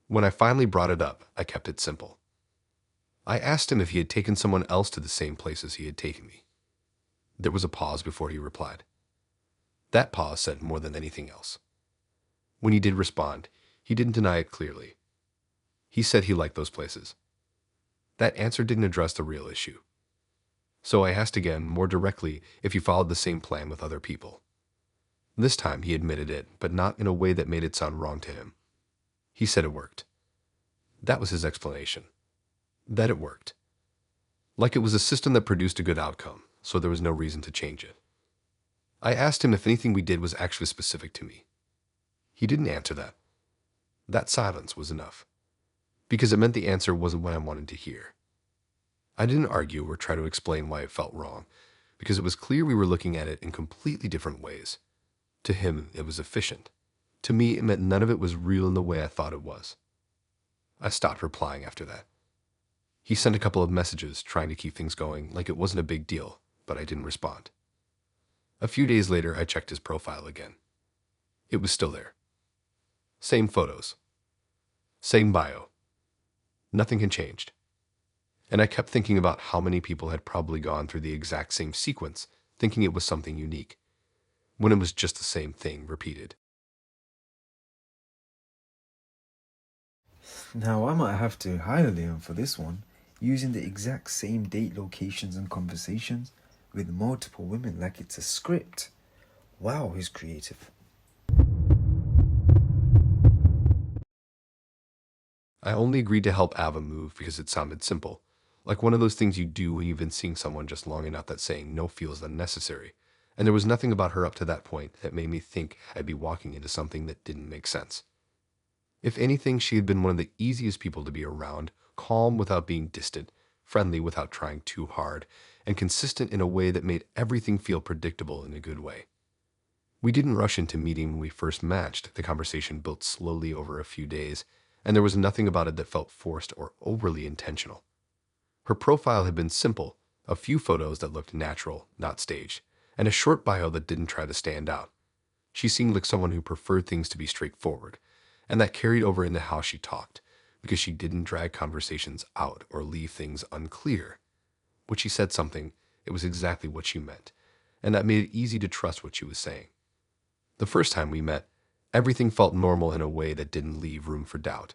When I finally brought it up, I kept it simple. I asked him if he had taken someone else to the same places he had taken me. There was a pause before he replied. That pause said more than anything else. When he did respond, he didn't deny it clearly. He said he liked those places. That answer didn't address the real issue. So I asked again, more directly, if he followed the same plan with other people. This time he admitted it, but not in a way that made it sound wrong to him. He said it worked. That was his explanation. That it worked. Like it was a system that produced a good outcome, so there was no reason to change it. I asked him if anything we did was actually specific to me. He didn't answer that. That silence was enough, because it meant the answer wasn't what I wanted to hear. I didn't argue or try to explain why it felt wrong, because it was clear we were looking at it in completely different ways. To him, it was efficient. To me, it meant none of it was real in the way I thought it was. I stopped replying after that. He sent a couple of messages trying to keep things going like it wasn't a big deal, but I didn't respond. A few days later, I checked his profile again. It was still there. Same photos. Same bio. Nothing had changed. And I kept thinking about how many people had probably gone through the exact same sequence, thinking it was something unique, when it was just the same thing repeated. Now, I might have to hire Liam for this one, using the exact same date locations and conversations with multiple women like it's a script. Wow, he's creative. I only agreed to help Ava move because it sounded simple, like one of those things you do when you've been seeing someone just long enough that saying no feels unnecessary, and there was nothing about her up to that point that made me think I'd be walking into something that didn't make sense. If anything, she had been one of the easiest people to be around, calm without being distant, friendly without trying too hard, and consistent in a way that made everything feel predictable in a good way. We didn't rush into meeting when we first matched. The conversation built slowly over a few days, and there was nothing about it that felt forced or overly intentional. Her profile had been simple, a few photos that looked natural, not staged, and a short bio that didn't try to stand out. She seemed like someone who preferred things to be straightforward, and that carried over into how she talked, because she didn't drag conversations out or leave things unclear. When she said something, it was exactly what she meant, and that made it easy to trust what she was saying. The first time we met, everything felt normal in a way that didn't leave room for doubt.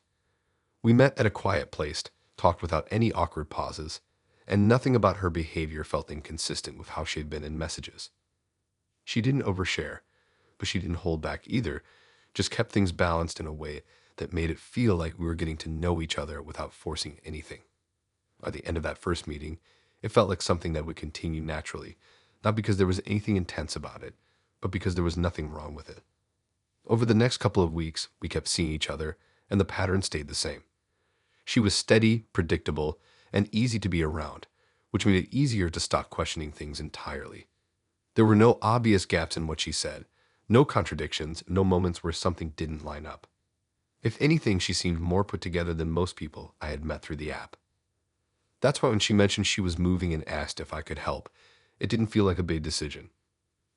We met at a quiet place, talked without any awkward pauses, and nothing about her behavior felt inconsistent with how she had been in messages. She didn't overshare, but she didn't hold back either, just kept things balanced in a way that made it feel like we were getting to know each other without forcing anything. By the end of that first meeting, it felt like something that would continue naturally, not because there was anything intense about it, but because there was nothing wrong with it. Over the next couple of weeks, we kept seeing each other, and the pattern stayed the same. She was steady, predictable, and easy to be around, which made it easier to stop questioning things entirely. There were no obvious gaps in what she said, no contradictions, no moments where something didn't line up. If anything, she seemed more put together than most people I had met through the app. That's why when she mentioned she was moving and asked if I could help, It didn't feel like a big decision.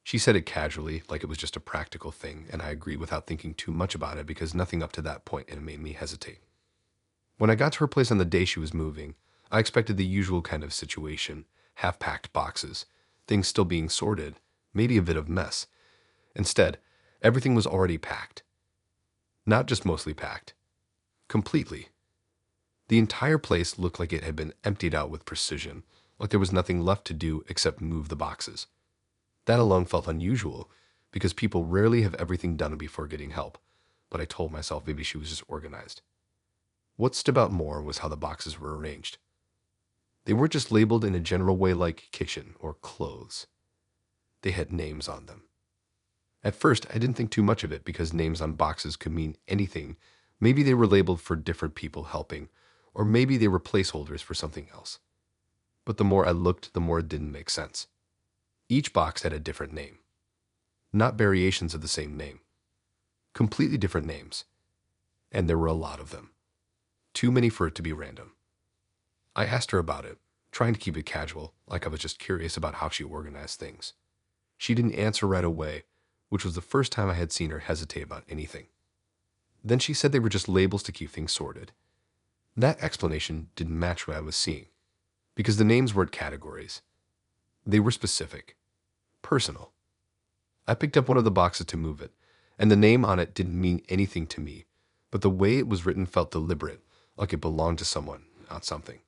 She said it casually, like it was just a practical thing, and I agreed without thinking too much about it because nothing up to that point it made me hesitate. When I got to her place on the day she was moving, I expected the usual kind of situation, half-packed boxes, things still being sorted, maybe a bit of mess. Instead, everything was already packed. Not just mostly packed. Completely. The entire place looked like it had been emptied out with precision, like there was nothing left to do except move the boxes. That alone felt unusual, because people rarely have everything done before getting help, but I told myself maybe she was just organized. What stood out more was how the boxes were arranged. They weren't just labeled in a general way like kitchen or clothes. They had names on them. At first, I didn't think too much of it because names on boxes could mean anything. Maybe they were labeled for different people helping, or maybe they were placeholders for something else. But the more I looked, the more it didn't make sense. Each box had a different name. Not variations of the same name. Completely different names. And there were a lot of them. Too many for it to be random. I asked her about it, trying to keep it casual, like I was just curious about how she organized things. She didn't answer right away, which was the first time I had seen her hesitate about anything. Then she said they were just labels to keep things sorted. That explanation didn't match what I was seeing, because the names weren't categories. They were specific, personal. I picked up one of the boxes to move it, and the name on it didn't mean anything to me, but the way it was written felt deliberate, like it belonged to someone, not something.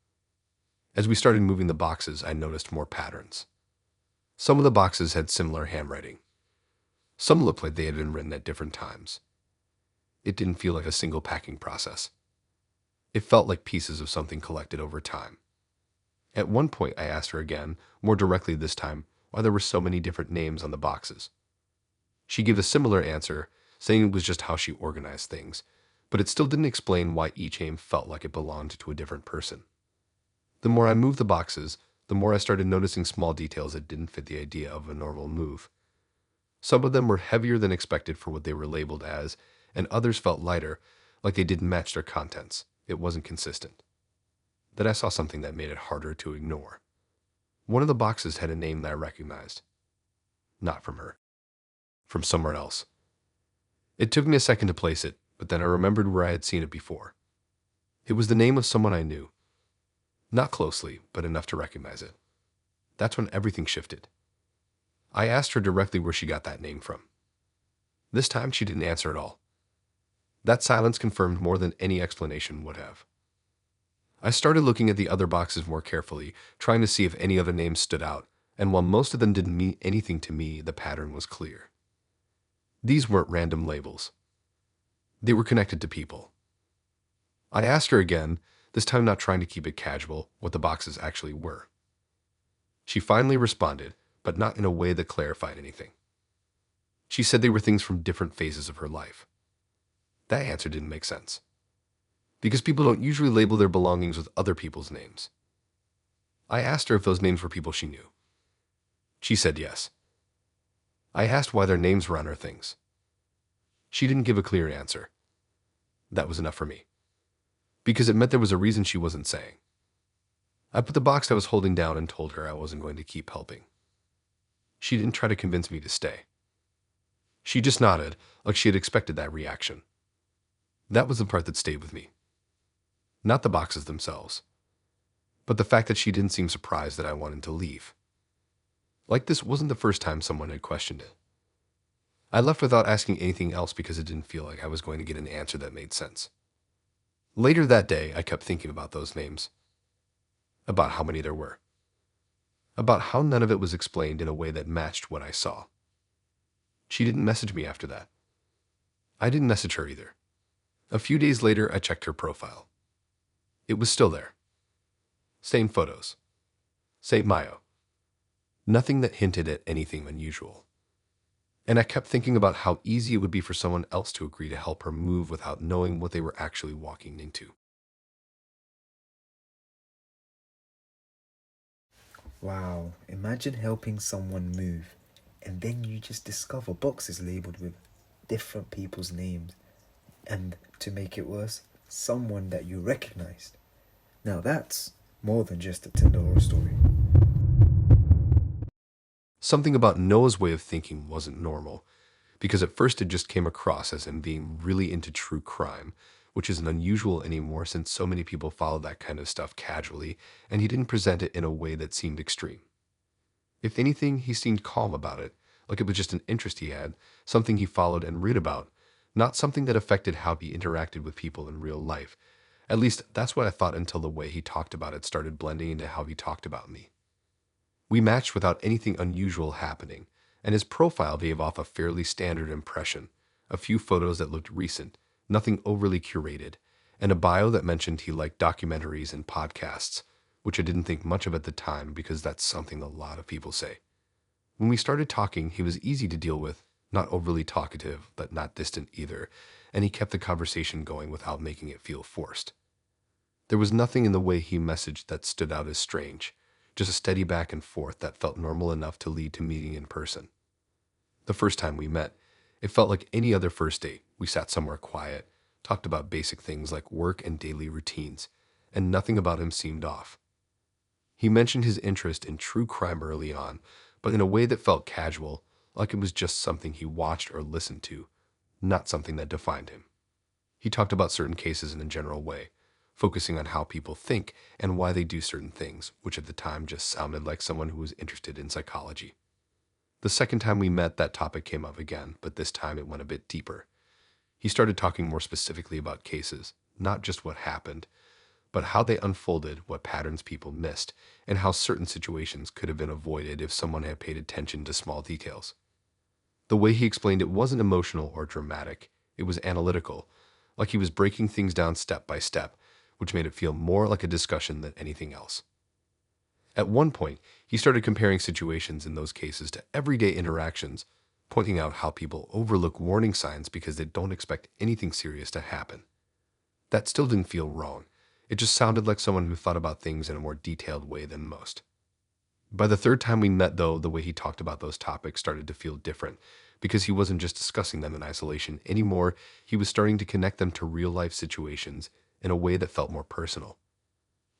As we started moving the boxes, I noticed more patterns. Some of the boxes had similar handwriting. Some looked like they had been written at different times. It didn't feel like a single packing process. It felt like pieces of something collected over time. At one point, I asked her again, more directly this time, why there were so many different names on the boxes. She gave a similar answer, saying it was just how she organized things, but it still didn't explain why each name felt like it belonged to a different person. The more I moved the boxes, the more I started noticing small details that didn't fit the idea of a normal move. Some of them were heavier than expected for what they were labeled as, and others felt lighter, like they didn't match their contents. It wasn't consistent. Then I saw something that made it harder to ignore. One of the boxes had a name that I recognized. Not from her. From somewhere else. It took me a second to place it, but then I remembered where I had seen it before. It was the name of someone I knew. Not closely, but enough to recognize it. That's when everything shifted. I asked her directly where she got that name from. This time she didn't answer at all. That silence confirmed more than any explanation would have. I started looking at the other boxes more carefully, trying to see if any other names stood out, and while most of them didn't mean anything to me, the pattern was clear. These weren't random labels. They were connected to people. I asked her again, this time not trying to keep it casual, what the boxes actually were. She finally responded, but not in a way that clarified anything. She said they were things from different phases of her life. That answer didn't make sense, because people don't usually label their belongings with other people's names. I asked her if those names were people she knew. She said yes. I asked why their names were on her things. She didn't give a clear answer. That was enough for me, because it meant there was a reason she wasn't saying. I put the box I was holding down and told her I wasn't going to keep helping. She didn't try to convince me to stay. She just nodded, like she had expected that reaction. That was the part that stayed with me. Not the boxes themselves, but the fact that she didn't seem surprised that I wanted to leave. Like this wasn't the first time someone had questioned it. I left without asking anything else because it didn't feel like I was going to get an answer that made sense. Later that day, I kept thinking about those names. About how many there were. About how none of it was explained in a way that matched what I saw. She didn't message me after that. I didn't message her either. A few days later, I checked her profile. It was still there. Same photos. Same bio. Nothing that hinted at anything unusual. And I kept thinking about how easy it would be for someone else to agree to help her move without knowing what they were actually walking into. Wow, imagine helping someone move and then you just discover boxes labeled with different people's names, and to make it worse, someone that you recognized. Now that's more than just a Tinder horror story. Something about Noah's way of thinking wasn't normal, because at first it just came across as him being really into true crime, which isn't unusual anymore since so many people follow that kind of stuff casually, and he didn't present it in a way that seemed extreme. If anything, he seemed calm about it, like it was just an interest he had, something he followed and read about, not something that affected how he interacted with people in real life. At least that's what I thought until the way he talked about it started blending into how he talked about me. We matched without anything unusual happening, and his profile gave off a fairly standard impression. A few photos that looked recent, nothing overly curated, and a bio that mentioned he liked documentaries and podcasts, which I didn't think much of at the time because that's something a lot of people say. When we started talking, he was easy to deal with, not overly talkative, but not distant either, and he kept the conversation going without making it feel forced. There was nothing in the way he messaged that stood out as strange, just a steady back and forth that felt normal enough to lead to meeting in person. The first time we met, it felt like any other first date. We sat somewhere quiet, talked about basic things like work and daily routines, and nothing about him seemed off. He mentioned his interest in true crime early on, but in a way that felt casual, like it was just something he watched or listened to, not something that defined him. He talked about certain cases in a general way, focusing on how people think and why they do certain things, which at the time just sounded like someone who was interested in psychology. The second time we met, that topic came up again, but this time it went a bit deeper. He started talking more specifically about cases, not just what happened, but how they unfolded, what patterns people missed, and how certain situations could have been avoided if someone had paid attention to small details. The way he explained it wasn't emotional or dramatic, it was analytical, like he was breaking things down step by step, which made it feel more like a discussion than anything else. At one point, he started comparing situations in those cases to everyday interactions, pointing out how people overlook warning signs because they don't expect anything serious to happen. That still didn't feel wrong. It just sounded like someone who thought about things in a more detailed way than most. By the third time we met, though, the way he talked about those topics started to feel different, because he wasn't just discussing them in isolation anymore, he was starting to connect them to real-life situations in a way that felt more personal.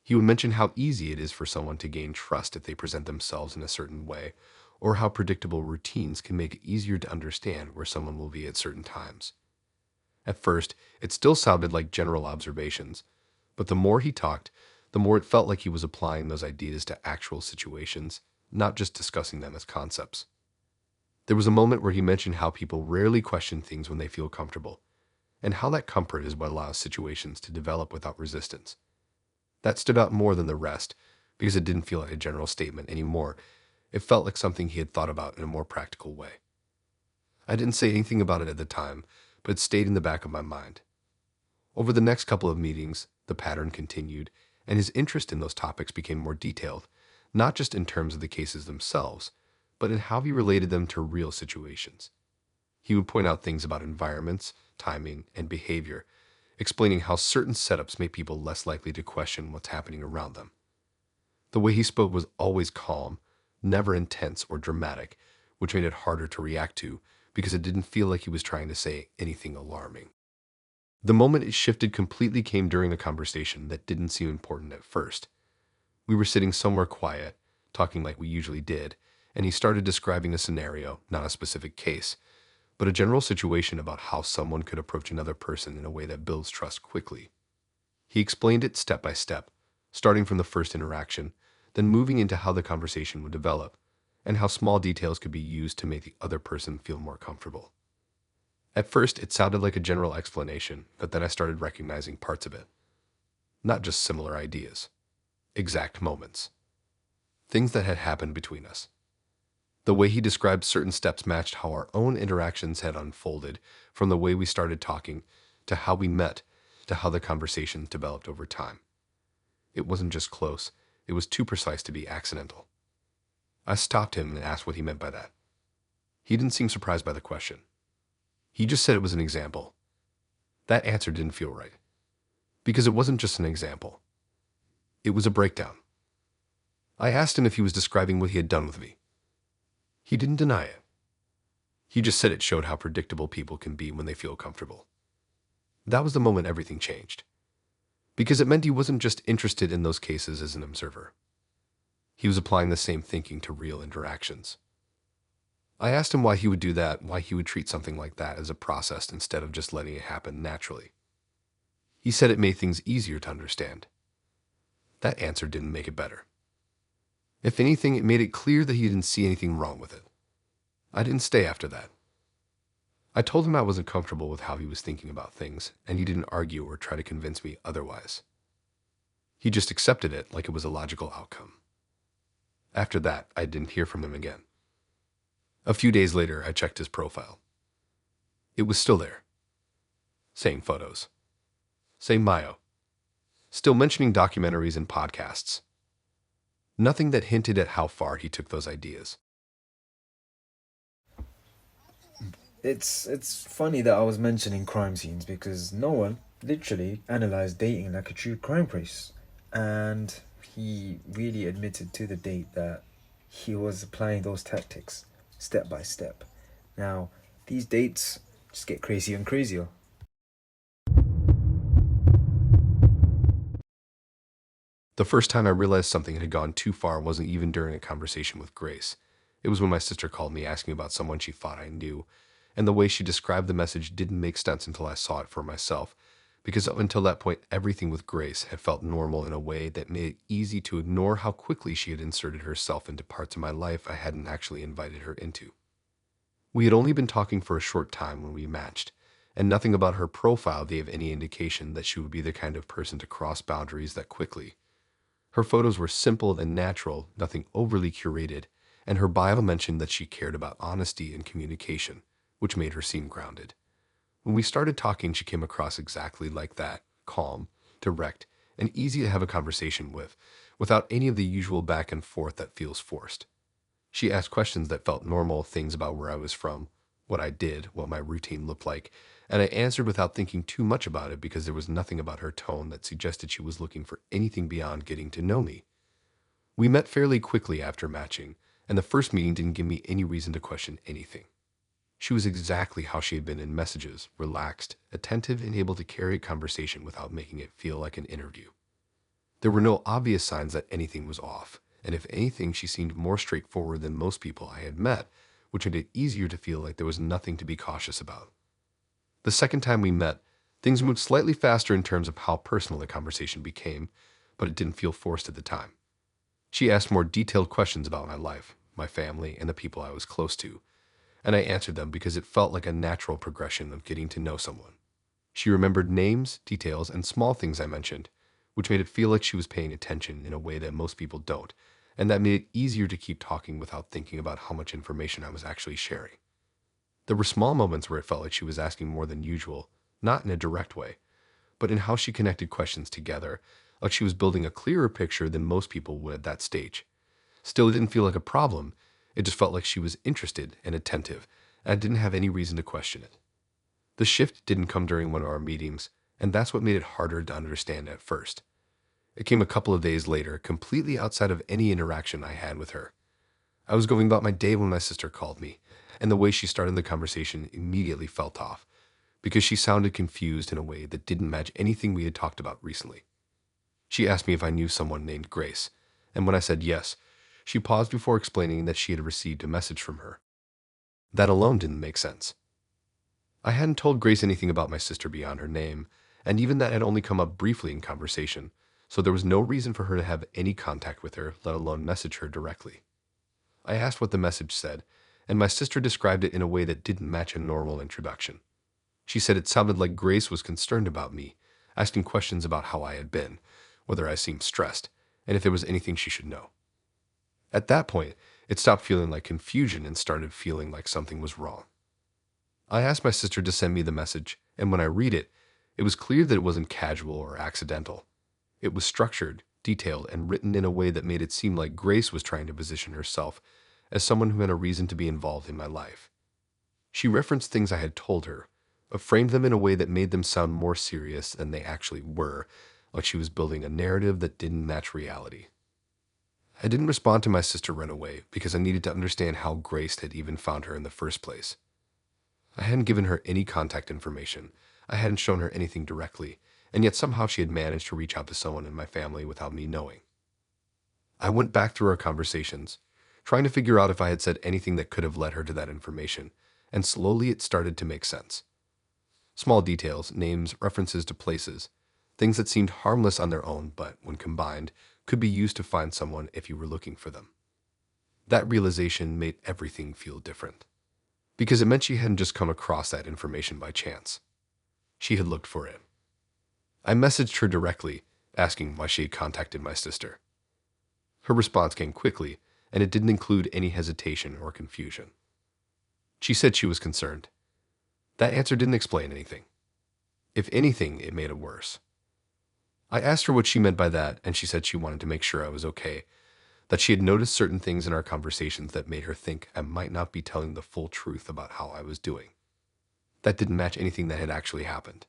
He would mention how easy it is for someone to gain trust if they present themselves in a certain way, or how predictable routines can make it easier to understand where someone will be at certain times. At first, it still sounded like general observations, but the more he talked, the more it felt like he was applying those ideas to actual situations, not just discussing them as concepts. There was a moment where he mentioned how people rarely question things when they feel comfortable, and how that comfort is what allows situations to develop without resistance. That stood out more than the rest, because it didn't feel like a general statement anymore. It felt like something he had thought about in a more practical way. I didn't say anything about it at the time, but it stayed in the back of my mind. Over the next couple of meetings, the pattern continued, and his interest in those topics became more detailed, not just in terms of the cases themselves, but in how he related them to real situations. He would point out things about environments, timing, and behavior, explaining how certain setups make people less likely to question what's happening around them. The way he spoke was always calm, never intense or dramatic, which made it harder to react to because it didn't feel like he was trying to say anything alarming. The moment it shifted completely came during a conversation that didn't seem important at first. We were sitting somewhere quiet, talking like we usually did, and he started describing a scenario, not a specific case, but a general situation about how someone could approach another person in a way that builds trust quickly. He explained it step by step, starting from the first interaction, then moving into how the conversation would develop, and how small details could be used to make the other person feel more comfortable. At first, it sounded like a general explanation, but then I started recognizing parts of it. Not just similar ideas. Exact moments. Things that had happened between us. The way he described certain steps matched how our own interactions had unfolded, from the way we started talking, to how we met, to how the conversations developed over time. It wasn't just close, it was too precise to be accidental. I stopped him and asked what he meant by that. He didn't seem surprised by the question. He just said it was an example. That answer didn't feel right. Because it wasn't just an example. It was a breakdown. I asked him if he was describing what he had done with me. He didn't deny it. He just said it showed how predictable people can be when they feel comfortable. That was the moment everything changed. Because it meant he wasn't just interested in those cases as an observer. He was applying the same thinking to real interactions. I asked him why he would do that, why he would treat something like that as a process instead of just letting it happen naturally. He said it made things easier to understand. That answer didn't make it better. If anything, it made it clear that he didn't see anything wrong with it. I didn't stay after that. I told him I wasn't comfortable with how he was thinking about things, and he didn't argue or try to convince me otherwise. He just accepted it like it was a logical outcome. After that, I didn't hear from him again. A few days later, I checked his profile. It was still there. Same photos. Same bio. Still mentioning documentaries and podcasts. Nothing that hinted at how far he took those ideas. It's funny that I was mentioning crime scenes because no one literally analyzed dating like a true crime case. And he really admitted to the date that he was applying those tactics step by step. Now, these dates just get crazier and crazier. The first time I realized something had gone too far wasn't even during a conversation with Grace. It was when my sister called me asking about someone she thought I knew, and the way she described the message didn't make sense until I saw it for myself, because up until that point, everything with Grace had felt normal in a way that made it easy to ignore how quickly she had inserted herself into parts of my life I hadn't actually invited her into. We had only been talking for a short time when we matched, and nothing about her profile gave any indication that she would be the kind of person to cross boundaries that quickly. Her photos were simple and natural, nothing overly curated, and her bio mentioned that she cared about honesty and communication, which made her seem grounded. When we started talking, she came across exactly like that, calm, direct, and easy to have a conversation with, without any of the usual back and forth that feels forced. She asked questions that felt normal, things about where I was from, what I did, what my routine looked like, and I answered without thinking too much about it because there was nothing about her tone that suggested she was looking for anything beyond getting to know me. We met fairly quickly after matching, and the first meeting didn't give me any reason to question anything. She was exactly how she had been in messages, relaxed, attentive, and able to carry a conversation without making it feel like an interview. There were no obvious signs that anything was off, and if anything, she seemed more straightforward than most people I had met, which made it easier to feel like there was nothing to be cautious about. The second time we met, things moved slightly faster in terms of how personal the conversation became, but it didn't feel forced at the time. She asked more detailed questions about my life, my family, and the people I was close to, and I answered them because it felt like a natural progression of getting to know someone. She remembered names, details, and small things I mentioned, which made it feel like she was paying attention in a way that most people don't, and that made it easier to keep talking without thinking about how much information I was actually sharing. There were small moments where it felt like she was asking more than usual, not in a direct way, but in how she connected questions together, like she was building a clearer picture than most people would at that stage. Still, it didn't feel like a problem. It just felt like she was interested and attentive, and I didn't have any reason to question it. The shift didn't come during one of our meetings, and that's what made it harder to understand at first. It came a couple of days later, completely outside of any interaction I had with her. I was going about my day when my sister called me, and the way she started the conversation immediately felt off, because she sounded confused in a way that didn't match anything we had talked about recently. She asked me if I knew someone named Grace, and when I said yes, she paused before explaining that she had received a message from her. That alone didn't make sense. I hadn't told Grace anything about my sister beyond her name, and even that had only come up briefly in conversation, so there was no reason for her to have any contact with her, let alone message her directly. I asked what the message said, and my sister described it in a way that didn't match a normal introduction. She said it sounded like Grace was concerned about me, asking questions about how I had been, whether I seemed stressed, and if there was anything she should know. At that point, it stopped feeling like confusion and started feeling like something was wrong. I asked my sister to send me the message, and when I read it, it was clear that it wasn't casual or accidental. It was structured, detailed, and written in a way that made it seem like Grace was trying to position herself as someone who had a reason to be involved in my life. She referenced things I had told her, but framed them in a way that made them sound more serious than they actually were, like she was building a narrative that didn't match reality. I didn't respond to my sister right away because I needed to understand how Grace had even found her in the first place. I hadn't given her any contact information. I hadn't shown her anything directly, and yet somehow she had managed to reach out to someone in my family without me knowing. I went back through our conversations, trying to figure out if I had said anything that could have led her to that information, and slowly it started to make sense. Small details, names, references to places, things that seemed harmless on their own, but when combined, could be used to find someone if you were looking for them. That realization made everything feel different, because it meant she hadn't just come across that information by chance. She had looked for it. I messaged her directly, asking why she had contacted my sister. Her response came quickly, and it didn't include any hesitation or confusion. She said she was concerned. That answer didn't explain anything. If anything, it made it worse. I asked her what she meant by that, and she said she wanted to make sure I was okay, that she had noticed certain things in our conversations that made her think I might not be telling the full truth about how I was doing. That didn't match anything that had actually happened.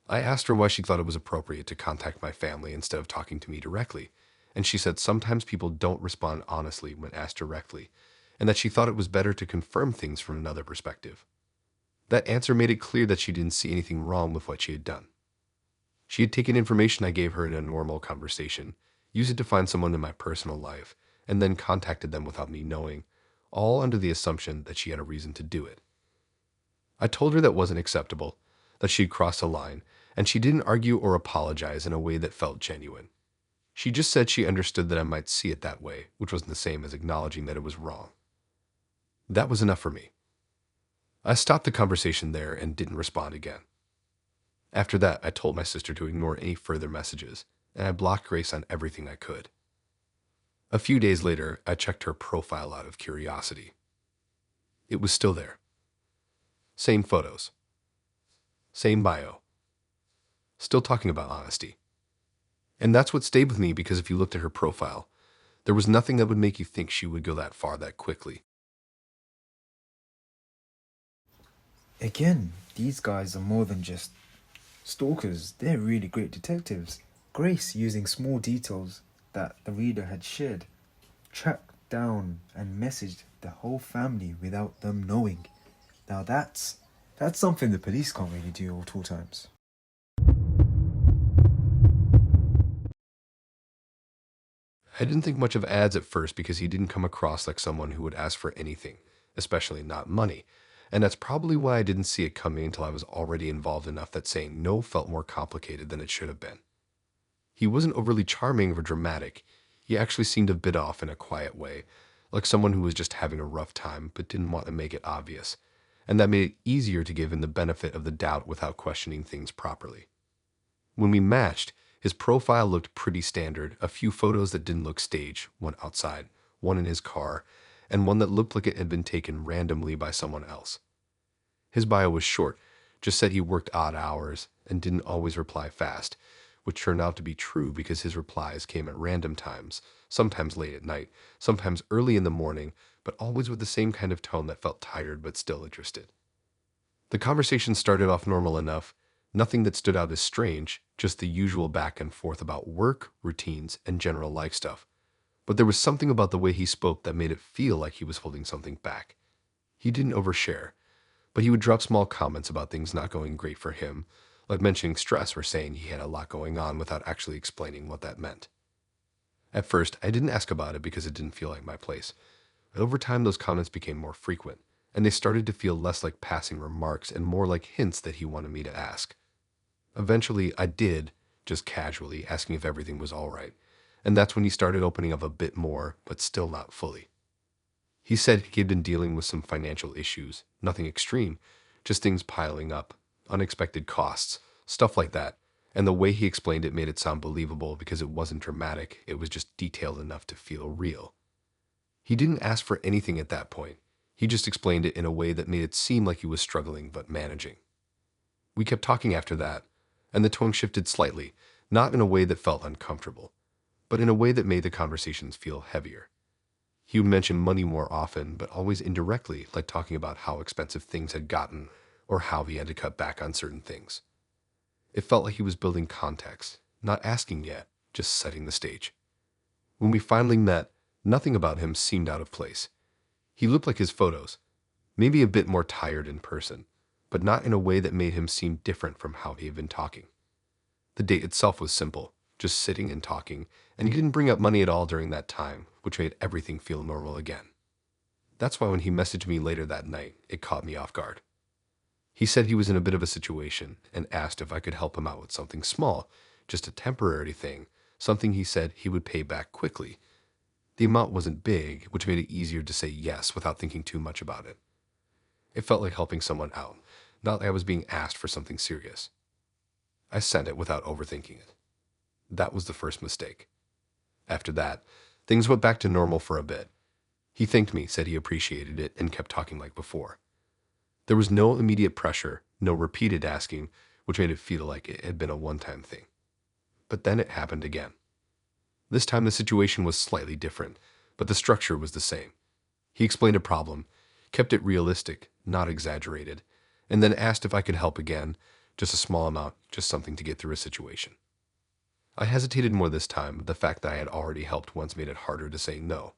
I asked her why she thought it was appropriate to contact my family instead of talking to me directly, and she said sometimes people don't respond honestly when asked directly, and that she thought it was better to confirm things from another perspective. That answer made it clear that she didn't see anything wrong with what she had done. She had taken information I gave her in a normal conversation, used it to find someone in my personal life, and then contacted them without me knowing, all under the assumption that she had a reason to do it. I told her that wasn't acceptable, that she'd crossed a line, and she didn't argue or apologize in a way that felt genuine. She just said she understood that I might see it that way, which wasn't the same as acknowledging that it was wrong. That was enough for me. I stopped the conversation there and didn't respond again. After that, I told my sister to ignore any further messages, and I blocked Grace on everything I could. A few days later, I checked her profile out of curiosity. It was still there. Same photos. Same bio. Still talking about honesty. And that's what stayed with me, because if you looked at her profile, there was nothing that would make you think she would go that far that quickly. Again, these guys are more than just stalkers. They're really great detectives. Grace, using small details that the reader had shared, tracked down and messaged the whole family without them knowing. Now that's something the police can't really do at all times. I didn't think much of ads at first because he didn't come across like someone who would ask for anything, especially not money. And that's probably why I didn't see it coming until I was already involved enough that saying no felt more complicated than it should have been. He wasn't overly charming or dramatic. He actually seemed a bit off in a quiet way, like someone who was just having a rough time but didn't want to make it obvious. And that made it easier to give him the benefit of the doubt without questioning things properly. When we matched, his profile looked pretty standard, a few photos that didn't look staged, one outside, one in his car, and one that looked like it had been taken randomly by someone else. His bio was short, just said he worked odd hours and didn't always reply fast, which turned out to be true because his replies came at random times, sometimes late at night, sometimes early in the morning, but always with the same kind of tone that felt tired but still interested. The conversation started off normal enough, nothing that stood out as strange, just the usual back and forth about work, routines, and general life stuff. But there was something about the way he spoke that made it feel like he was holding something back. He didn't overshare, but he would drop small comments about things not going great for him, like mentioning stress or saying he had a lot going on without actually explaining what that meant. At first, I didn't ask about it because it didn't feel like my place, but over time those comments became more frequent, and they started to feel less like passing remarks and more like hints that he wanted me to ask. Eventually, I did, just casually, asking if everything was all right, and that's when he started opening up a bit more, but still not fully. He said he had been dealing with some financial issues, nothing extreme, just things piling up, unexpected costs, stuff like that, and the way he explained it made it sound believable because it wasn't dramatic, it was just detailed enough to feel real. He didn't ask for anything at that point. He just explained it in a way that made it seem like he was struggling but managing. We kept talking after that, and the tone shifted slightly, not in a way that felt uncomfortable, but in a way that made the conversations feel heavier. He would mention money more often, but always indirectly, like talking about how expensive things had gotten or how he had to cut back on certain things. It felt like he was building context, not asking yet, just setting the stage. When we finally met, nothing about him seemed out of place. He looked like his photos, maybe a bit more tired in person, but not in a way that made him seem different from how he had been talking. The date itself was simple, just sitting and talking, and he didn't bring up money at all during that time, which made everything feel normal again. That's why when he messaged me later that night, it caught me off guard. He said he was in a bit of a situation and asked if I could help him out with something small, just a temporary thing, something he said he would pay back quickly. The amount wasn't big, which made it easier to say yes without thinking too much about it. It felt like helping someone out, not like I was being asked for something serious. I sent it without overthinking it. That was the first mistake. After that, things went back to normal for a bit. He thanked me, said he appreciated it, and kept talking like before. There was no immediate pressure, no repeated asking, which made it feel like it had been a one-time thing. But then it happened again. This time the situation was slightly different, but the structure was the same. He explained a problem, kept it realistic, not exaggerated, and then asked if I could help again, just a small amount, just something to get through a situation. I hesitated more this time, but the fact that I had already helped once made it harder to say no.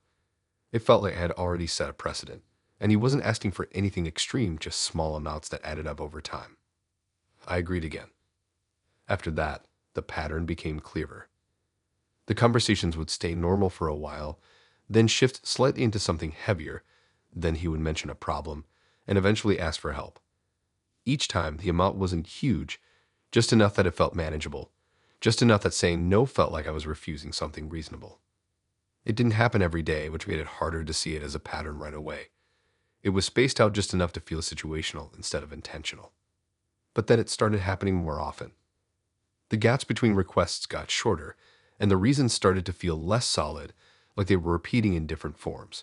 It felt like I had already set a precedent, and he wasn't asking for anything extreme, just small amounts that added up over time. I agreed again. After that, the pattern became clearer. The conversations would stay normal for a while, then shift slightly into something heavier, then he would mention a problem, and eventually ask for help. Each time, the amount wasn't huge, just enough that it felt manageable, just enough that saying no felt like I was refusing something reasonable. It didn't happen every day, which made it harder to see it as a pattern right away. It was spaced out just enough to feel situational instead of intentional. But then it started happening more often. The gaps between requests got shorter, and the reasons started to feel less solid, like they were repeating in different forms.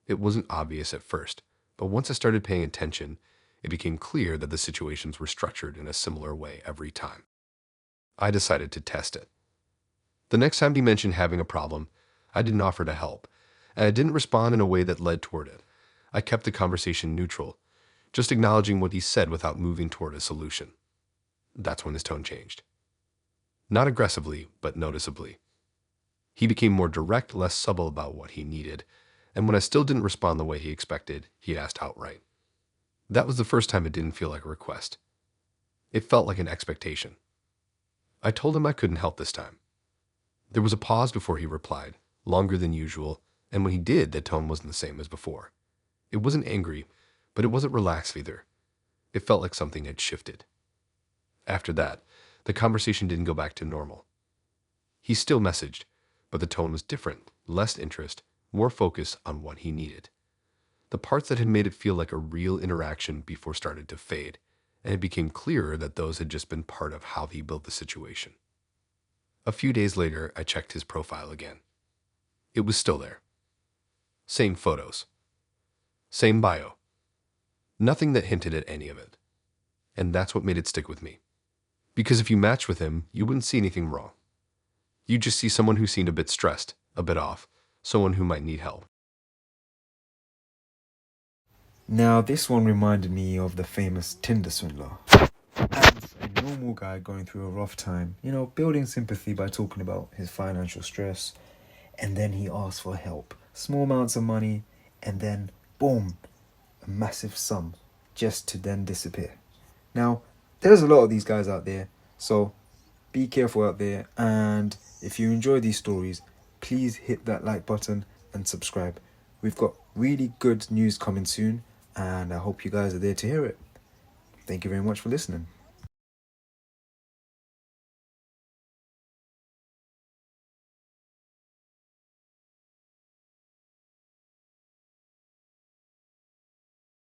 It wasn't obvious at first, but once I started paying attention, it became clear that the situations were structured in a similar way every time. I decided to test it. The next time he mentioned having a problem, I didn't offer to help, and I didn't respond in a way that led toward it. I kept the conversation neutral, just acknowledging what he said without moving toward a solution. That's when his tone changed. Not aggressively, but noticeably. He became more direct, less subtle about what he needed, and when I still didn't respond the way he expected, he asked outright. That was the first time it didn't feel like a request. It felt like an expectation. I told him I couldn't help this time. There was a pause before he replied, longer than usual, and when he did, the tone wasn't the same as before. It wasn't angry, but it wasn't relaxed either. It felt like something had shifted. After that, the conversation didn't go back to normal. He still messaged, but the tone was different, less interest, more focus on what he needed. The parts that had made it feel like a real interaction before started to fade, and it became clearer that those had just been part of how he built the situation. A few days later, I checked his profile again. It was still there. Same photos. Same bio. Nothing that hinted at any of it. And that's what made it stick with me. Because if you matched with him, you wouldn't see anything wrong. You'd just see someone who seemed a bit stressed, a bit off, someone who might need help. Now, this one reminded me of the famous Tinder swindler. As a normal guy going through a rough time, building sympathy by talking about his financial stress, and then he asked for help. Small amounts of money, and then, boom, a massive sum, just to then disappear. Now, there's a lot of these guys out there, so be careful out there, and if you enjoy these stories, please hit that like button and subscribe. We've got really good news coming soon, and I hope you guys are there to hear it. Thank you very much for listening.